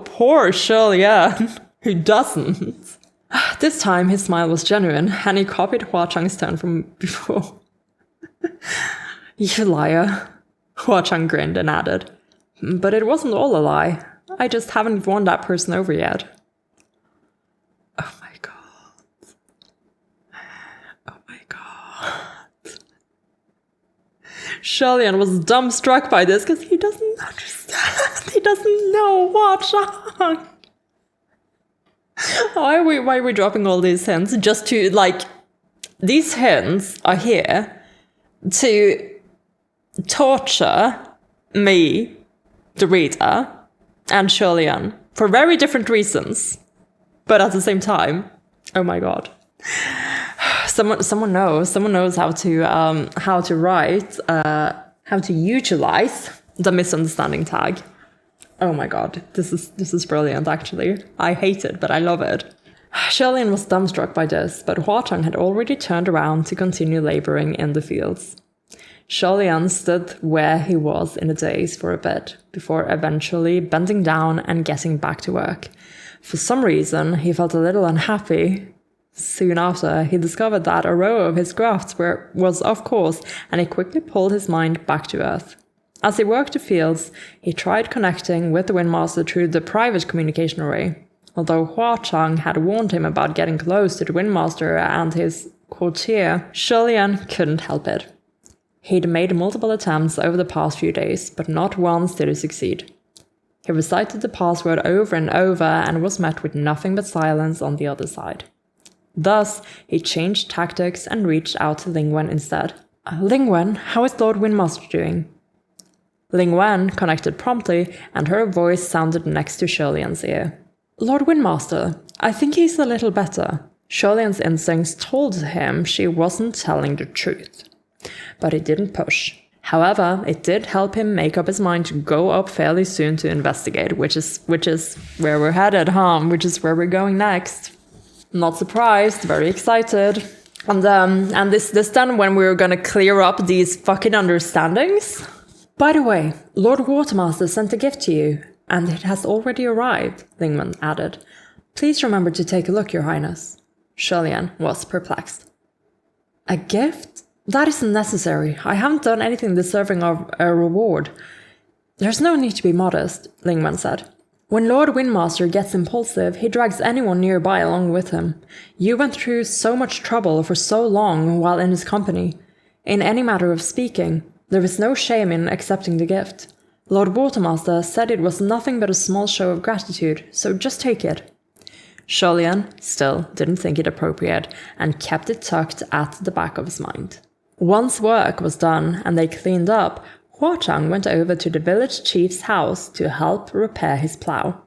Poor Shellyan, who doesn't. This time his smile was genuine, and he copied Hua Chang's tone from before. You liar. Hua Chang grinned and added, but it wasn't all a lie. I just haven't won that person over yet. Oh my God. Oh my God. Shellyan was dumbstruck by this because he doesn't understand. He doesn't know Hua Chang. Why are we dropping all these hints? Just to, like, these hints are here to torture me, the reader, and Shellyan for very different reasons. But at the same time, oh my God. Someone knows how to write, how to utilize the misunderstanding tag. Oh my God, this is brilliant, actually. I hate it, but I love it. Shellyan was dumbstruck by this, but Hua Chang had already turned around to continue laboring in the fields. Shellyan stood where he was in a daze for a bit, before eventually bending down and getting back to work. For some reason, he felt a little unhappy. Soon after, he discovered that a row of his grafts was off course, and he quickly pulled his mind back to earth. As he worked the fields, he tried connecting with the Windmaster through the private communication array. Although Hua Chang had warned him about getting close to the Windmaster and his courtier, Shellyan couldn't help it. He'd made multiple attempts over the past few days, but not once did he succeed. He recited the password over and over and was met with nothing but silence on the other side. Thus, he changed tactics and reached out to Ling Wen instead. Ling Wen, how is Lord Windmaster doing? Ling Wen connected promptly, and her voice sounded next to Shellyan's ear. Lord Windmaster, I think he's a little better. Shellyan's instincts told him she wasn't telling the truth. But he didn't push. However, it did help him make up his mind to go up fairly soon to investigate, which is where we're headed, which is where we're going next. Not surprised, very excited. And this then when we're gonna clear up these fucking understandings. By the way, Lord Watermaster sent a gift to you, and it has already arrived, Lingman added. Please remember to take a look, Your Highness. Shellyan was perplexed. A gift? That isn't necessary. I haven't done anything deserving of a reward. There's no need to be modest, Lingman said. When Lord Windmaster gets impulsive, he drags anyone nearby along with him. You went through so much trouble for so long while in his company. In any matter of speaking, there is no shame in accepting the gift. Lord Watermaster said it was nothing but a small show of gratitude, so just take it. Shellyan still didn't think it appropriate and kept it tucked at the back of his mind. Once work was done and they cleaned up, Hua Chang went over to the village chief's house to help repair his plow.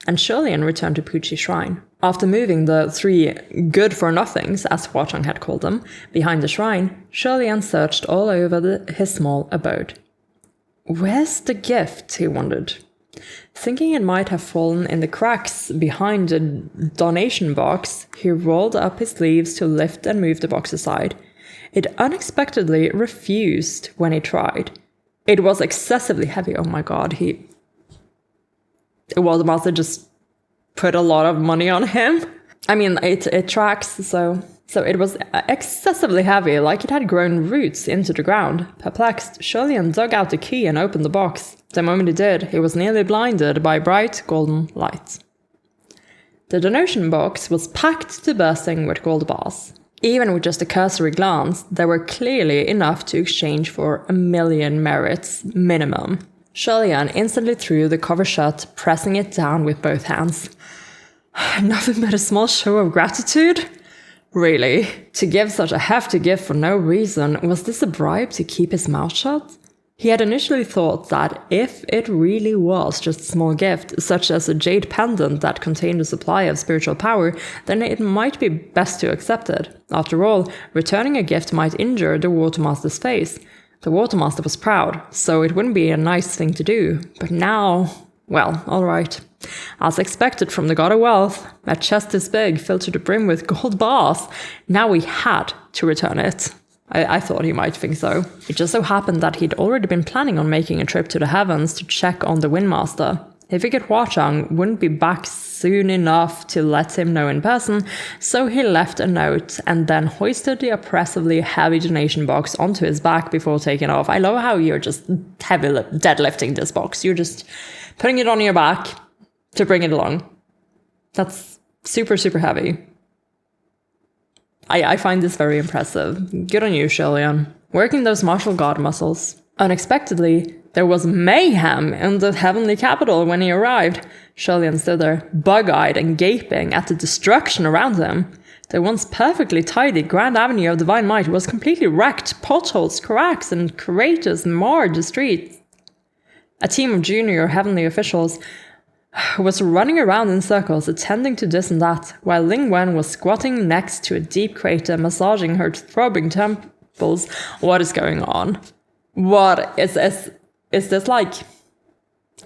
And Shellyan returned to Puchi Shrine. After moving the 3 good-for-nothings, as Hua Chang had called them, behind the shrine, Shellyan searched all over his small abode. Where's the gift, he wondered. Thinking it might have fallen in the cracks behind the donation box, he rolled up his sleeves to lift and move the box aside. It unexpectedly refused when he tried. It was excessively heavy. Oh my god, the master just put a lot of money on him. I mean, it tracks, so it was excessively heavy, like it had grown roots into the ground. Perplexed, Shellyan dug out the key and opened the box. The moment he did, he was nearly blinded by bright golden light. The donation box was packed to bursting with gold bars. Even with just a cursory glance, there were clearly enough to exchange for 1,000,000 merits minimum. Shellyan instantly threw the cover shut, pressing it down with both hands. Nothing but a small show of gratitude? Really? To give such a hefty gift for no reason, was this a bribe to keep his mouth shut? He had initially thought that if it really was just a small gift, such as a jade pendant that contained a supply of spiritual power, then it might be best to accept it. After all, returning a gift might injure the Watermaster's face. The Watermaster was proud, so it wouldn't be a nice thing to do. But now, well, alright. As expected from the God of Wealth, a chest this big, filled to the brim with gold bars. Now he had to return it. I thought he might think so. It just so happened that he'd already been planning on making a trip to the heavens to check on the Windmaster. He figured Huachang wouldn't be back soon enough to let him know in person, so he left a note and then hoisted the oppressively heavy donation box onto his back before taking off. I love how you're just heavy deadlifting this box. You're just putting it on your back to bring it along. That's super, super heavy. I find this very impressive. Good on you, Shillian. Working those martial god muscles. Unexpectedly, there was mayhem in the heavenly capital when he arrived. Shillian stood there, bug-eyed and gaping at the destruction around him. The once perfectly tidy Grand Avenue of Divine Might was completely wrecked. Potholes, cracks, and craters marred the streets. A team of junior heavenly officials was running around in circles, attending to this and that, while Ling Wen was squatting next to a deep crater, massaging her throbbing temples. What is going on? What is this? Is this like...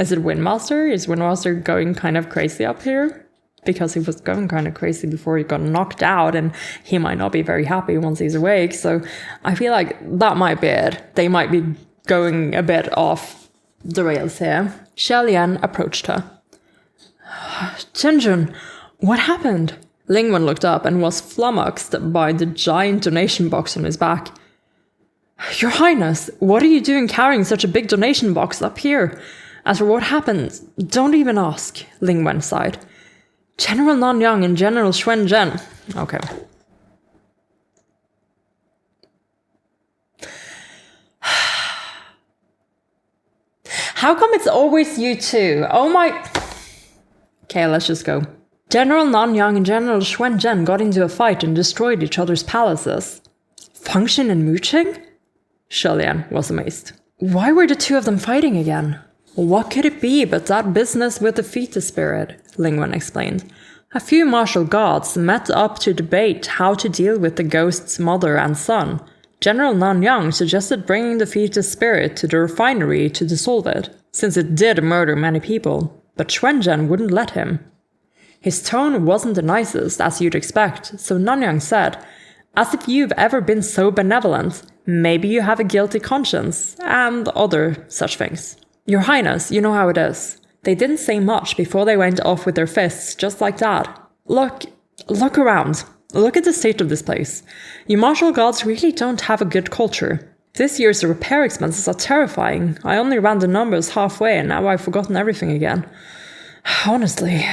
Is it Windmaster? Is Windmaster going kind of crazy up here? Because he was going kind of crazy before he got knocked out, and he might not be very happy once he's awake, so I feel like that might be it. They might be going a bit off the rails here. Shillian approached her. Chenjun, what happened? Lingwen looked up and was flummoxed by the giant donation box on his back. Your Highness, what are you doing carrying such a big donation box up here? As for what happened, don't even ask, Lingwen sighed. General Nanyang and General Xuan Zhen. Okay. How come it's always you two? Oh my... Okay, let's just go. General Nanyang and General Xuan Zhen got into a fight and destroyed each other's palaces. Function and Muqing? Shillian was amazed. Why were the two of them fighting again? What could it be but that business with the fetus spirit? Lingwen explained. A few martial gods met up to debate how to deal with the ghost's mother and son. General Nanyang suggested bringing the fetus spirit to the refinery to dissolve it, since it did murder many people. But Xuanzhen wouldn't let him. His tone wasn't the nicest, as you'd expect, so Nanyang said, as if you've ever been so benevolent, maybe you have a guilty conscience, and other such things. Your Highness, you know how it is. They didn't say much before they went off with their fists, just like that. Look around. Look at the state of this place. You martial gods really don't have a good culture. This year's repair expenses are terrifying. I only ran the numbers halfway and now I've forgotten everything again. Honestly,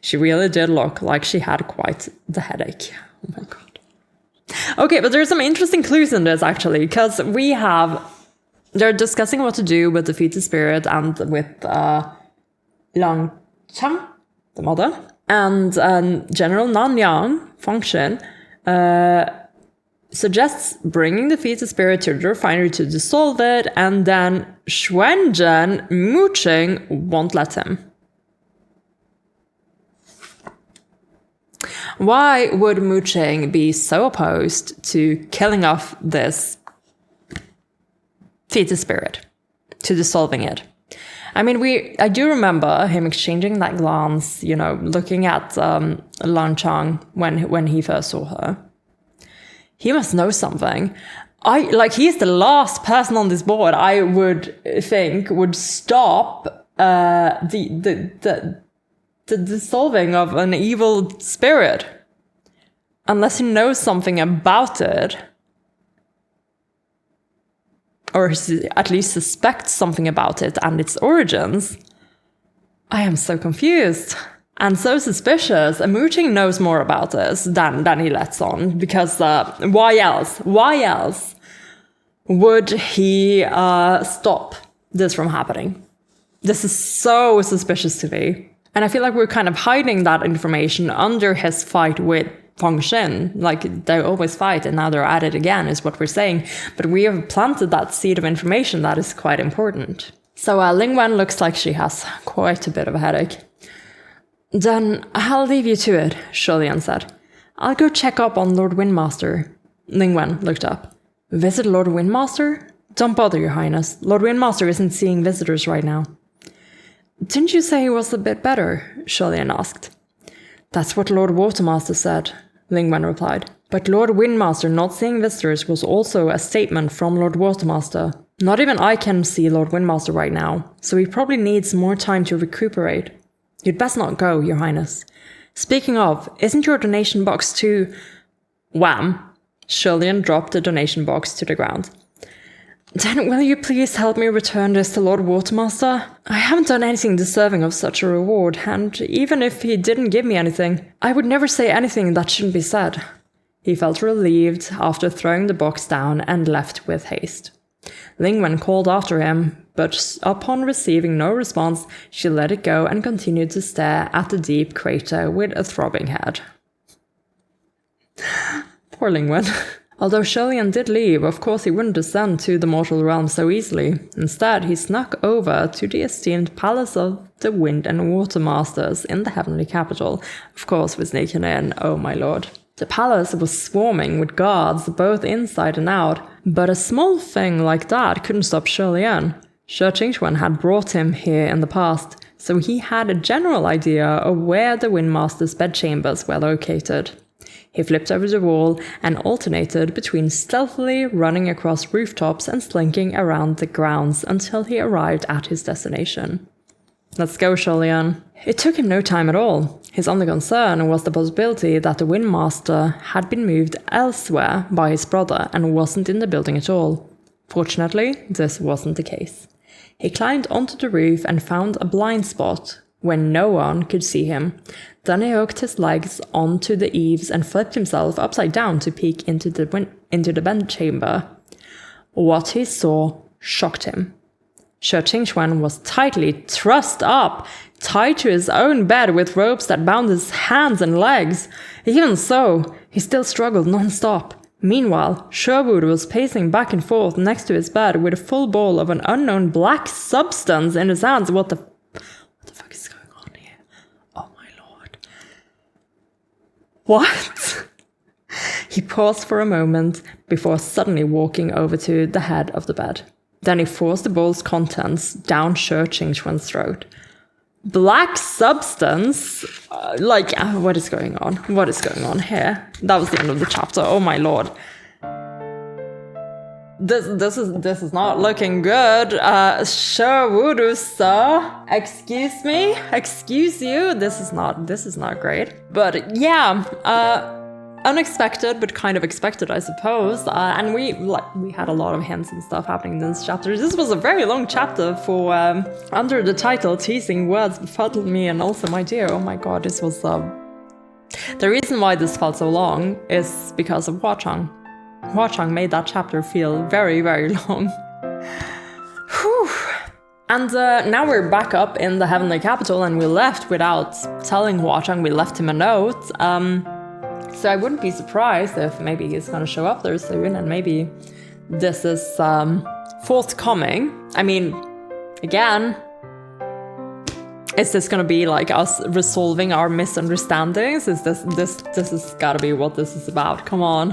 she really did look like she had quite the headache. Oh my god. Okay, but there's some interesting clues in this actually, because they're discussing what to do with the fetus spirit and with Lang Chang, the mother, and General Nanyang, Function, suggests bringing the fetus spirit to the refinery to dissolve it, and then Xuanzhen, Muqing, won't let him. Why would Muqing be so opposed to killing off this fetus spirit, to dissolving it? I mean, I do remember him exchanging that glance, looking at Lan Chang when he first saw her. He must know something. He's the last person on this board I would think would stop the dissolving of an evil spirit. Unless he knows something about it. Or at least suspects something about it and its origins. I am so confused. And so suspicious. Muqing knows more about this than he lets on. Because why else? Why else would he stop this from happening? This is so suspicious to me. And I feel like we're kind of hiding that information under his fight with function. Like, they always fight and now they're at it again, is what we're saying. But we have planted that seed of information that is quite important. So Ling Wen looks like she has quite a bit of a headache. Then I'll leave you to it, Shulian said. I'll go check up on Lord Windmaster. Ling Wen looked up. Visit Lord Windmaster? Don't bother, Your Highness. Lord Windmaster isn't seeing visitors right now. Didn't you say he was a bit better? Shulian asked. That's what Lord Watermaster said, Ling Wen replied. But Lord Windmaster not seeing visitors was also a statement from Lord Watermaster. Not even I can see Lord Windmaster right now, so he probably needs more time to recuperate. You'd best not go, Your Highness. Speaking of, isn't your donation box too... Wham! Shulian dropped the donation box to the ground. Then will you please help me return this to Lord Watermaster? I haven't done anything deserving of such a reward, and even if he didn't give me anything, I would never say anything that shouldn't be said. He felt relieved after throwing the box down and left with haste. Ling Wen called after him, but upon receiving no response, she let it go and continued to stare at the deep crater with a throbbing head. Poor Ling Wen. Although Shulian did leave, of course he wouldn't descend to the mortal realm so easily. Instead, he snuck over to the esteemed Palace of the Wind and Water Masters in the heavenly capital. Of course, we're sneaking in, oh my lord. The palace was swarming with guards, both inside and out, but a small thing like that couldn't stop Shulian. Shi Qingquan had brought him here in the past, so he had a general idea of where the Windmaster's bedchambers were located. He flipped over the wall and alternated between stealthily running across rooftops and slinking around the grounds until he arrived at his destination. Let's go, Shulian. It took him no time at all. His only concern was the possibility that the Windmaster had been moved elsewhere by his brother and wasn't in the building at all. Fortunately, this wasn't the case. He climbed onto the roof and found a blind spot where no one could see him. Then he hooked his legs onto the eaves and flipped himself upside down to peek into the bedchamber. What he saw shocked him. Shi Qingquan was tightly trussed up, tied to his own bed with ropes that bound his hands and legs. Even so, he still struggled non-stop. Meanwhile, Sherwood was pacing back and forth next to his bed with a full bowl of an unknown black substance in his hands. What the fuck is going on here? Oh my lord. What? He paused for a moment before suddenly walking over to the head of the bed. Then he forced the bowl's contents down Shi Qingquan's throat. Black substance? What is going on? What is going on here? That was the end of the chapter. Oh my lord. This is not looking good. Sherwood, sir. Excuse me? Excuse you? This is not great. But yeah, unexpected, but kind of expected, I suppose. And we had a lot of hints and stuff happening in this chapter. This was a very long chapter for under the title "Teasing Words Befuddled Me and Also My Dear." Oh my god, this was the reason why this felt so long is because of Hua Chang. Hua Chang made that chapter feel very, very long. Whew. And now we're back up in the heavenly capital, and we left without telling Hua Chang. We left him a note. So I wouldn't be surprised if maybe he's going to show up there soon, and maybe this is forthcoming. I mean, again, is this going to be like us resolving our misunderstandings? Is this has got to be what this is about? Come on,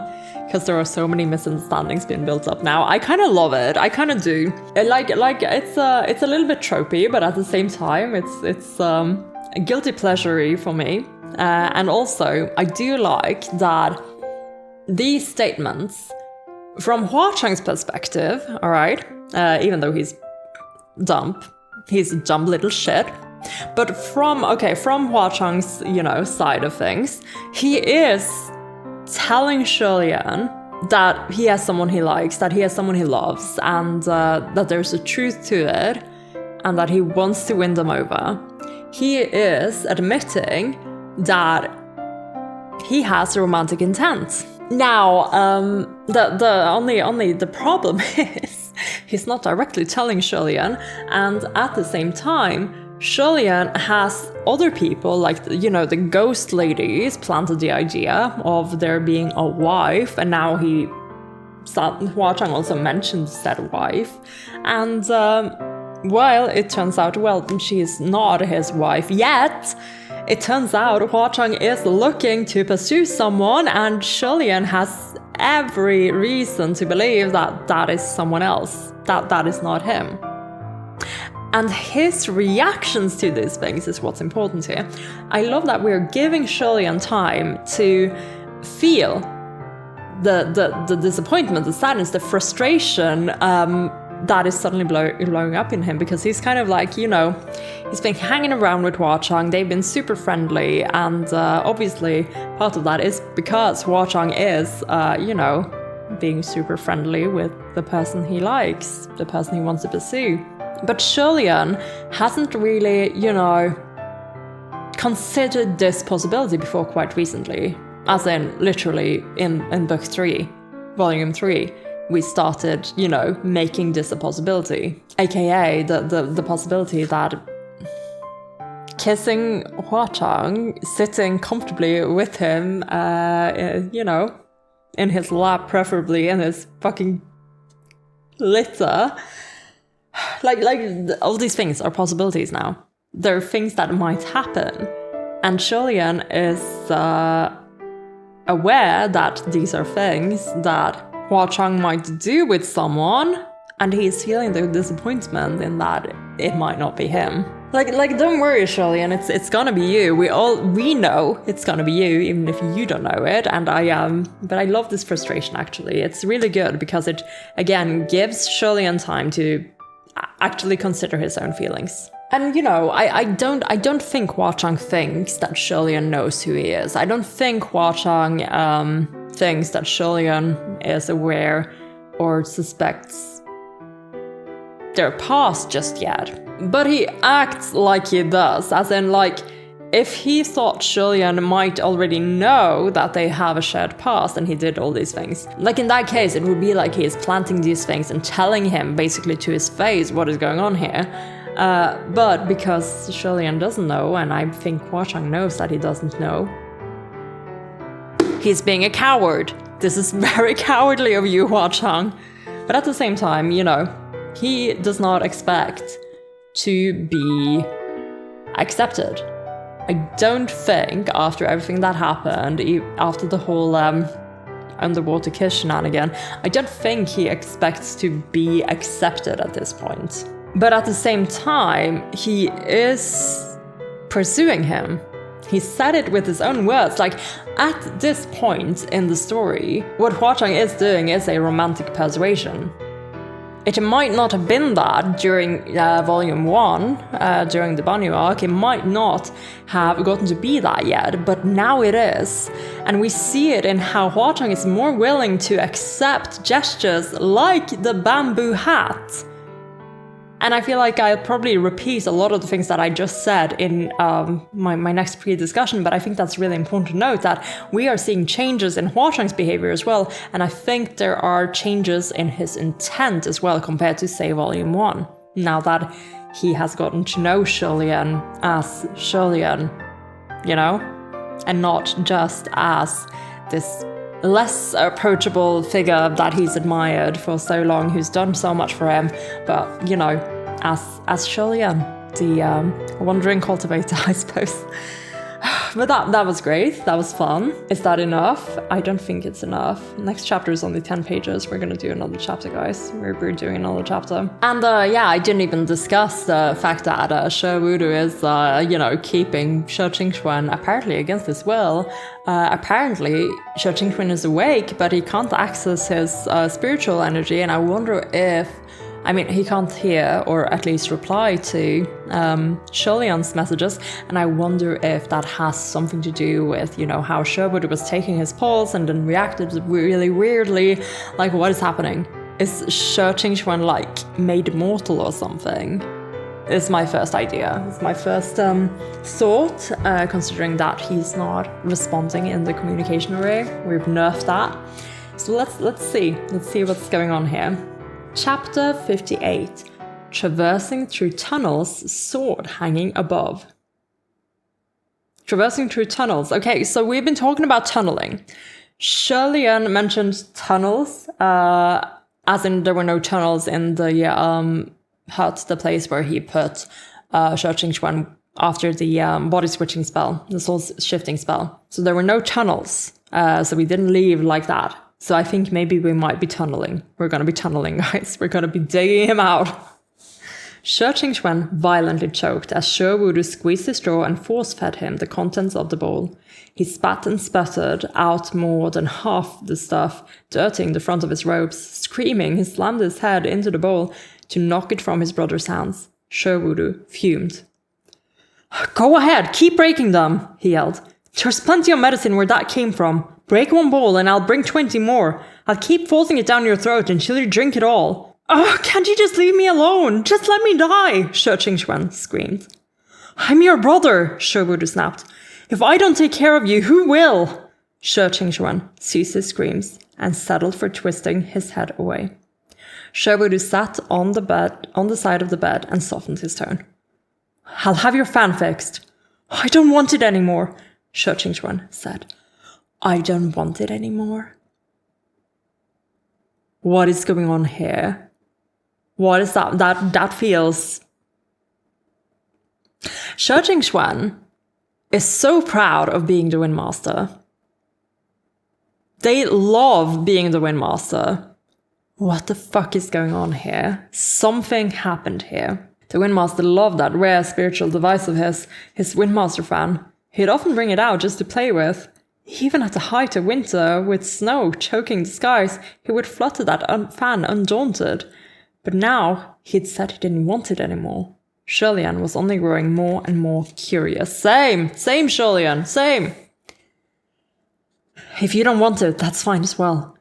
because there are so many misunderstandings being built up now. I kind of love it. I kind of do. Like it's a little bit tropey, but at the same time, it's a guilty pleasure for me. And also, I do like that these statements, from Hua Chang's perspective, all right, even though he's a dumb little shit, but from Hua Chang's, side of things, he is telling Shulian that he has someone he likes, that he has someone he loves, and that there's a truth to it, and that he wants to win them over. He is admitting that he has a romantic intent. Now, the problem is he's not directly telling Shulian, and at the same time, Shulian has other people, like, you know, the ghost ladies planted the idea of there being a wife, and now Hua Chang also mentions said wife. And while it turns out, well, she is not his wife yet, it turns out Hua Chang is looking to pursue someone, and Shulian has every reason to believe that that is someone else, that is not him. And his reactions to these things is what's important here. I love that we're giving Shulian time to feel the disappointment, the sadness, the frustration that is suddenly blowing up in him, because he's kind of like, you know, he's been hanging around with Hua Chang, they've been super friendly, and obviously part of that is because Hua Chang is, you know, being super friendly with the person he likes, the person he wants to pursue. But Shulian hasn't really, you know, considered this possibility before quite recently. As in, literally, in book 3, volume 3, we started, you know, making this a possibility. AKA the possibility that kissing Hua Chang, sitting comfortably with him, you know, in his lap, preferably in his fucking litter. Like all these things are possibilities now. There are things that might happen. And Shulian is aware that these are things that Hua Chang might do with someone, and he's feeling the disappointment in that it might not be him. Like don't worry, Shulian, it's gonna be you. We know it's gonna be you, even if you don't know it. And but I love this frustration, actually. It's really good because it again gives Shulian time to actually consider his own feelings. And, you know, I don't think Hua Chang thinks that Shulian knows who he is. I don't think Hua Chang thinks that Shulian is aware or suspects their past just yet. But he acts like he does, as in, like, if he thought Shulian might already know that they have a shared past and he did all these things, like in that case, it would be like he is planting these things and telling him basically to his face what is going on here. But because Shulian doesn't know, and I think Hua Chang knows that he doesn't know, he's being a coward. This is very cowardly of you, Hua Chang. But at the same time, you know, he does not expect to be accepted. I don't think, after everything that happened, after the whole underwater kiss shenanigan, I don't think he expects to be accepted at this point. But at the same time, he is pursuing him. He said it with his own words. Like, at this point in the story, what Hua Chang is doing is a romantic persuasion. It might not have been that during Volume 1, during the Banyu arc. It might not have gotten to be that yet, but now it is. And we see it in how Hua Chang is more willing to accept gestures like the bamboo hat. And I feel like I'll probably repeat a lot of the things that I just said in my next pre-discussion, but I think that's really important to note, that we are seeing changes in Hua Chang's behavior as well, and I think there are changes in his intent as well compared to, say, Volume 1. Now that he has gotten to know Shulian as Shulian, you know, and not just as this less approachable figure that he's admired for so long, who's done so much for him, but, you know, as Shulian, the wandering cultivator, I suppose. But that was great. That was fun. Is that enough? I don't think it's enough. Next chapter is only 10 pages. We're gonna do another chapter, guys. We're doing another chapter. And yeah, I didn't even discuss the fact that She Wudu is, you know, keeping She Qingxuan apparently against his will. Apparently, She Qingxuan is awake, but he can't access his spiritual energy, and I wonder if, I mean, he can't hear or at least reply to Shulian's messages, and I wonder if that has something to do with, you know, how She Wudu was taking his pulse and then reacted really weirdly. Like, what is happening? Is She Qingxuan, like, made mortal or something? Is my first idea. It's my first thought, considering that he's not responding in the communication array. We've nerfed that. So let's see. Let's see what's going on here. Chapter 58, traversing through tunnels, sword hanging above. Traversing through tunnels. Okay, so we've been talking about tunneling. Shirley-Ann mentioned tunnels, as in there were no tunnels in the hut, the place where he put Shirting-Xuan after the body switching spell, the soul shifting spell. So there were no tunnels, so we didn't leave like that. So I think maybe we might be tunneling. We're going to be tunneling, guys. We're going to be digging him out. Shirting-Xuan violently choked as Sherwood squeezed his jaw and force-fed him the contents of the bowl. He spat and sputtered out more than half the stuff, dirtying the front of his robes. Screaming, he slammed his head into the bowl to knock it from his brother's hands. Sherwood fumed. "Go ahead, keep breaking them," he yelled. "There's plenty of medicine where that came from. Break one bowl and I'll bring 20 more. I'll keep forcing it down your throat until you drink it all." "Oh, can't you just leave me alone? Just let me die," Shirting-Xuan screamed. "I'm your brother," Sherwood snapped. "If I don't take care of you, who will?" Shirting-Xuan ceased his screams and settled for twisting his head away. Sherwood sat on the side of the bed and softened his tone. "I'll have your fan fixed." "I don't want it anymore," Shirting-Xuan said. "I don't want it anymore." What is going on here? What is that? That feels... Shirting-Xuan is so proud of being the Windmaster. They love being the Windmaster. What the fuck is going on here? Something happened here. The Windmaster loved that rare spiritual device of his Windmaster fan. He'd often bring it out just to play with. Even at the height of winter, with snow choking the skies, he would flutter that fan undaunted. But now, he'd said he didn't want it anymore. Shirley-Ann was only growing more and more curious. Same, Shirley-Ann, same. "If you don't want it, that's fine as well.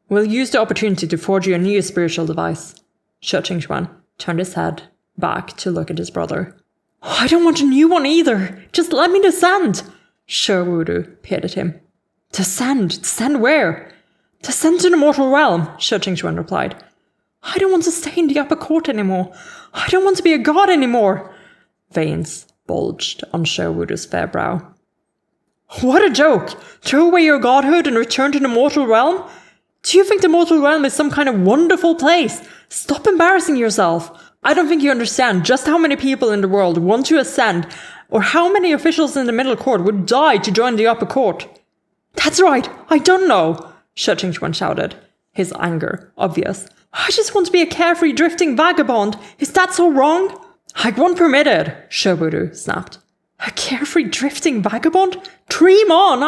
We'll use the opportunity to forge you a new spiritual device." Shirting-Xuan turned his head back to look at his brother. "I don't want a new one either. Just let me descend." Sherwood peered at him. Descend? Descend where?" "Descend to the mortal realm," Shirting-Xuan replied. "I don't want to stay in the upper court anymore. I don't want to be a god anymore." Veins bulged on Sherwood's fair brow. "What a joke! Throw away your godhood and return to the mortal realm? Do you think the mortal realm is some kind of wonderful place? Stop embarrassing yourself. I don't think you understand just how many people in the world want to ascend, or how many officials in the middle court would die to join the upper court." "That's right, I don't know," Shirting-Xuan shouted, his anger obvious. "I just want to be a carefree drifting vagabond. Is that so wrong?" "I won't permit it," Sherwood snapped. "A carefree drifting vagabond? Dream on,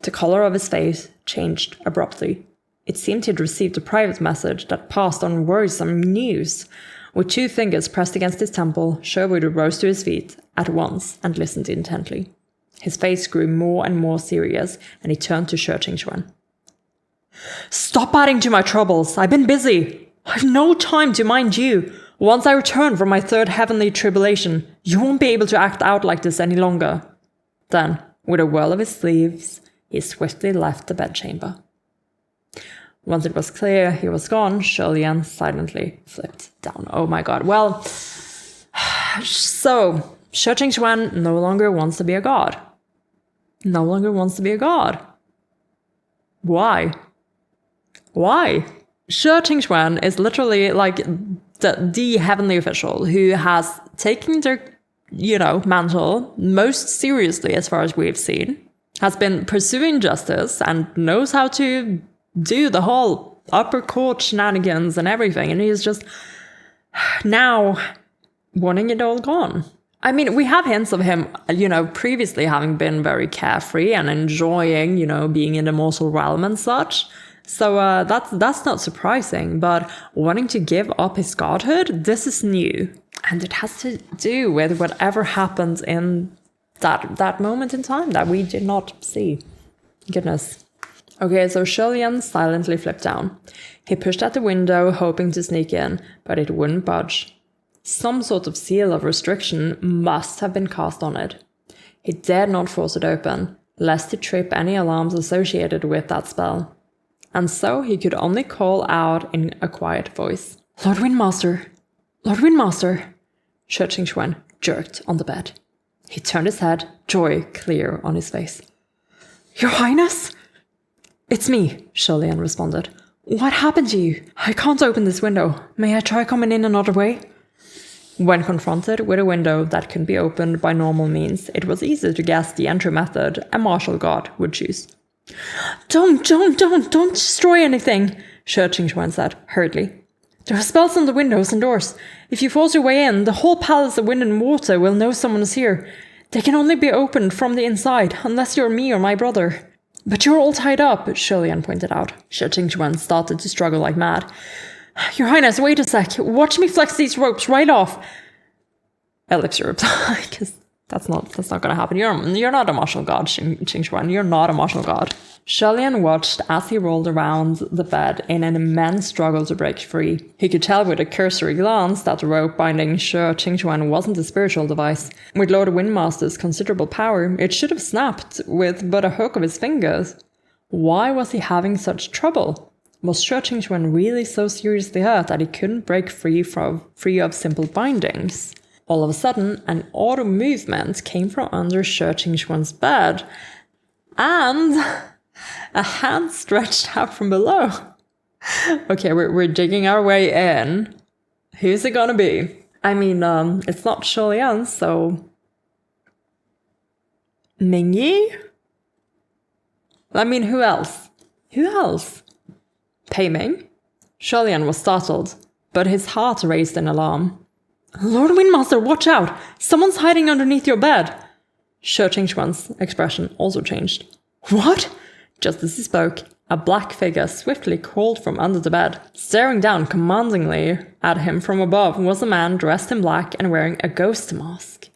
The color of his face changed abruptly. It seemed he'd received a private message that passed on worrisome news. With 2 fingers pressed against his temple, Sherwood rose to his feet at once and listened intently. His face grew more and more serious, and he turned to Shirting-Xuan. "Stop adding to my troubles. I've been busy. I've no time to mind you. Once I return from my 3rd heavenly tribulation, you won't be able to act out like this any longer." Then, with a whirl of his sleeves, he swiftly left the bedchamber. Once it was clear he was gone, Shirley-Ann silently flipped down. Oh my god. Well, so, Shirting-Xuan no longer wants to be a god. No longer wants to be a god. Why? Why? Shirting-Xuan is literally like the heavenly official who has taken their, mantle most seriously as far as we've seen, has been pursuing justice and knows how to do the whole upper court shenanigans and everything, and he's just now wanting it all gone. I mean, we have hints of him, previously having been very carefree and enjoying, being in the mortal realm and such. So that's not surprising, but wanting to give up his godhood, this is new. And it has to do with whatever happened in that moment in time that we did not see. Goodness. Okay, so Shirley-Ann silently flipped down. He pushed at the window, hoping to sneak in, but it wouldn't budge. Some sort of seal of restriction must have been cast on it. He dared not force it open, lest he trip any alarms associated with that spell. And so he could only call out in a quiet voice. "Lord Windmaster, Lord Windmaster! Shi Qingxuan jerked on the bed. He turned his head, joy clear on his face. Your Highness? It's me, Shi Lian responded. What happened to you? I can't open this window. May I try coming in another way? When confronted with a window that couldn't be opened by normal means, it was easy to guess the entry method a martial god would choose. Don't destroy anything, Shi Qingxuan said, hurriedly. There are spells on the windows and doors. If you force your way in, the whole palace of wind and water will know someone is here. They can only be opened from the inside, unless you're me or my brother. But you're all tied up, Shi Lian pointed out. Shi Qingxuan started to struggle like mad. Your Highness, wait a sec. Watch me flex these ropes right off. Elixir replied, because that's not going to happen. You're not a martial god, Qingxuan. You're not a martial god. Shi Lian watched as he rolled around the bed in an immense struggle to break free. He could tell with a cursory glance that the rope binding Shi Qingxuan wasn't a spiritual device. With Lord Windmaster's considerable power, it should have snapped with but a hook of his fingers. Why was he having such trouble? Was Shi Qingxuan really so seriously hurt that he couldn't break free of simple bindings? All of a sudden, an auto movement came from under Shi Qingxuan's bed, and a hand stretched out from below. Okay, we're digging our way in. Who's it gonna be? I mean, it's not Shi Lian, so... Ming Yi? I mean, who else? Who else? Pei Ming? Shi Lian was startled, but his heart raced in alarm. Lord Windmaster, watch out! Someone's hiding underneath your bed! Shi Qingxuan's expression also changed. What? Just as he spoke, a black figure swiftly crawled from under the bed. Staring down commandingly at him from above was a man dressed in black and wearing a ghost mask.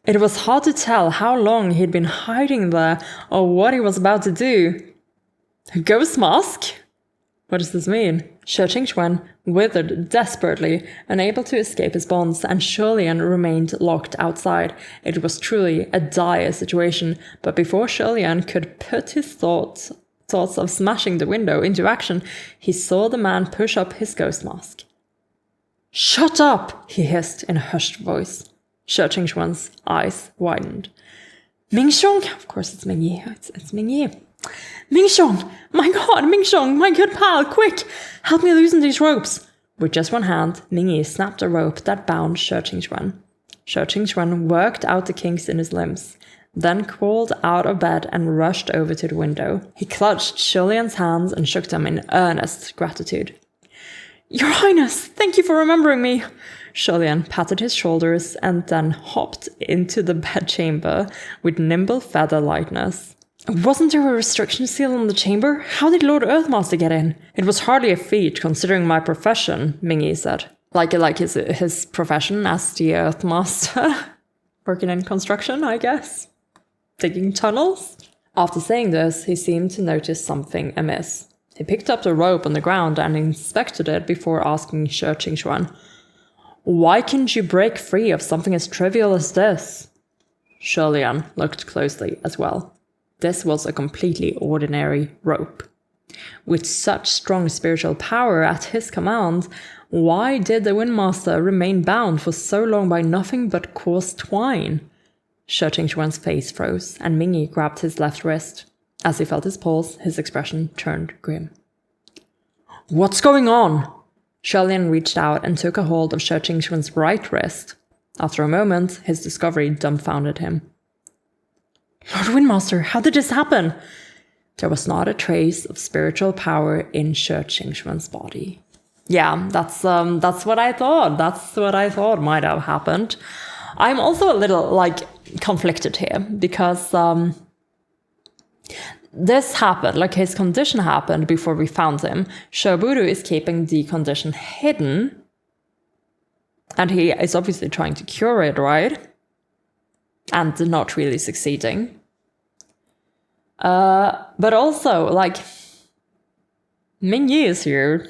It was hard to tell how long he'd been hiding there or what he was about to do. A ghost mask? What does this mean? Shi Qingxuan withered desperately, unable to escape his bonds, and Shi Lian remained locked outside. It was truly a dire situation, but before Shi Lian could put his thoughts of smashing the window into action, he saw the man push up his ghost mask. Shut up! He hissed in a hushed voice. Shi Qingxuan's eyes widened. Mingxiong? Of course it's Ming Yi. It's Ming Yi. Mingxiong! My god, Mingxiong, my good pal, quick! Help me loosen these ropes! With just one hand, Ming Yi snapped a rope that bound Shi Qingxuan. Shi Qingxuan worked out the kinks in his limbs, then crawled out of bed and rushed over to the window. He clutched Shi Lian's hands and shook them in earnest gratitude. Your Highness, thank you for remembering me! Shi Lian patted his shoulders and then hopped into the bedchamber with nimble feather lightness. Wasn't there a restriction seal on the chamber? How did Lord Earthmaster get in? It was hardly a feat, considering my profession, Ming Yi said. Like his profession as the Earthmaster? Working in construction, I guess? Digging tunnels? After saying this, he seemed to notice something amiss. He picked up the rope on the ground and inspected it before asking Shi Qingxuan, Why can't you break free of something as trivial as this? Shi Lian looked closely as well. This was a completely ordinary rope. With such strong spiritual power at his command, why did the Windmaster remain bound for so long by nothing but coarse twine? Shi Qingxuan's face froze, and Ming Yi grabbed his left wrist. As he felt his pulse, his expression turned grim. What's going on? Shi Lian reached out and took a hold of Shi Qingxuan's right wrist. After a moment, his discovery dumbfounded him. Lord Windmaster, how did this happen? There was not a trace of spiritual power in Shi Qingxuan's body. Yeah, that's what I thought. That's what I thought might have happened. I'm also a little, conflicted here, because this happened, his condition happened before we found him. Shoburu is keeping the condition hidden, and he is obviously trying to cure it, right? And not really succeeding. But also, Ming Yi is here.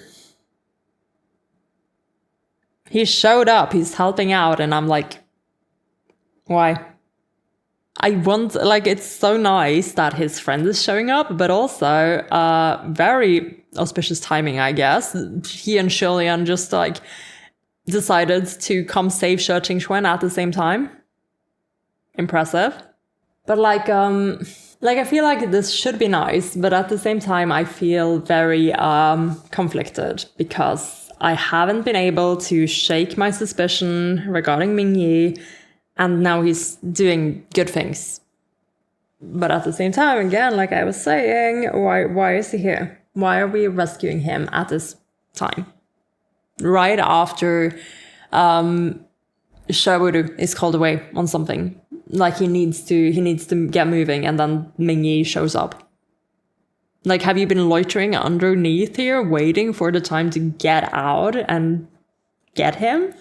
He showed up, he's helping out, and I'm like, why? I want, it's so nice that his friend is showing up, but also, very auspicious timing, I guess. He and Shi Lian just, decided to come save Shi Qingxuan at the same time. Impressive. But I feel like this should be nice, but at the same time, I feel very conflicted because I haven't been able to shake my suspicion regarding Ming Yi, and now he's doing good things. But at the same time, again, like I was saying, why is he here? Why are we rescuing him at this time? Right after Sherwood is called away on something. Like he needs to get moving, and then Ming Yi shows up. Like, have you been loitering underneath here, waiting for the time to get out and get him?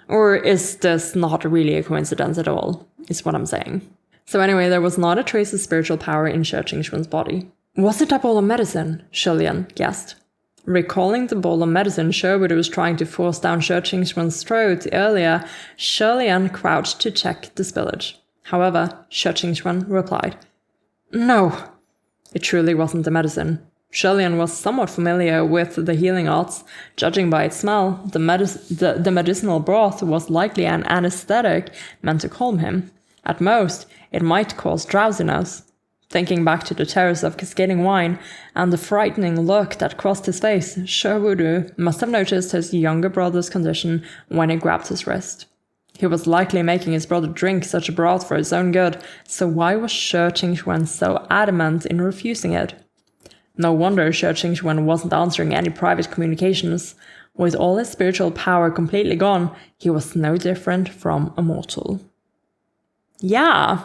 Or is this not really a coincidence at all, is what I'm saying. So anyway, there was not a trace of spiritual power in Shi Qingxuan's body. Was it a bowl of medicine? Shilian guessed. Recalling the bowl of medicine Sherwood was trying to force down Shi Qingxuan's throat earlier, Shilian crouched to check the spillage. However, Shi Qingxuan replied, "No, it truly wasn't the medicine." Shilian was somewhat familiar with the healing arts. Judging by its smell, the medicinal broth was likely an anesthetic meant to calm him. At most, it might cause drowsiness. Thinking back to the terrors of cascading wine and the frightening look that crossed his face, Sherwood must have noticed his younger brother's condition when he grabbed his wrist. He was likely making his brother drink such a broth for his own good, so why was Shi Qingxuan so adamant in refusing it? No wonder Shi Qingxuan wasn't answering any private communications. With all his spiritual power completely gone, he was no different from a mortal. Yeah.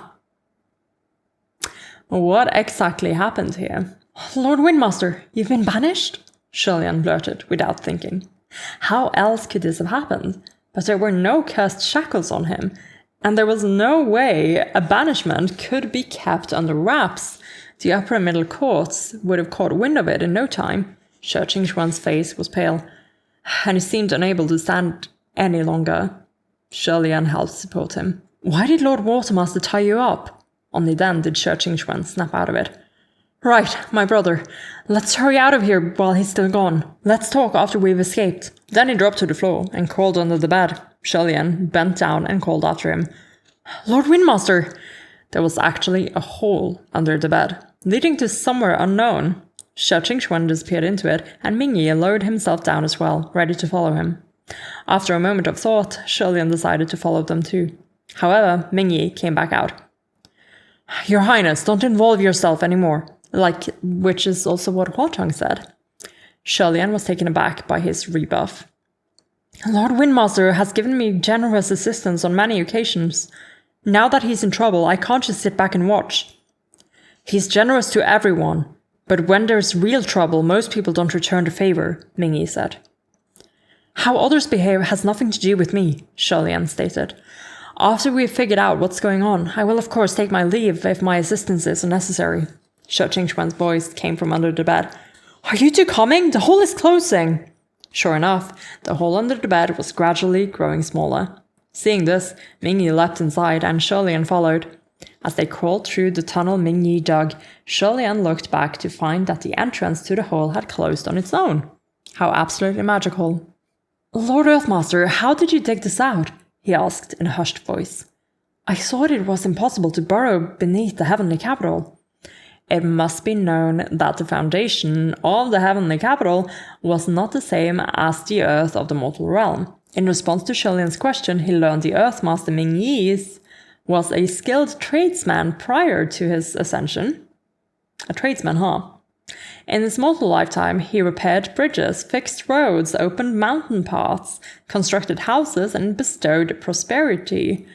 What exactly happened here? Lord Windmaster, you've been banished? Shilian blurted without thinking. How else could this have happened? But there were no cursed shackles on him, and there was no way a banishment could be kept under wraps. The upper and middle courts would have caught wind of it in no time. Shi Qingxuan's face was pale, and he seemed unable to stand any longer. Shilian helped support him. Why did Lord Watermaster tie you up? Only then did Shi Qingxuan snap out of it. Right, my brother. Let's hurry out of here while he's still gone. Let's talk after we've escaped. Then he dropped to the floor and crawled under the bed. Shilian bent down and called after him. Lord Windmaster! There was actually a hole under the bed, leading to somewhere unknown. Shi Qingxuan disappeared into it, and Ming Yi lowered himself down as well, ready to follow him. After a moment of thought, Shilian decided to follow them too. However, Ming Yi came back out. Your Highness, don't involve yourself anymore. Which is also what Huachang said. Shilian was taken aback by his rebuff. Lord Windmaster has given me generous assistance on many occasions. Now that he's in trouble, I can't just sit back and watch. He's generous to everyone, but when there's real trouble, most people don't return the favor, Ming Yi said. How others behave has nothing to do with me, Shilian stated. After we've figured out what's going on, I will of course take my leave if my assistance is necessary. Shi Qingxuan's voice came from under the bed. Are you two coming? The hole is closing. Sure enough, the hole under the bed was gradually growing smaller. Seeing this, Ming Yi leapt inside and Shilian followed. As they crawled through the tunnel Ming Yi dug, Shilian looked back to find that the entrance to the hole had closed on its own. How absolutely magical. Lord Earthmaster, how did you dig this out? He asked in a hushed voice. I thought it was impossible to burrow beneath the heavenly capital. It must be known that the foundation of the heavenly capital was not the same as the earth of the mortal realm. In response to Shilian's question, he learned the Earthmaster Ming Yi was a skilled tradesman prior to his ascension. A tradesman, huh? In his mortal lifetime, he repaired bridges, fixed roads, opened mountain paths, constructed houses, and bestowed prosperity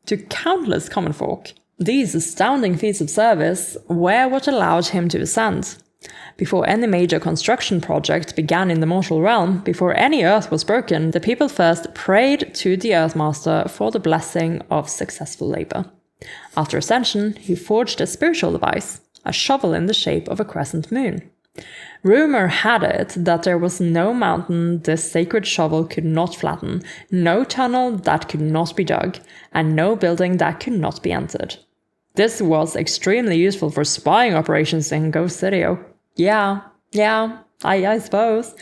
to countless common folk. These astounding feats of service were what allowed him to ascend. Before any major construction project began in the mortal realm, before any earth was broken, the people first prayed to the Earthmaster for the blessing of successful labor. After ascension, he forged a spiritual device, a shovel in the shape of a crescent moon. Rumor had it that there was no mountain this sacred shovel could not flatten, no tunnel that could not be dug, and no building that could not be entered. This was extremely useful for spying operations in Ghost City. Yeah, I suppose.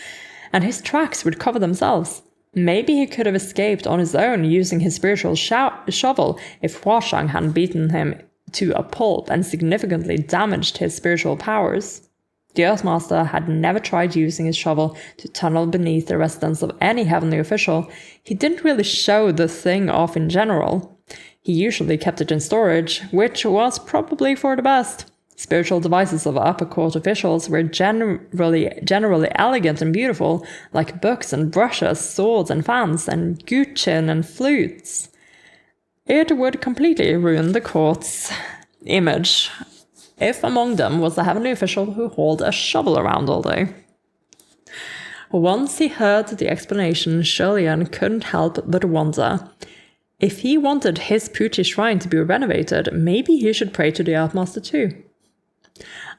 And his tracks would cover themselves. Maybe he could have escaped on his own using his spiritual shovel if Huashang hadn't beaten him to a pulp and significantly damaged his spiritual powers. The Earthmaster had never tried using his shovel to tunnel beneath the residence of any heavenly official. He didn't really show the thing off in general. He usually kept it in storage, which was probably for the best. Spiritual devices of upper court officials were generally elegant and beautiful, like books and brushes, swords and fans, and guqin and flutes. It would completely ruin the court's image if among them was a heavenly official who hauled a shovel around all day. Once he heard the explanation, Sholian couldn't help but wonder. If he wanted his Puchi shrine to be renovated, maybe he should pray to the Earthmaster too.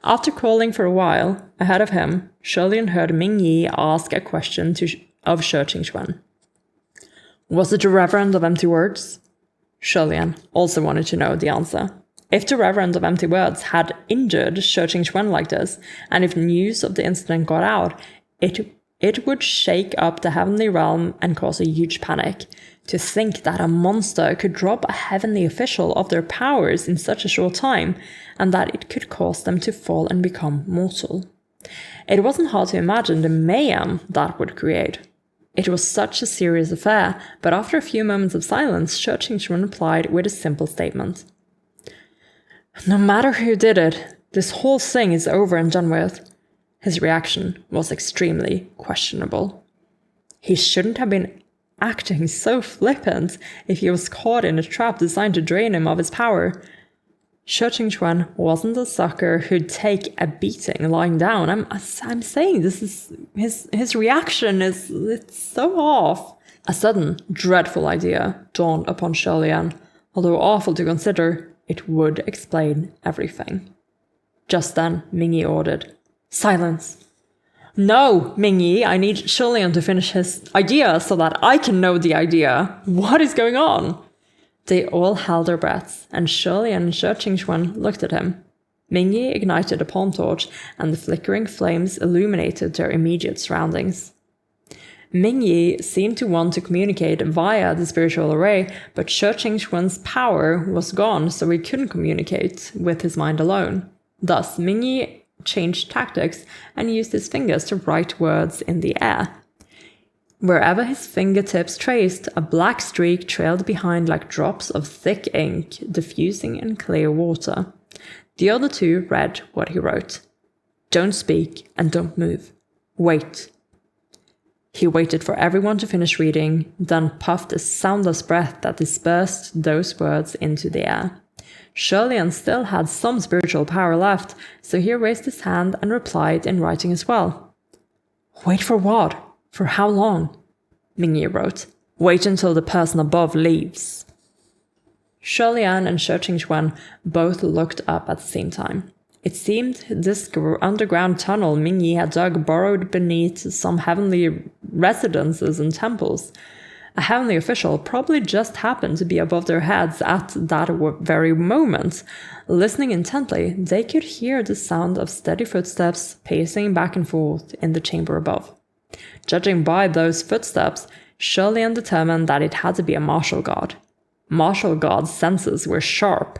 After calling for a while ahead of him, Sholian heard Ming Yi ask a question of Shi Qingquan. Was it the Reverend of Empty Words? Sholian also wanted to know the answer. If the Reverend of Empty Words had injured Shi Qingquan like this, and if news of the incident got out, it would shake up the heavenly realm and cause a huge panic. To think that a monster could drop a heavenly official of their powers in such a short time, and that it could cause them to fall and become mortal. It wasn't hard to imagine the mayhem that would create. It was such a serious affair, but after a few moments of silence, Shi Qingquan replied with a simple statement. No matter who did it, this whole thing is over and done with. His reaction was extremely questionable. He shouldn't have been acting so flippant if he was caught in a trap designed to drain him of his power. Shi Qingquan wasn't a sucker who'd take a beating lying down. I'm saying this is his reaction it's so off. A sudden, dreadful idea dawned upon Sholian. Although awful to consider, it would explain everything. Just then, Ming Yi ordered, Silence! No, Ming Yi, I need Sholian to finish his idea so that I can know the idea. What is going on? They all held their breaths, and Sholian and Shi Qingquan looked at him. Ming Yi ignited a palm torch, and the flickering flames illuminated their immediate surroundings. Ming Yi seemed to want to communicate via the spiritual array, but Shi Qingquan's power was gone, so he couldn't communicate with his mind alone. Thus, Ming Yi changed tactics and used his fingers to write words in the air. Wherever his fingertips traced, a black streak trailed behind like drops of thick ink diffusing in clear water. The other two read what he wrote. Don't speak and don't move. Wait. He waited for everyone to finish reading, then puffed a soundless breath that dispersed those words into the air. Sholian still had some spiritual power left, so he raised his hand and replied in writing as well. Wait for what? For how long? Ming Yi wrote. Wait until the person above leaves. Sholian and Shi Qingquan both looked up at the same time. It seemed this underground tunnel Ming Yi had dug burrowed beneath some heavenly residences and temples. A heavenly official probably just happened to be above their heads at that very moment. Listening intently, they could hear the sound of steady footsteps pacing back and forth in the chamber above. Judging by those footsteps, Sholian determined that it had to be a martial god. Martial god's senses were sharp.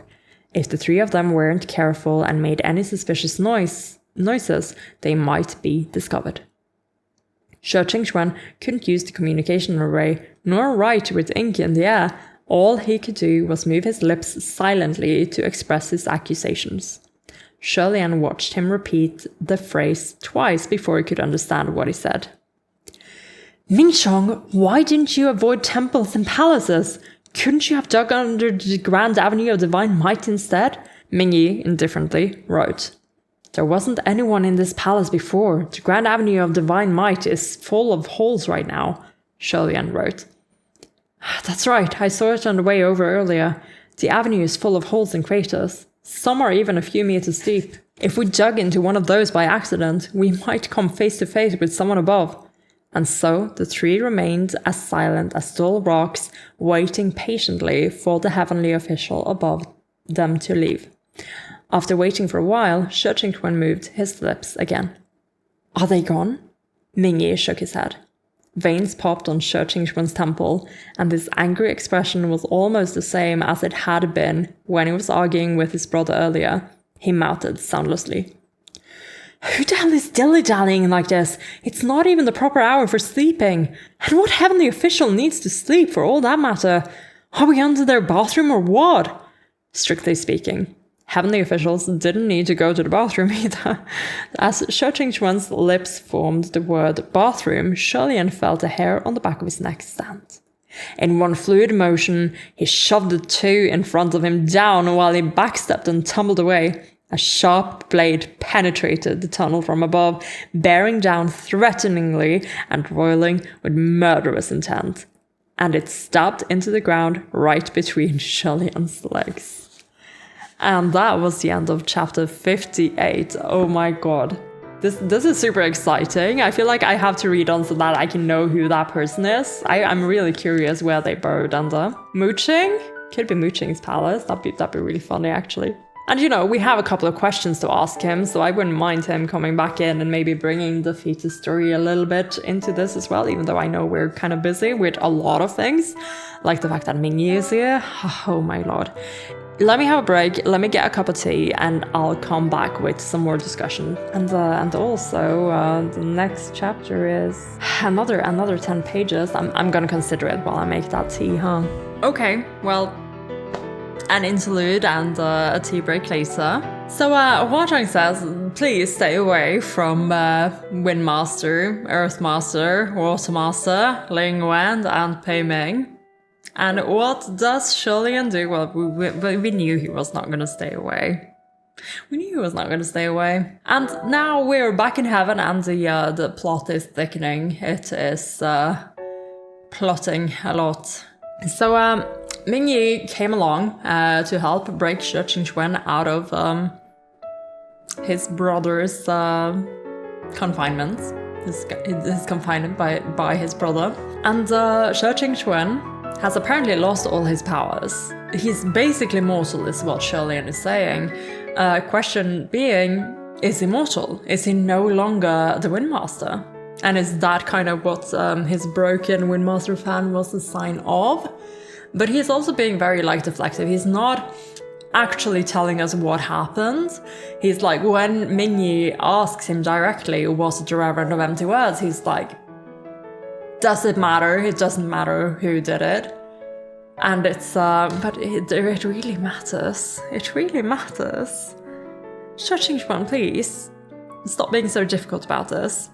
If the three of them weren't careful and made any suspicious noises, they might be discovered. Shi Qingquan couldn't use the communication array, nor write with ink in the air. All he could do was move his lips silently to express his accusations. Sholian watched him repeat the phrase twice before he could understand what he said. Mingchong, why didn't you avoid temples and palaces? Couldn't you have dug under the Grand Avenue of Divine Might instead? Ming Yi indifferently wrote. There wasn't anyone in this palace before. The Grand Avenue of Divine Might is full of holes right now, Sholian wrote. That's right, I saw it on the way over earlier. The avenue is full of holes and craters. Some are even a few meters deep. If we dug into one of those by accident, we might come face to face with someone above. And so the three remained as silent as dull rocks, waiting patiently for the heavenly official above them to leave. After waiting for a while, Shi Qingquan moved his lips again. Are they gone? Ming Yi shook his head. Veins popped on Shi Qingquan's temple, and his angry expression was almost the same as it had been when he was arguing with his brother earlier. He mouthed soundlessly. Who the hell is dilly-dallying like this? It's not even the proper hour for sleeping. And what heavenly official needs to sleep for all that matter? Are we under their bathroom or what? Strictly speaking, heavenly officials didn't need to go to the bathroom either. As Shi Qingquan's lips formed the word bathroom, Sholian felt a hair on the back of his neck stand. In one fluid motion, he shoved the two in front of him down while he backstepped and tumbled away. A sharp blade penetrated the tunnel from above, bearing down threateningly and roiling with murderous intent. And it stabbed into the ground right between Sholian's legs. And that was the end of chapter 58. Oh my god. This is super exciting. I feel like I have to read on so that I can know who that person is. I'm really curious where they burrowed under. Mooching? Could be Mooching's palace. That'd be really funny, actually. And you know, we have a couple of questions to ask him, so I wouldn't mind him coming back in and maybe bringing the fetus story a little bit into this as well, even though I know we're kind of busy with a lot of things, like the fact that Ming Yi is here. Oh my lord. Let me have a break, let me get a cup of tea, and I'll come back with some more discussion. And also, the next chapter is another 10 pages. I'm gonna consider it while I make that tea, huh? Okay, well, an interlude and a tea break later. So Huazhang says, please stay away from Windmaster, Earthmaster, Watermaster, Ling Wen, and Pei Ming. And what does Sholian do? Well, we knew he was not going to stay away. We knew he was not going to stay away. And now we're back in heaven and the plot is thickening. It is plotting a lot. So Ming Yi came along to help break Shi Qingquan out of his brother's confinement. His confinement by his brother. And Shi Qingquan has apparently lost all his powers. He's basically mortal, is what Sholian is saying. Question being, is he mortal? Is he no longer the Windmaster? And is that kind of what his broken Windmaster fan was a sign of? But he's also being very deflective. He's not actually telling us what happened. He's like, when Ming Yi asks him directly, was it a reverend of empty words? He's like, does it matter? It doesn't matter who did it. And it's, but it really matters. It really matters. Shi Qingquan, please, stop being so difficult about this.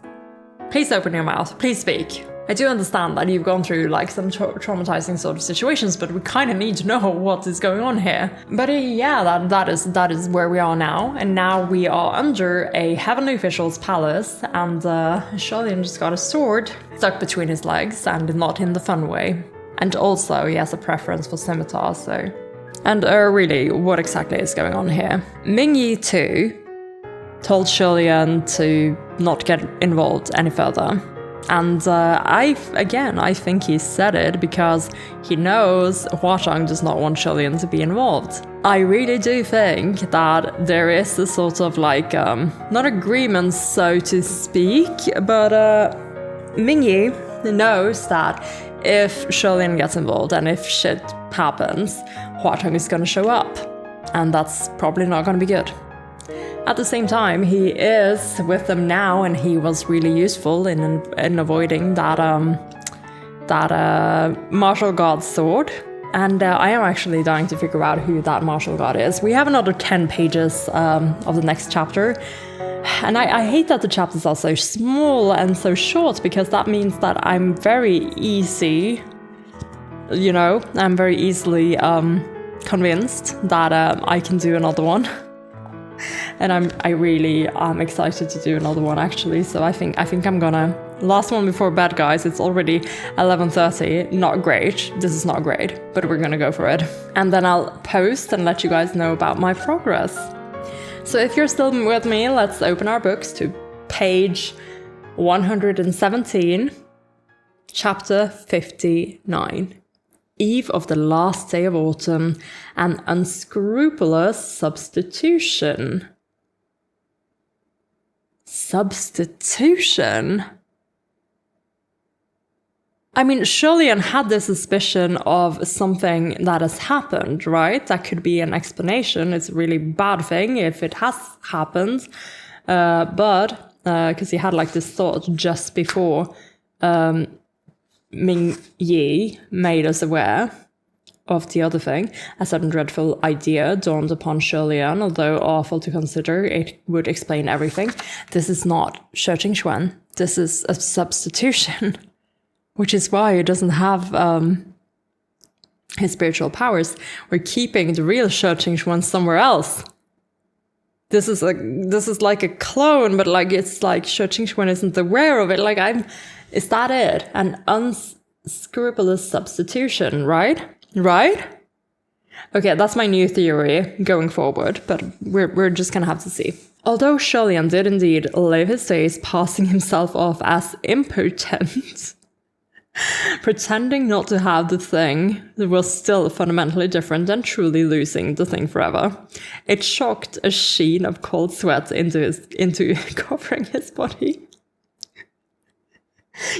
Please open your mouth. Please speak. I do understand that you've gone through some traumatizing sort of situations, but we kind of need to know what is going on here. But yeah, that is where we are now. And now we are under a heavenly official's palace, and Sholian just got a sword stuck between his legs, and not in the fun way. And also, he has a preference for scimitars, so... And really, what exactly is going on here? Ming Yi too told Sholian to not get involved any further. And I think he said it because he knows Huazhang does not want Sholian to be involved. I really do think that there is a sort of not agreement, so to speak, but Ming Yi knows that if Sholian gets involved and if shit happens, Huazhang is gonna show up. And that's probably not gonna be good. At the same time, he is with them now, and he was really useful in avoiding that martial god sword. And I am actually dying to figure out who that martial god is. We have another 10 pages of the next chapter. And I hate that the chapters are so small and so short, because that means that I'm very easy, I'm very easily convinced that I can do another one. And I really am excited to do another one, actually. So I think I'm gonna... Last one before bed, guys. It's already 11:30. Not great. This is not great, but we're gonna go for it. And then I'll post and let you guys know about my progress. So if you're still with me, let's open our books to page 117, chapter 59. Eve of the last day of autumn, an unscrupulous substitution. Substitution? I mean, Sholian had this suspicion of something that has happened, right? That could be an explanation. It's a really bad thing if it has happened. But because he had like this thought just before Ming Yi made us aware of the other thing. A sudden dreadful idea dawned upon Sholian, although awful to consider, it would explain everything. This is not Shouting Xuan. This is a substitution, which is why he doesn't have his spiritual powers. We're keeping the real Shouting Xuan somewhere else. This is like a clone, but like it's like Shouting Xuan isn't aware of it. Like is that it? An unscrupulous substitution, right? Right? Okay, that's my new theory going forward, but we're just gonna have to see. Although Sholian did indeed live his days passing himself off as impotent, pretending not to have the thing was still fundamentally different than truly losing the thing forever. It shocked a sheen of cold sweat into covering his body.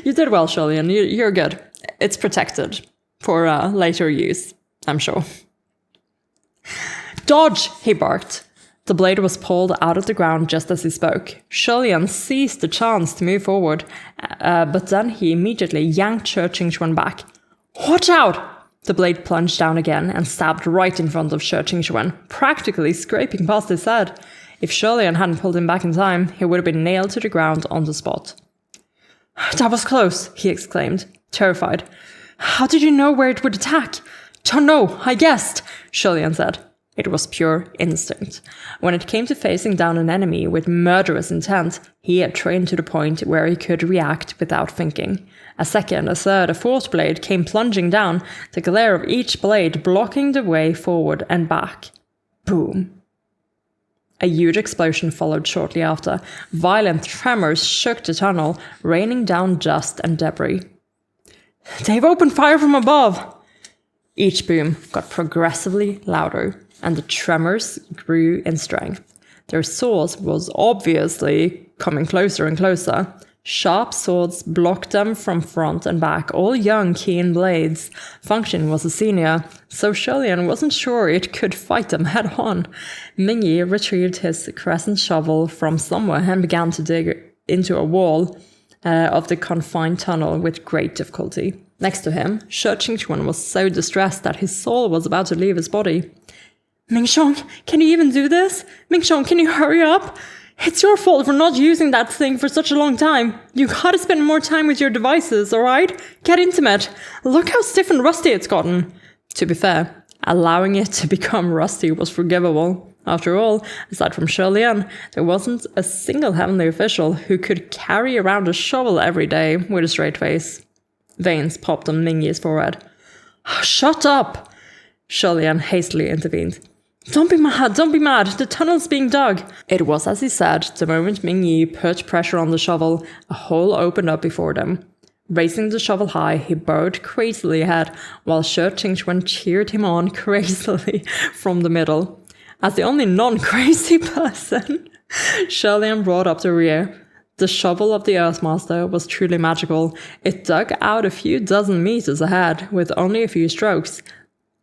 You did well, Sholian. You're good. It's protected for later use, I'm sure. Dodge, he barked. The blade was pulled out of the ground just as he spoke. Sholian seized the chance to move forward, but then he immediately yanked Shouting Xuan back. Watch out! The blade plunged down again and stabbed right in front of Shouting Xuan, practically scraping past his head. If Sholian hadn't pulled him back in time, he would have been nailed to the ground on the spot. That was close, he exclaimed, terrified. How did you know where it would attack? Don't know, I guessed, Sholian said. It was pure instinct. When it came to facing down an enemy with murderous intent, he had trained to the point where he could react without thinking. A second, a third, a fourth blade came plunging down, the glare of each blade blocking the way forward and back. Boom. A huge explosion followed shortly after. Violent tremors shook the tunnel, raining down dust and debris. They've opened fire from above! Each boom got progressively louder, and the tremors grew in strength. Their source was obviously coming closer and closer. Sharp swords blocked them from front and back, all young, keen blades. Function was a senior, so Sholian wasn't sure it could fight them head-on. Ming Yi retrieved his crescent shovel from somewhere and began to dig into a wall of the confined tunnel with great difficulty. Next to him, Shouting Xuan was so distressed that his soul was about to leave his body. Mingshong, can you even do this? Mingshong, can you hurry up? It's your fault for not using that thing for such a long time. You gotta spend more time with your devices, alright? Get intimate. Look how stiff and rusty it's gotten. To be fair, allowing it to become rusty was forgivable. After all, aside from Sholian, there wasn't a single heavenly official who could carry around a shovel every day with a straight face. Veins popped on Ming Yi's forehead. Shut up! Sholian hastily intervened. Don't be mad, the tunnel's being dug. It was as he said. The moment Ming Yi put pressure on the shovel, a hole opened up before them. Raising the shovel high, he burrowed crazily ahead, while Shouting Xuan cheered him on crazily from the middle. As the only non-crazy person, Sholian brought up the rear. The shovel of the Earthmaster was truly magical. It dug out a few dozen meters ahead, with only a few strokes.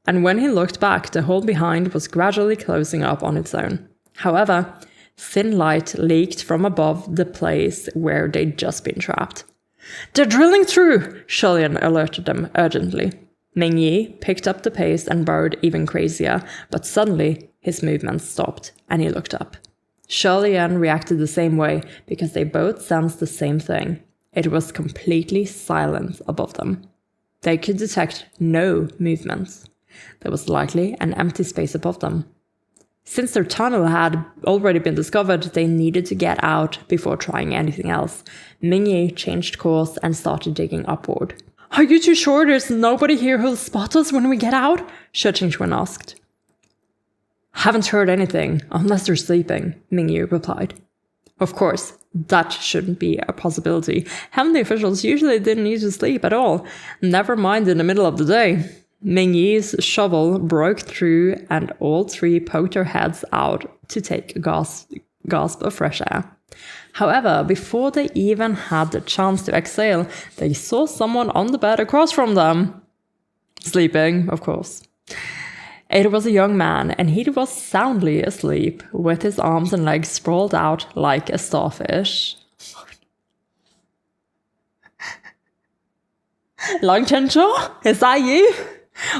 And when he looked back, the hole behind was gradually closing up on its own. However, thin light leaked from above the place where they'd just been trapped. They're drilling through, Sholian alerted them urgently. Ming Yi picked up the pace and burrowed even crazier, but suddenly his movements stopped, and he looked up. Sholian reacted the same way, because they both sensed the same thing. It was completely silent above them. They could detect no movements. There was likely an empty space above them. Since their tunnel had already been discovered, they needed to get out before trying anything else. Ming Yi changed course and started digging upward. Are you too sure there's nobody here who'll spot us when we get out? Shouting Xuan asked. Haven't heard anything, unless they're sleeping, Ming Yi replied. Of course, that shouldn't be a possibility. Heavenly officials usually didn't need to sleep at all, never mind in the middle of the day. Ming Yi's shovel broke through and all three poked their heads out to take a gasp of fresh air. However, before they even had the chance to exhale, they saw someone on the bed across from them. Sleeping, of course. It was a young man, and he was soundly asleep, with his arms and legs sprawled out like a starfish. Lang Chencho? Is that you?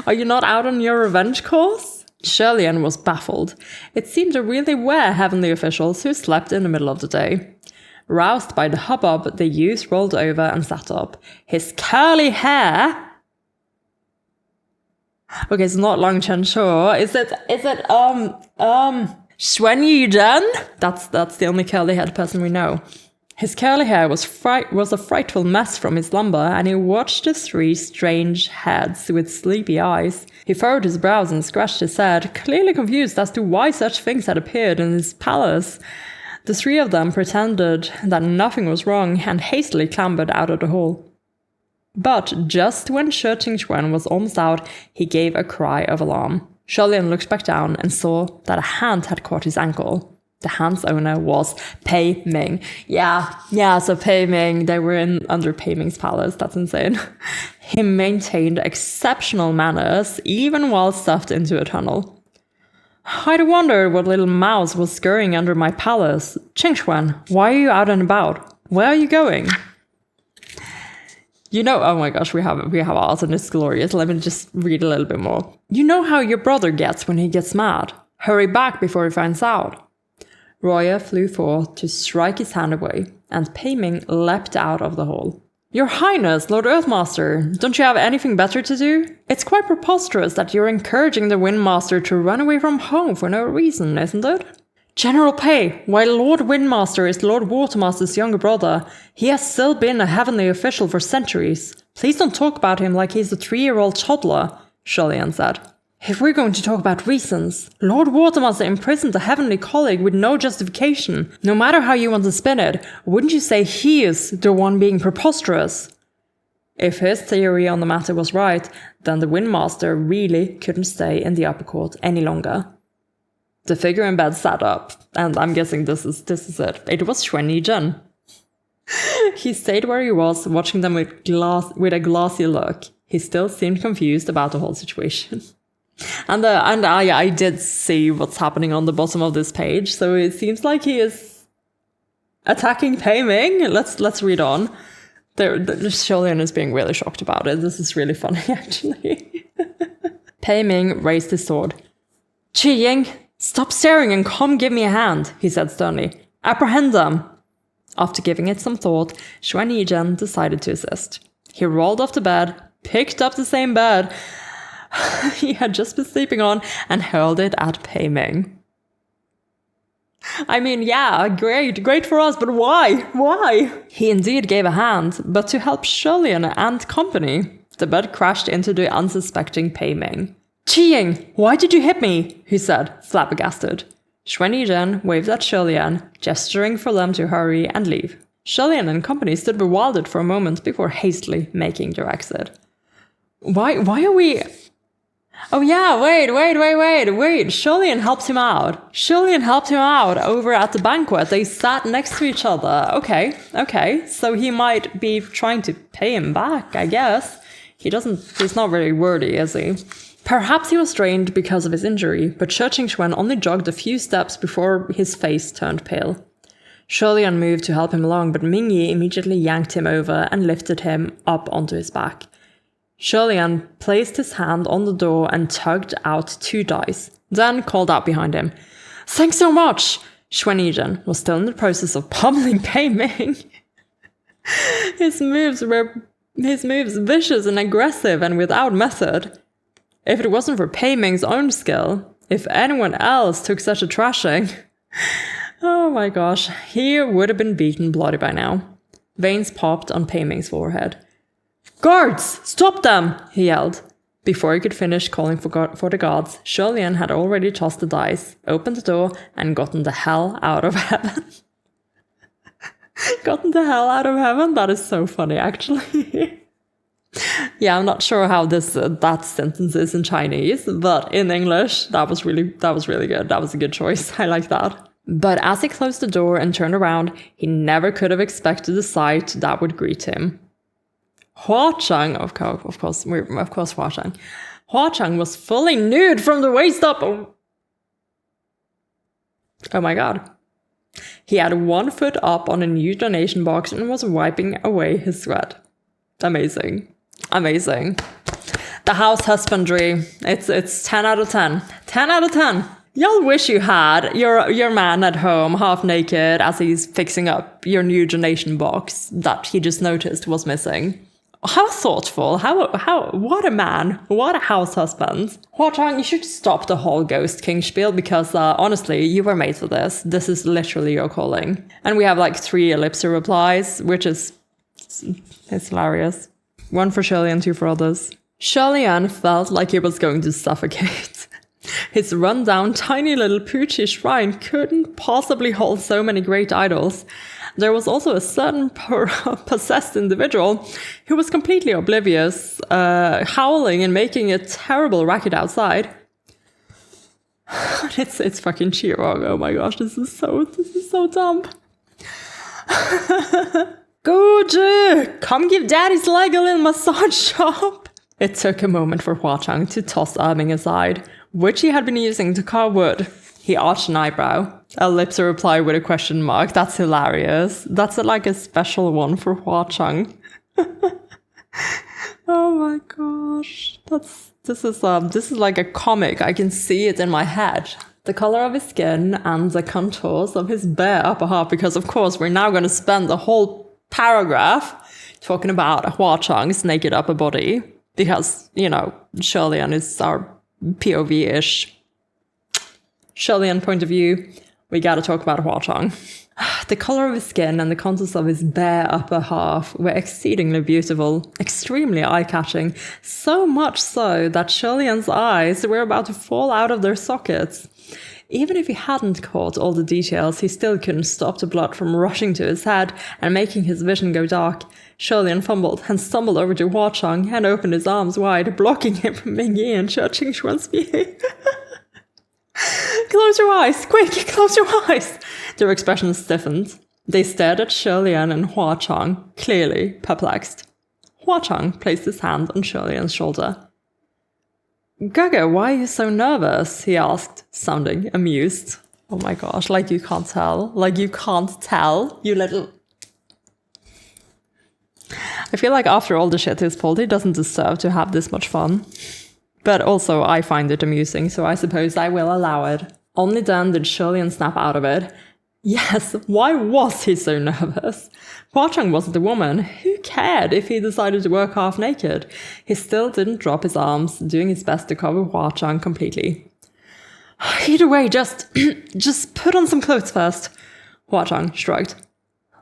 Are you not out on your revenge course? Shirlian was baffled. It seemed to really were heavenly officials who slept in the middle of the day. Roused by the hubbub, the youth rolled over and sat up. His curly hair... Okay, it's not Lang Chencho. Is it, Xuan Yizhen? That's the only curly-haired person we know. His curly hair was a frightful mess from his slumber, and he watched the three strange heads with sleepy eyes. He furrowed his brows and scratched his head, clearly confused as to why such things had appeared in his palace. The three of them pretended that nothing was wrong and hastily clambered out of the hall. But just when Shi Qingxuan was almost out, he gave a cry of alarm. Shirlian looked back down and saw that a hand had caught his ankle. The hand's owner was Pei Ming. Yeah, so Pei Ming, they were under Pei Ming's palace. That's insane. He maintained exceptional manners, even while stuffed into a tunnel. I'd wondered what little mouse was scurrying under my palace. Qingxuan, why are you out and about? Where are you going? You know, oh my gosh, we have art and it's glorious. Let me just read a little bit more. You know how your brother gets when he gets mad. Hurry back before he finds out. Roya flew forth to strike his hand away, and Pei Ming leapt out of the hall. Your Highness, Lord Earthmaster, don't you have anything better to do? It's quite preposterous that you're encouraging the Windmaster to run away from home for no reason, isn't it? General Pei, while Lord Windmaster is Lord Watermaster's younger brother, he has still been a heavenly official for centuries. Please don't talk about him like he's a 3-year-old toddler, Shirlian said. If we're going to talk about reasons, Lord Watermaster imprisoned a heavenly colleague with no justification. No matter how you want to spin it, wouldn't you say he is the one being preposterous? If his theory on the matter was right, then the Windmaster really couldn't stay in the upper court any longer. The figure in bed sat up, and I'm guessing this is it. It was Xuan Yizhen. He stayed where he was, watching them with a glassy look. He still seemed confused about the whole situation. And I did see what's happening on the bottom of this page, so it seems like he is attacking Pei Ming. Let's read on. The Shirlian is being really shocked about it. This is really funny, actually. Pei Ming raised his sword. Qi Ying, stop staring and come give me a hand, he said sternly. Apprehend them. After giving it some thought, Xuan Yizhen decided to assist. He rolled off the bed, picked up the same bed he had just been sleeping on, and hurled it at Pei Ming. I mean, yeah, great for us, but why? Why? He indeed gave a hand, but to help Shirlian and company. The bed crashed into the unsuspecting Pei Ming. Qi Ying, why did you hit me? He said, flabbergasted. Xuan Yizhen waved at Shirlian, gesturing for them to hurry and leave. Shirlian and company stood bewildered for a moment before hastily making their exit. Why are we... Oh yeah, wait. Shirlian helped him out. Shirlian helped him out over at the banquet. They sat next to each other. Okay. So he might be trying to pay him back, I guess. He's not very wordy, is he? Perhaps he was strained because of his injury, but Shi Qingxuan only jogged a few steps before his face turned pale. Shirlian moved to help him along, but Ming Yi immediately yanked him over and lifted him up onto his back. Shirlian placed his hand on the door and tugged out 2 dice, then called out behind him. Thanks so much! Xuan Yizhen was still in the process of pummeling Pei Ming. His moves vicious and aggressive and without method. If it wasn't for Pei Ming's own skill, if anyone else took such a thrashing, oh my gosh, he would have been beaten bloody by now. Veins popped on Pei Ming's forehead. Guards! Stop them! He yelled. Before he could finish calling for the guards, Shirlian had already tossed the dice, opened the door, and gotten the hell out of heaven. Gotten the hell out of heaven? That is so funny, actually. Yeah, I'm not sure how that sentence is in Chinese, but in English, that was really good. That was a good choice. I like that. But as he closed the door and turned around, he never could have expected the sight that would greet him. Hua Chang, of course, Hua Chang. Hua Chang was fully nude from the waist up. Oh my god. He had 1 foot up on a new donation box and was wiping away his sweat. Amazing. Amazing. The house husbandry. It's 10 out of 10. 10 out of 10. Y'all wish you had your man at home half naked as he's fixing up your new donation box that he just noticed was missing. How thoughtful. What a man. What a house husband. Hua Chang, you should stop the whole Ghost King spiel because honestly, you were made for this. This is literally your calling. And we have like 3 ellipser replies, which is it's hilarious. 1 for Shirley and 2 for others. Shirley felt like he was going to suffocate. His run-down, tiny little Pucci shrine couldn't possibly hold so many great idols. There was also a certain possessed individual who was completely oblivious, howling and making a terrible racket outside. It's fucking Chirong. Oh my gosh, this is so dumb. Grudge, come give daddy's leg a little massage shop. It took a moment for Hua Chang to toss Ming aside, which he had been using to carve wood. He arched an eyebrow. Ellipsa replied with a question mark. That's hilarious. That's like a special one for Hua Chang. Oh my gosh. This is like a comic. I can see it in my head. The color of his skin and the contours of his bare upper half, because of course we're now going to spend the whole paragraph talking about Hua Chang's naked upper body. Because, you know, Shirley is our POV-ish. Shirley point of view, we gotta talk about Hua Chang. The color of his skin and the contours of his bare upper half were exceedingly beautiful, extremely eye-catching, so much so that Shirley's eyes were about to fall out of their sockets. Even if he hadn't caught all the details, he still couldn't stop the blood from rushing to his head and making his vision go dark. Shirley fumbled and stumbled over to Hua Chang and opened his arms wide, blocking him from Ming Yi and Church Xuan's view. Close your eyes! Quick! Close your eyes! Their expressions stiffened. They stared at Shirley and Hua Chang, clearly perplexed. Hua Chang placed his hand on Shirley's shoulder. Gaga, why are you so nervous? He asked, sounding amused. Oh my gosh, like you can't tell. Like you can't tell, you little... I feel like after all the shit he's pulled, he doesn't deserve to have this much fun. But also, I find it amusing, so I suppose I will allow it. Only then did Shirley snap out of it. Yes, why was he so nervous? Hua Chang wasn't a woman. Who cared if he decided to work half naked? He still didn't drop his arms, doing his best to cover Hua Chang completely. Either way, just put on some clothes first. Hua Chang shrugged.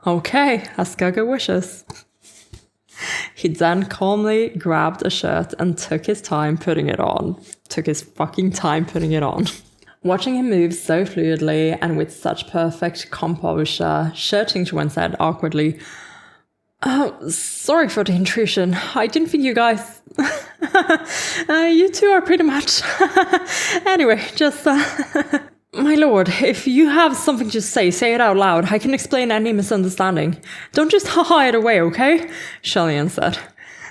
Okay, as Gaga wishes. He then calmly grabbed a shirt and took his time putting it on. Took his fucking time putting it on. Watching him move so fluidly and with such perfect composure, Church Xuan said awkwardly, "Oh, sorry for the intrusion. I didn't think you guys... you two are pretty much... Anyway, just... My lord, if you have something to say it out loud. I can explain any misunderstanding. Don't just ha-ha it away, okay?" Shirley said.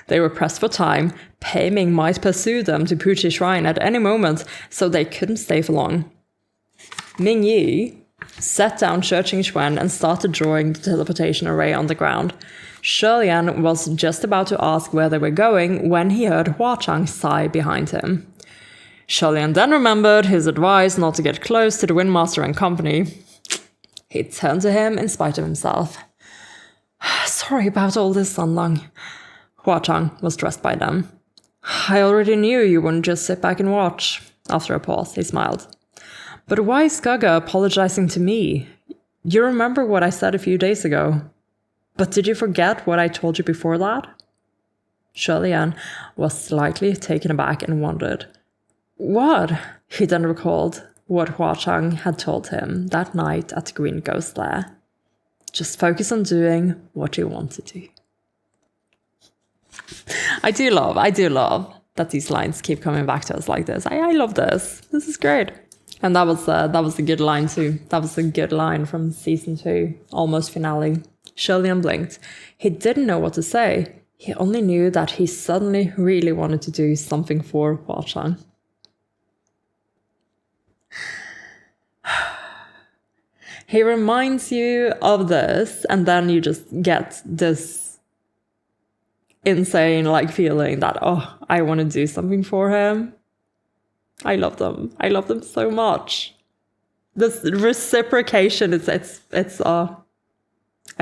They were pressed for time. Pei Ming might pursue them to Pucci Shrine at any moment, so they couldn't stay for long. Ming Yi set down Church Xuan and started drawing the teleportation array on the ground. Shirley was just about to ask where they were going when he heard Hua Chang sigh behind him. Shirley then remembered his advice not to get close to the Windmaster and company. He turned to him in spite of himself. Sorry about all this, Sunlong. Hua Chang was dressed by them. I already knew you wouldn't just sit back and watch. After a pause, he smiled. But why is Gaga apologizing to me? You remember what I said a few days ago. But did you forget what I told you before that? Shirley was slightly taken aback and wondered. What? He then recalled what Hua Chang had told him that night at the Green Ghost Lair. Just focus on doing what you want to do. I do love that these lines keep coming back to us like this. I love this. This is great. And that was a good line too. That was a good line from season 2, almost finale. Shirley blinked. He didn't know what to say. He only knew that he suddenly really wanted to do something for Hua Chang. He reminds you of this, and then you just get this insane like feeling that, oh, I want to do something for him. I love them. I love them so much. This reciprocation, I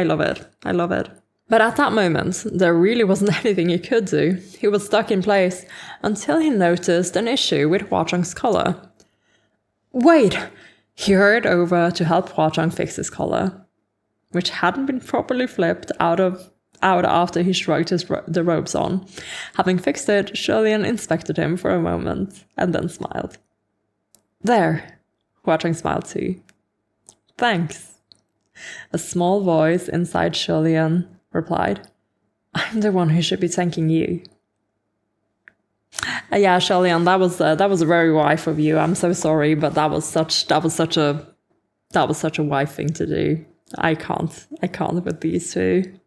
love it. I love it. But at that moment, there really wasn't anything he could do. He was stuck in place until he noticed an issue with Hua Chang's collar. Wait! He hurried over to help Hua Chang fix his collar, which hadn't been properly flipped out after he shrugged the robes on. Having fixed it, Shirlian inspected him for a moment and then smiled. There! Hua Chang smiled too. Thanks. A small voice inside Shirlian replied, I'm the one who should be thanking you. Yeah, Shirlian, that was very wife of you. I'm so sorry, but that was such a wife thing to do. I can't with these two.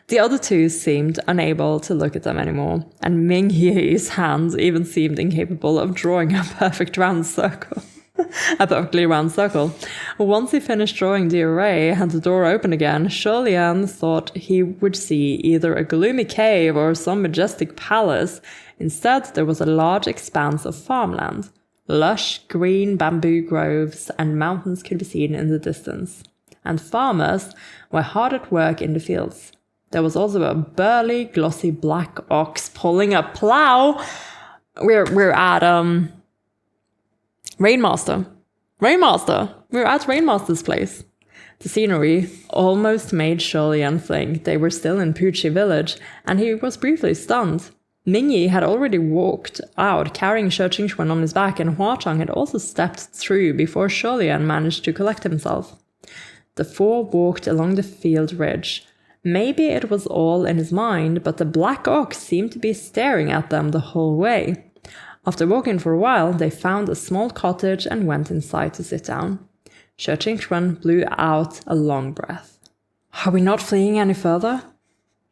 The other two seemed unable to look at them anymore, and Ming Yi's hands even seemed incapable of drawing a perfectly round circle. Once he finished drawing the array and the door opened again, Shirlian thought he would see either a gloomy cave or some majestic palace. Instead, there was a large expanse of farmland. Lush, green bamboo groves and mountains could be seen in the distance. And farmers were hard at work in the fields. There was also a burly, glossy black ox pulling a plow. We're at Rainmaster. We're at Rainmaster's place. The scenery almost made Shirlian think they were still in Puchi village, and he was briefly stunned. Ming Yi had already walked out carrying Shi Qingxuan on his back, and Hua Chang had also stepped through before Shirlian managed to collect himself. The four walked along the field ridge. Maybe it was all in his mind, but the black ox seemed to be staring at them the whole way. After walking for a while, they found a small cottage and went inside to sit down. Shi Qingxuan blew out a long breath. Are we not fleeing any further?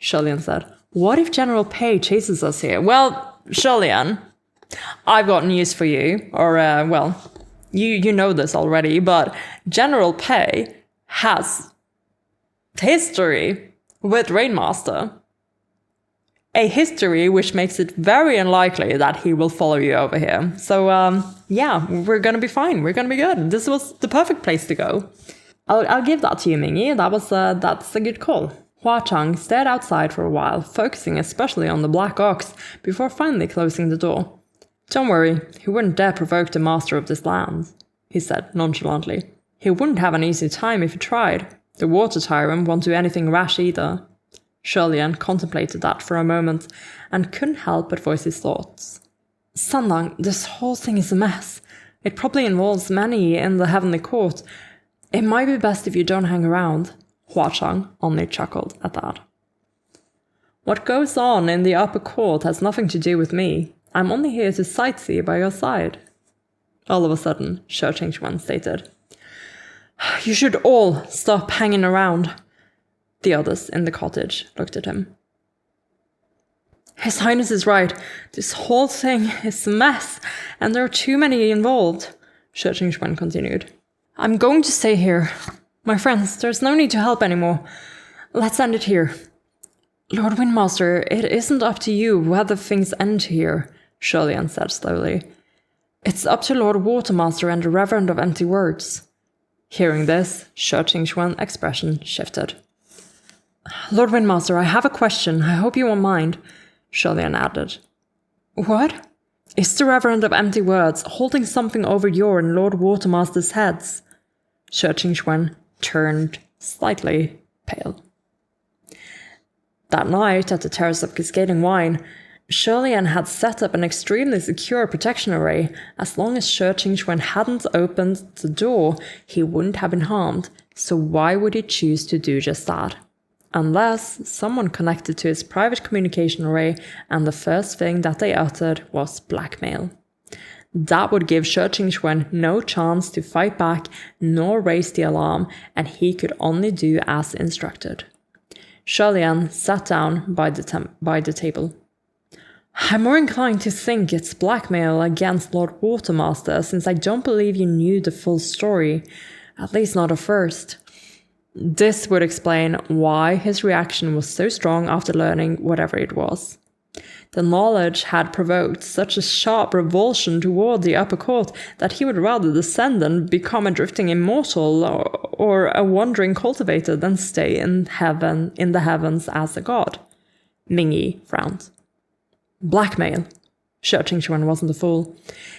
Shirlian said. What if General Pei chases us here? Well, Shirlian, I've got news for you. Or, you know this already, but General Pei has history with Rainmaster. A history which makes it very unlikely that he will follow you over here. So, yeah, we're gonna be fine. We're gonna be good. This was the perfect place to go. I'll give that to you, Ming Yi. That's a good call. Hua Chang stared outside for a while, focusing especially on the black ox, before finally closing the door. Don't worry, he wouldn't dare provoke the master of this land, he said nonchalantly. He wouldn't have an easy time if he tried. The water tyrant won't do anything rash either. Shirlian contemplated that for a moment, and couldn't help but voice his thoughts. Sanlang, this whole thing is a mess. It probably involves many in the Heavenly Court. It might be best if you don't hang around. Hua Chang only chuckled at that. What goes on in the upper court has nothing to do with me. I'm only here to sightsee by your side. All of a sudden, Shi Qingxuan stated. You should all stop hanging around. The others in the cottage looked at him. His Highness is right. This whole thing is a mess, and there are too many involved, Shi Qingxuan continued. I'm going to stay here. My friends, there's no need to help anymore. Let's end it here. Lord Windmaster, it isn't up to you whether things end here, Shirlian said slowly. It's up to Lord Watermaster and the Reverend of Empty Words. Hearing this, Shi Qingxuan's expression shifted. Lord Windmaster, I have a question. I hope you won't mind, Shirlian added. What? Is the Reverend of Empty Words holding something over your and Lord Watermaster's heads? Shi Qingxuan turned slightly pale. That night, at the Terrace of Cascading Wine, Shirlian had set up an extremely secure protection array. As long as Shi Qingxuan hadn't opened the door, he wouldn't have been harmed, so why would he choose to do just that? Unless someone connected to his private communication array and the first thing that they uttered was blackmail. That would give Shi Qingxuan no chance to fight back nor raise the alarm, and he could only do as instructed. Sholian sat down by the table. I'm more inclined to think it's blackmail against Lord Watermaster, since I don't believe you knew the full story, at least not at first. This would explain why his reaction was so strong after learning whatever it was. The knowledge had provoked such a sharp revulsion toward the upper court that he would rather descend and become a drifting immortal or a wandering cultivator than stay in the heavens as a god. Ming Yi frowned. Blackmail. Shi Qingxuan wasn't a fool.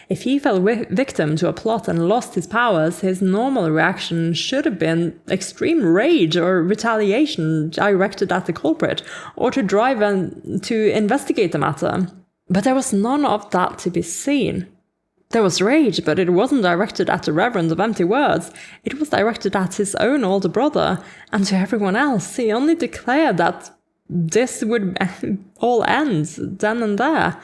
If he fell victim to a plot and lost his powers, his normal reaction should have been extreme rage or retaliation directed at the culprit, or to drive to investigate the matter. But there was none of that to be seen. There was rage, but it wasn't directed at the Reverend of Empty Words. It was directed at his own older brother, and to everyone else. He only declared that this would all end then and there.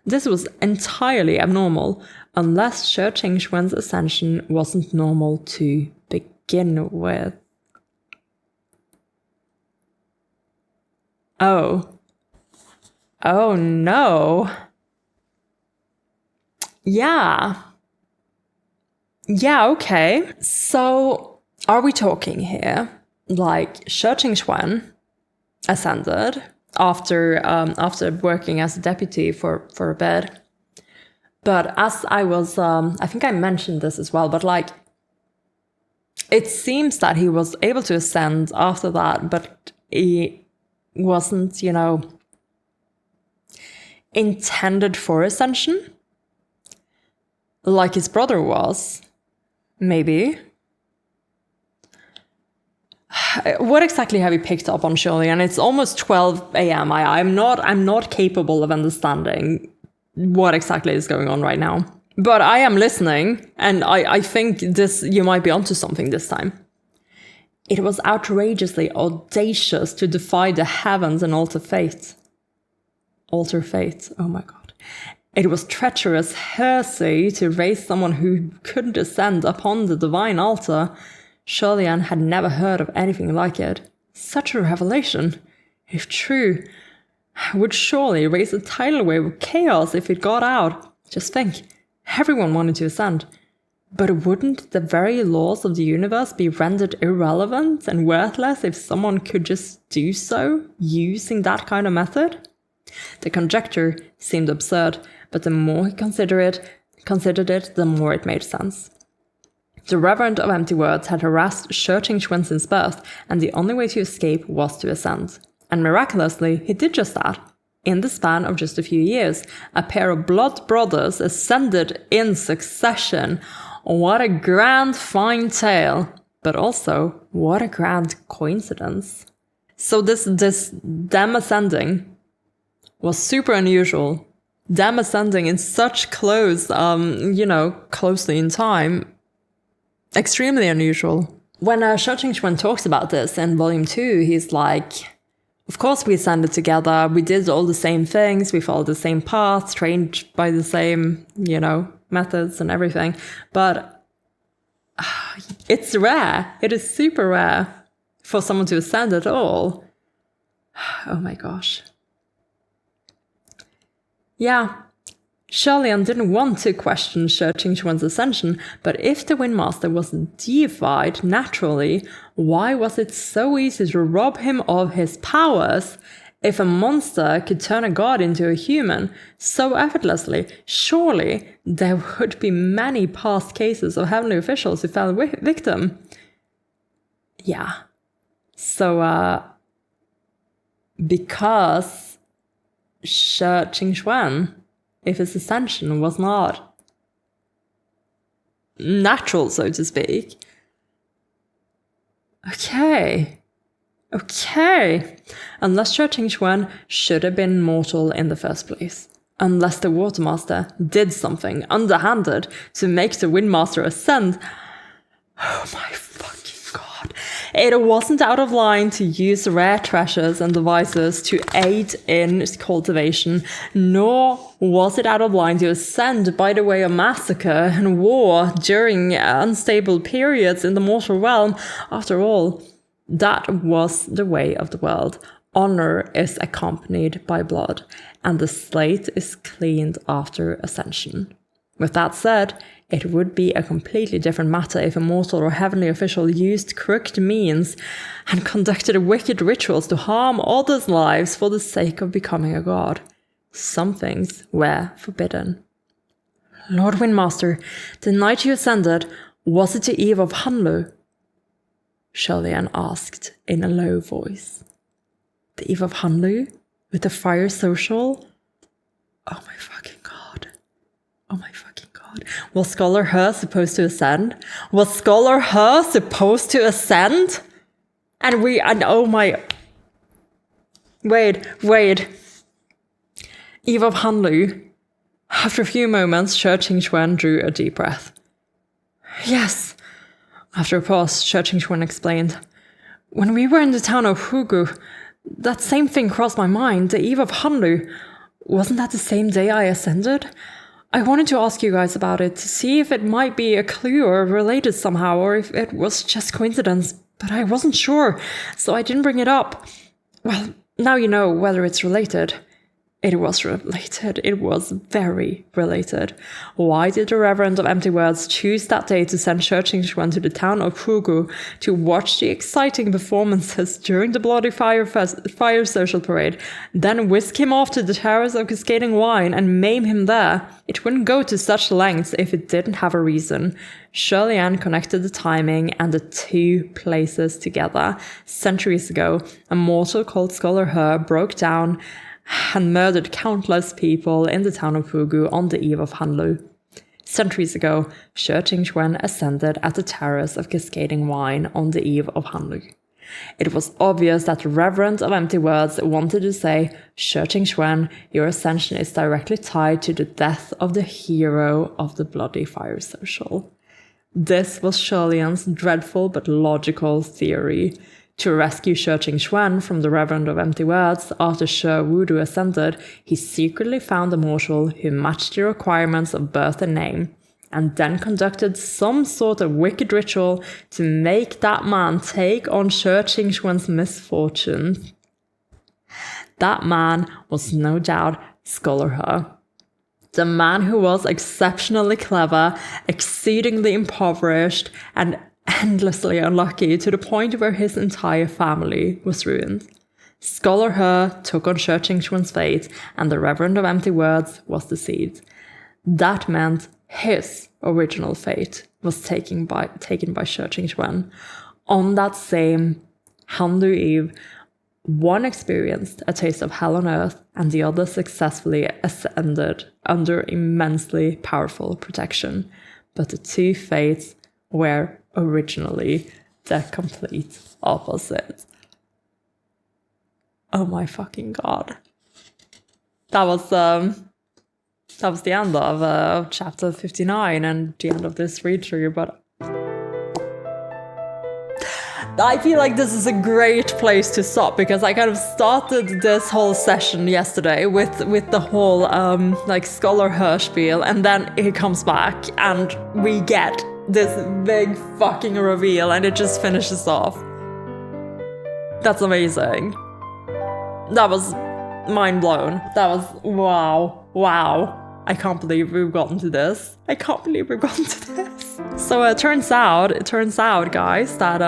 This was entirely abnormal, unless Shi Qingxuan's ascension wasn't normal to begin with. Oh no. Yeah, okay. So, are we talking here, like, Shi Qingxuan ascended after working as a deputy for a bit. But as I was, I think I mentioned this as well, but like, it seems that he was able to ascend after that, but he wasn't, intended for ascension, like his brother was, maybe. What exactly have you picked up on, Shirley? And it's almost 12 a.m. I'm not capable of understanding what exactly is going on right now. But I am listening, and I think you might be onto something this time. It was outrageously audacious to defy the heavens and alter fate. Alter fate, oh my god. It was treacherous heresy to raise someone who couldn't ascend upon the divine altar. Sholian had never heard of anything like it. Such a revelation, if true, would surely raise a tidal wave of chaos if it got out. Just think, everyone wanted to ascend. But wouldn't the very laws of the universe be rendered irrelevant and worthless if someone could just do so, using that kind of method? The conjecture seemed absurd, but the more he considered it, the more it made sense. The Reverend of Empty Words had harassed Shi Qingxuan since birth, and the only way to escape was to ascend. And miraculously, he did just that. In the span of just a few years, a pair of blood brothers ascended in succession. What a grand, fine tale. But also, what a grand coincidence. So this them ascending was super unusual. Them ascending in such closely in time, extremely unusual. When Shi Qingxuan talks about this in Volume 2, he's like, of course we ascended together, we did all the same things, we followed the same paths, trained by the same, methods and everything, but it's rare. It is super rare for someone to ascend at all. Oh my gosh. Yeah, Sholian didn't want to question Shi Qingxuan's ascension, but if the Windmaster was deified naturally, why was it so easy to rob him of his powers? If a monster could turn a god into a human so effortlessly, surely there would be many past cases of heavenly officials who fell victim. Yeah. So, because Shi Qingxuan, if his ascension was not natural, so to speak. Okay. Unless Shi Qingxuan should have been mortal in the first place. Unless the Watermaster did something underhanded to make the Windmaster ascend. Oh my fucking god. It wasn't out of line to use rare treasures and devices to aid in cultivation, nor was it out of line to ascend by the way of massacre and war during unstable periods in the mortal realm. After all, that was the way of the world. Honor is accompanied by blood, and the slate is cleaned after ascension. With that said, it would be a completely different matter if a mortal or heavenly official used crooked means and conducted wicked rituals to harm others' lives for the sake of becoming a god. Some things were forbidden. Lord Windmaster, the night you ascended, was it the eve of Hanlu? Shirley-Ann asked in a low voice. The eve of Hanlu? With the fire social? Oh my fucking god. Oh my fucking god. Was Scholar Her supposed to ascend? Was Scholar Her supposed to ascend? And oh my... Wait. Eve of Hanlu. After a few moments, Shi Qingxuan drew a deep breath. Yes. After a pause, Shi Qingxuan explained. When we were in the town of Hugu, that same thing crossed my mind, the eve of Hanlu. Wasn't that the same day I ascended? I wanted to ask you guys about it, to see if it might be a clue or related somehow, or if it was just coincidence, but I wasn't sure, so I didn't bring it up. Well, now you know whether it's related. It was related. It was very related. Why did the Reverend of Empty Words choose that day to send Shi Qingxuan to the town of Hugu to watch the exciting performances during the Bloody Fire Social Parade, then whisk him off to the Towers of Cascading Wine and maim him there? It wouldn't go to such lengths if it didn't have a reason. Shirley-Ann connected the timing and the two places together. Centuries ago, a mortal called Scholar Her broke down and murdered countless people in the town of Hugu on the eve of Hanlu. Centuries ago, Shi Qingxuan ascended at the terrace of Cascading Wine on the eve of Hanlu. It was obvious that the Reverend of Empty Words wanted to say, Shi Qingxuan, your ascension is directly tied to the death of the hero of the Bloody Fire Social. This was Shirley-Ann's dreadful but logical theory. To rescue Shi Qingxuan from the Reverend of Empty Words after Shi Wudu ascended, he secretly found a mortal who matched the requirements of birth and name, and then conducted some sort of wicked ritual to make that man take on Shi Qingxuan's misfortunes. That man was no doubt Scholar Her. The man who was exceptionally clever, exceedingly impoverished, and endlessly unlucky to the point where his entire family was ruined. Scholar Her took on Shi Qingxuan's fate, and the Reverend of Empty Words was deceived. That meant his original fate was taken by Shi Qingxuan. On that same Hanlu Eve, one experienced a taste of hell on earth, and the other successfully ascended under immensely powerful protection. But the two fates were originally the complete opposite. Oh my fucking god. That was the end of chapter 59 and the end of this read through, but I feel like this is a great place to stop, because I kind of started this whole session yesterday with the whole like Scholar Her spiel, and then it comes back and we get this big fucking reveal and it just finishes off. That's amazing. That was mind blown. That was wow. I can't believe we've gotten to this. So it turns out, guys, that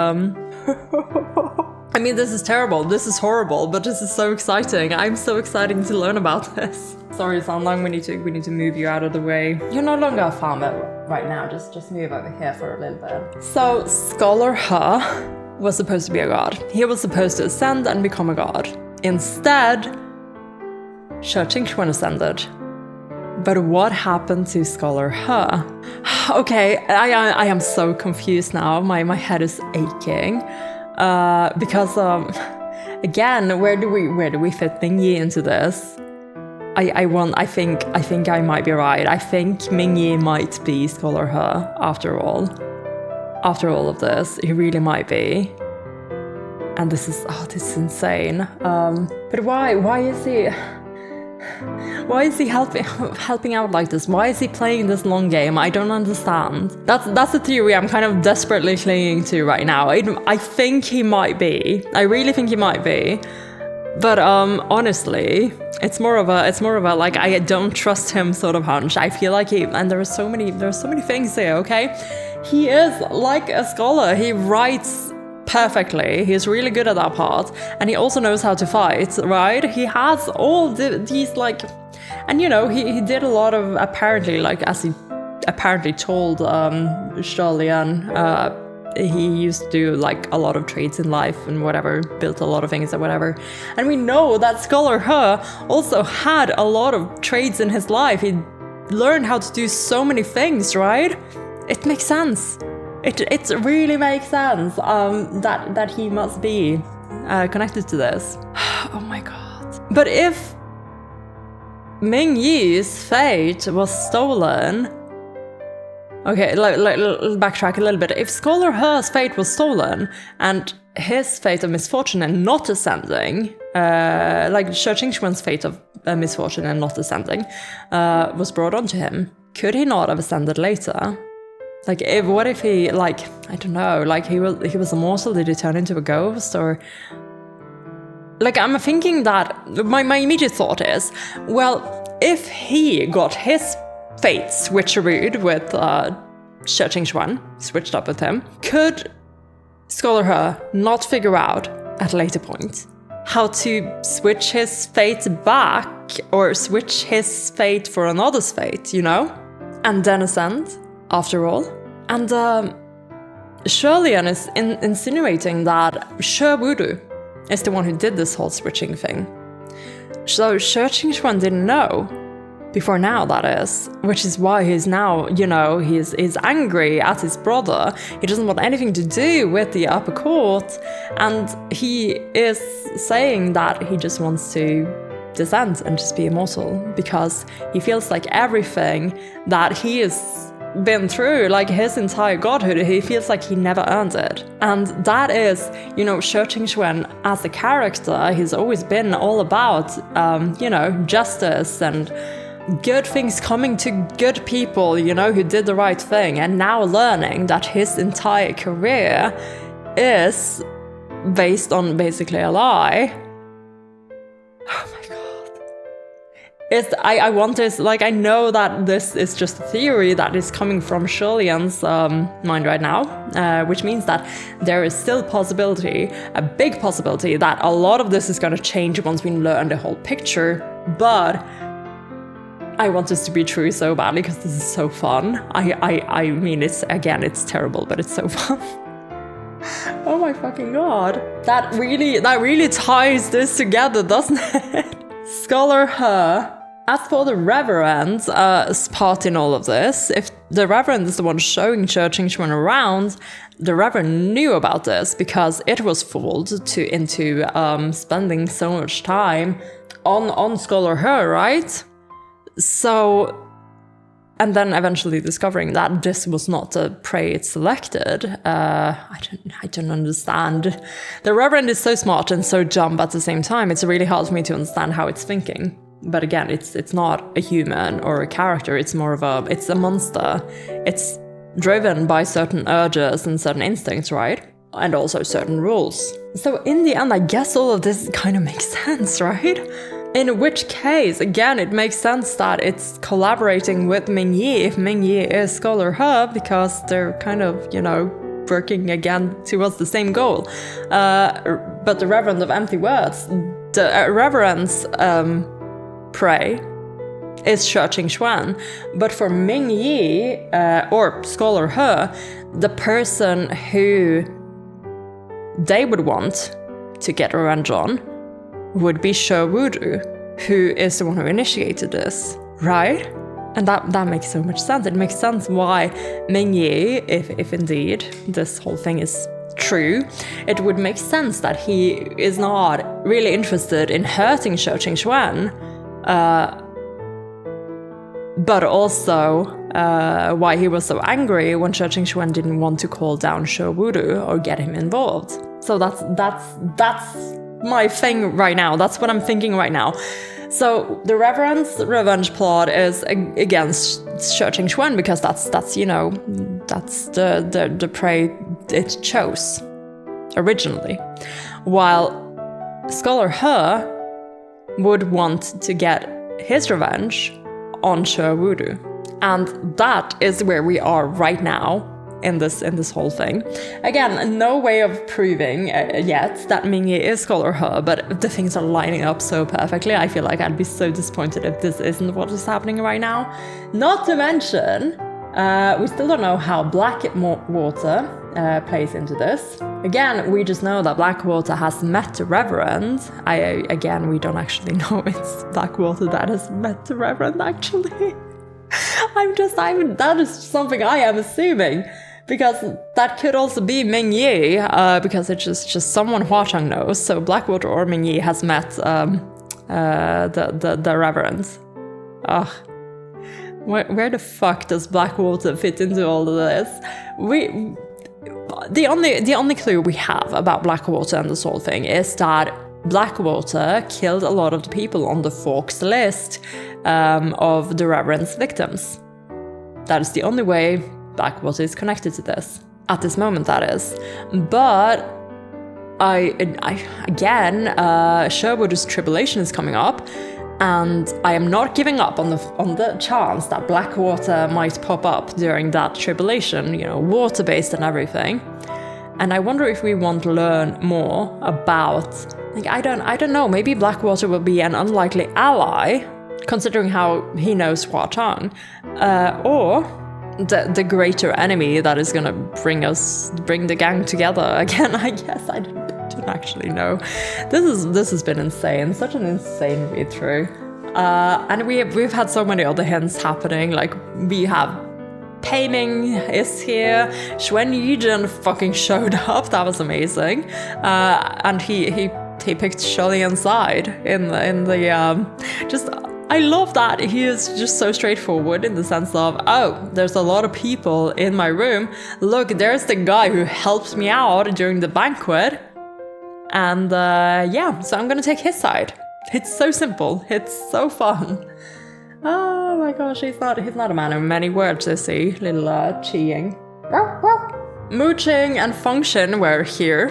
I mean, this is terrible, this is horrible, but this is so exciting. I'm so excited to learn about this. Sorry, Sandlang, we need to move you out of the way. You're no longer a farmer right now, just move over here for a little bit. So, Scholar Her was supposed to be a god. He was supposed to ascend and become a god. Instead, Shi Qingxuan ascended. But what happened to Scholar Her? Okay, I am so confused now. My head is aching. Because again, where do we fit Ming Yi into this? I think I might be right. I think Ming Yi might be Scholar Her after all. After all of this, he really might be. And this is insane. But why is he helping out like this? Why is he playing this long game? I don't understand. That's the theory I'm kind of desperately clinging to right now. I think he might be. I really think he might be. But honestly, it's more of a like I don't trust him sort of hunch. I feel like there's so many things here, okay? He is like a scholar. He writes perfectly. He's really good at that part, and he also knows how to fight, right? He has all these like, and you know, he did a lot of, apparently, like, as he apparently told Charlian, he used to do like a lot of trades in life and whatever, built a lot of things and whatever. And we know that Scholar He also had a lot of trades in his life. He learned how to do so many things, right? It makes sense. It really makes sense that he must be connected to this. Oh my god. But if Ming Yi's fate was stolen... Okay, backtrack a little bit. If Scholar He's fate was stolen and his fate of misfortune and not ascending, like Shi Qingxuan's fate of misfortune and not ascending, was brought onto him, could he not have ascended later? Like, what if he, like, I don't know, like he was immortal, did he turn into a ghost, or... Like, I'm thinking that, my immediate thought is, well, if he got his fate switcherooed with Shi Qingxuan, switched up with him, could Scholar He not figure out at a later point how to switch his fate back, or switch his fate for another's fate, you know? And then ascend? After all. And Charlian is insinuating that Shi Wudu is the one who did this whole switching thing. So Shi Qingxuan didn't know. Before now, that is. Which is why he's now, you know, he's angry at his brother. He doesn't want anything to do with the upper court. And he is saying that he just wants to descend and just be immortal. Because he feels like everything that he has been through, like his entire godhood, he feels like he never earned it. And that is, you know, Shi Qingxuan as a character, he's always been all about, you know, justice and good things coming to good people, you know, who did the right thing. And now learning that his entire career is based on basically a lie. Oh my god. I want this, like, I know that this is just a theory that is coming from Charlian's mind right now, which means that there is still possibility, a big possibility, that a lot of this is going to change once we learn the whole picture, but I want this to be true so badly because this is so fun. I mean, it's terrible, but it's so fun. Oh my fucking god. That really ties this together, doesn't it? Scholar He. As for the Reverend's part in all of this, if the Reverend is the one showing Shi Qingxuan around, the Reverend knew about this because it was fooled into spending so much time on Scholar He, right? So, and then eventually discovering that this was not the prey it selected. I don't understand. The Reverend is so smart and so dumb at the same time. It's really hard for me to understand how it's thinking. But again, it's not a human or a character. It's more of it's a monster. It's driven by certain urges and certain instincts, right? And also certain rules. So in the end, I guess all of this kind of makes sense, right? In which case, again, it makes sense that it's collaborating with Ming Yi if Ming Yi is Scholar He, because they're kind of, you know, working again towards the same goal. But the Reverend of Empty Words, the Reverend's prey is Shi Qingxuan. But for Ming Yi, or Scholar He, the person who they would want to get revenge on would be Shi Wudu, who is the one who initiated this, right? And that makes so much sense. It makes sense why Ming Yi, if indeed this whole thing is true, it would make sense that he is not really interested in hurting Shi Qingxuan, but also why he was so angry when Shi Qingxuan didn't want to call down Shi Wudu or get him involved. So that's my thing right now. That's what I'm thinking right now. So the Reverend's revenge plot is against Shi Qingxuan because that's you know, that's the prey it chose originally, while Scholar He would want to get his revenge on Shi Wudu, and that is where we are right now in this whole thing. Again, no way of proving yet that Ming Yi is Scholar He, but the things are lining up so perfectly. I feel like I'd be so disappointed if this isn't what is happening right now. Not to mention, we still don't know how Blackwater plays into this. Again, we just know that Blackwater has met the Reverend. Again, we don't actually know it's Blackwater that has met the Reverend, actually. That is something I am assuming. Because that could also be Ming Yi, because it's just someone Huachang knows. So Blackwater or Ming Yi has met the Reverend. Ugh. Where the fuck does Blackwater fit into all of this? The only clue we have about Blackwater and this whole thing is that Blackwater killed a lot of the people on the Forks list of the Reverend's victims. That is the only way Blackwater is connected to this. At this moment, that is. But again, Sherwood's tribulation is coming up, and I am not giving up on the chance that Blackwater might pop up during that tribulation, you know, water-based and everything. And I wonder if we want to learn more about, like, I don't know, maybe Blackwater will be an unlikely ally, considering how he knows Huachang, or the greater enemy that is gonna bring the gang together again. I guess I don't actually know. This has been insane, such an insane read through, and we've had so many other hints happening. Like we have Pei-Ming is here, Xuan Yizhen fucking showed up. That was amazing, and he picked Sholian's side in the just. I love that he is just so straightforward in the sense of, oh, there's a lot of people in my room. Look, there's the guy who helped me out during the banquet. And yeah, so I'm gonna take his side. It's so simple. It's so fun. Oh my gosh, he's not a man of many words, is he? Little cheeing. Mooching and Function were here.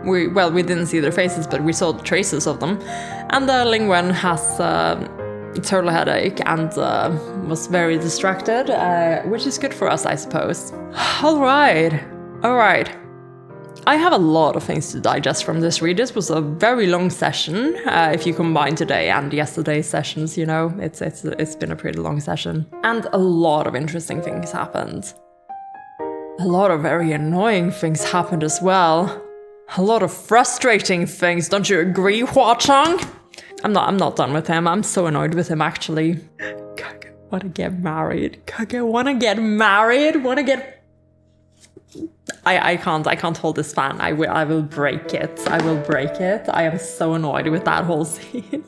We didn't see their faces, but we saw traces of them. And Lingwen has a total headache and was very distracted, which is good for us, I suppose. All right. I have a lot of things to digest from this read. This was a very long session. If you combine today and yesterday's sessions, you know, it's been a pretty long session. And a lot of interesting things happened. A lot of very annoying things happened as well. A lot of frustrating things, don't you agree, Huachang? I'm not done with him. I'm so annoyed with him, actually. Kage wanna get married. I can't hold this fan. I will break it. I am so annoyed with that whole scene.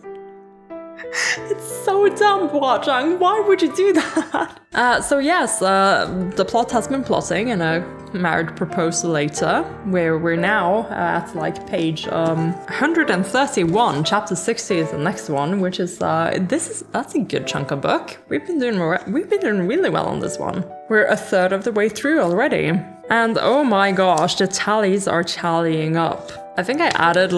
It's so dumb, Huachang. Why would you do that? So yes, the plot has been plotting in a marriage proposal later, where we're now at like page 131. Chapter 60 is the next one, which is that's a good chunk of book. We've been doing really well on this one. We're a third of the way through already, and oh my gosh, the tallies are tallying up. I think I added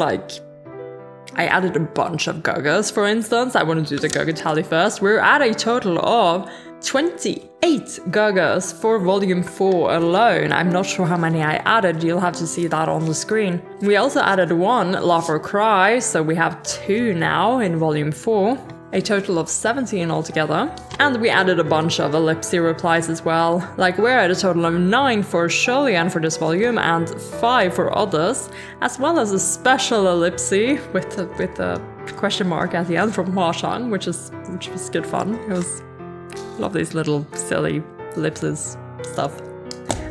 a bunch of Gagas, for instance. I want to do the Gaga tally first. We're at a total of 28 Gagas for volume 4 alone. I'm not sure how many I added. You'll have to see that on the screen. We also added one Laugh or Cry, so we have 2 now in volume 4. A total of 17 altogether. And we added a bunch of ellipsy replies as well. Like, we're at a total of 9 for Sholian for this volume and 5 for others, as well as a special ellipsy with a question mark at the end from Huachang, which was good fun. It was, love these little silly ellipses stuff.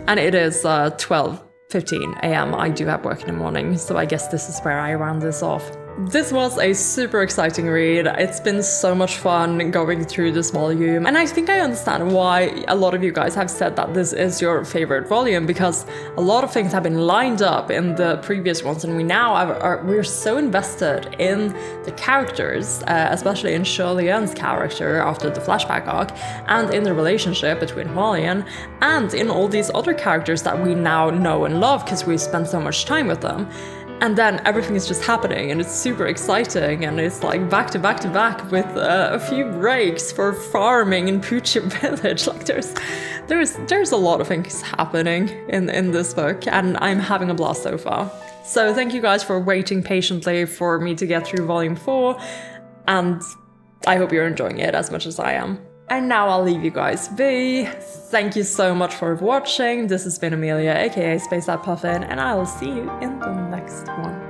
And it is 12:15 a.m. I do have work in the morning, so I guess this is where I round this off. this was a super exciting read. It's been so much fun going through this volume, and I think I understand why a lot of you guys have said that this is your favorite volume, because a lot of things have been lined up in the previous ones, and we're so invested in the characters, especially in Shirley-Ann's character after the flashback arc, and in the relationship between Hualien, and in all these other characters that we now know and love because we spent so much time with them. And then everything is just happening, and it's super exciting, and it's like back to back to back with a few breaks for farming in Pucci Village. Like there's a lot of things happening in this book, and I'm having a blast so far. So thank you guys for waiting patiently for me to get through volume 4, and I hope you're enjoying it as much as I am. And now I'll leave you guys be. Thank you so much for watching. This has been Amelia, aka Space Out Puffin, and I'll see you in the next one.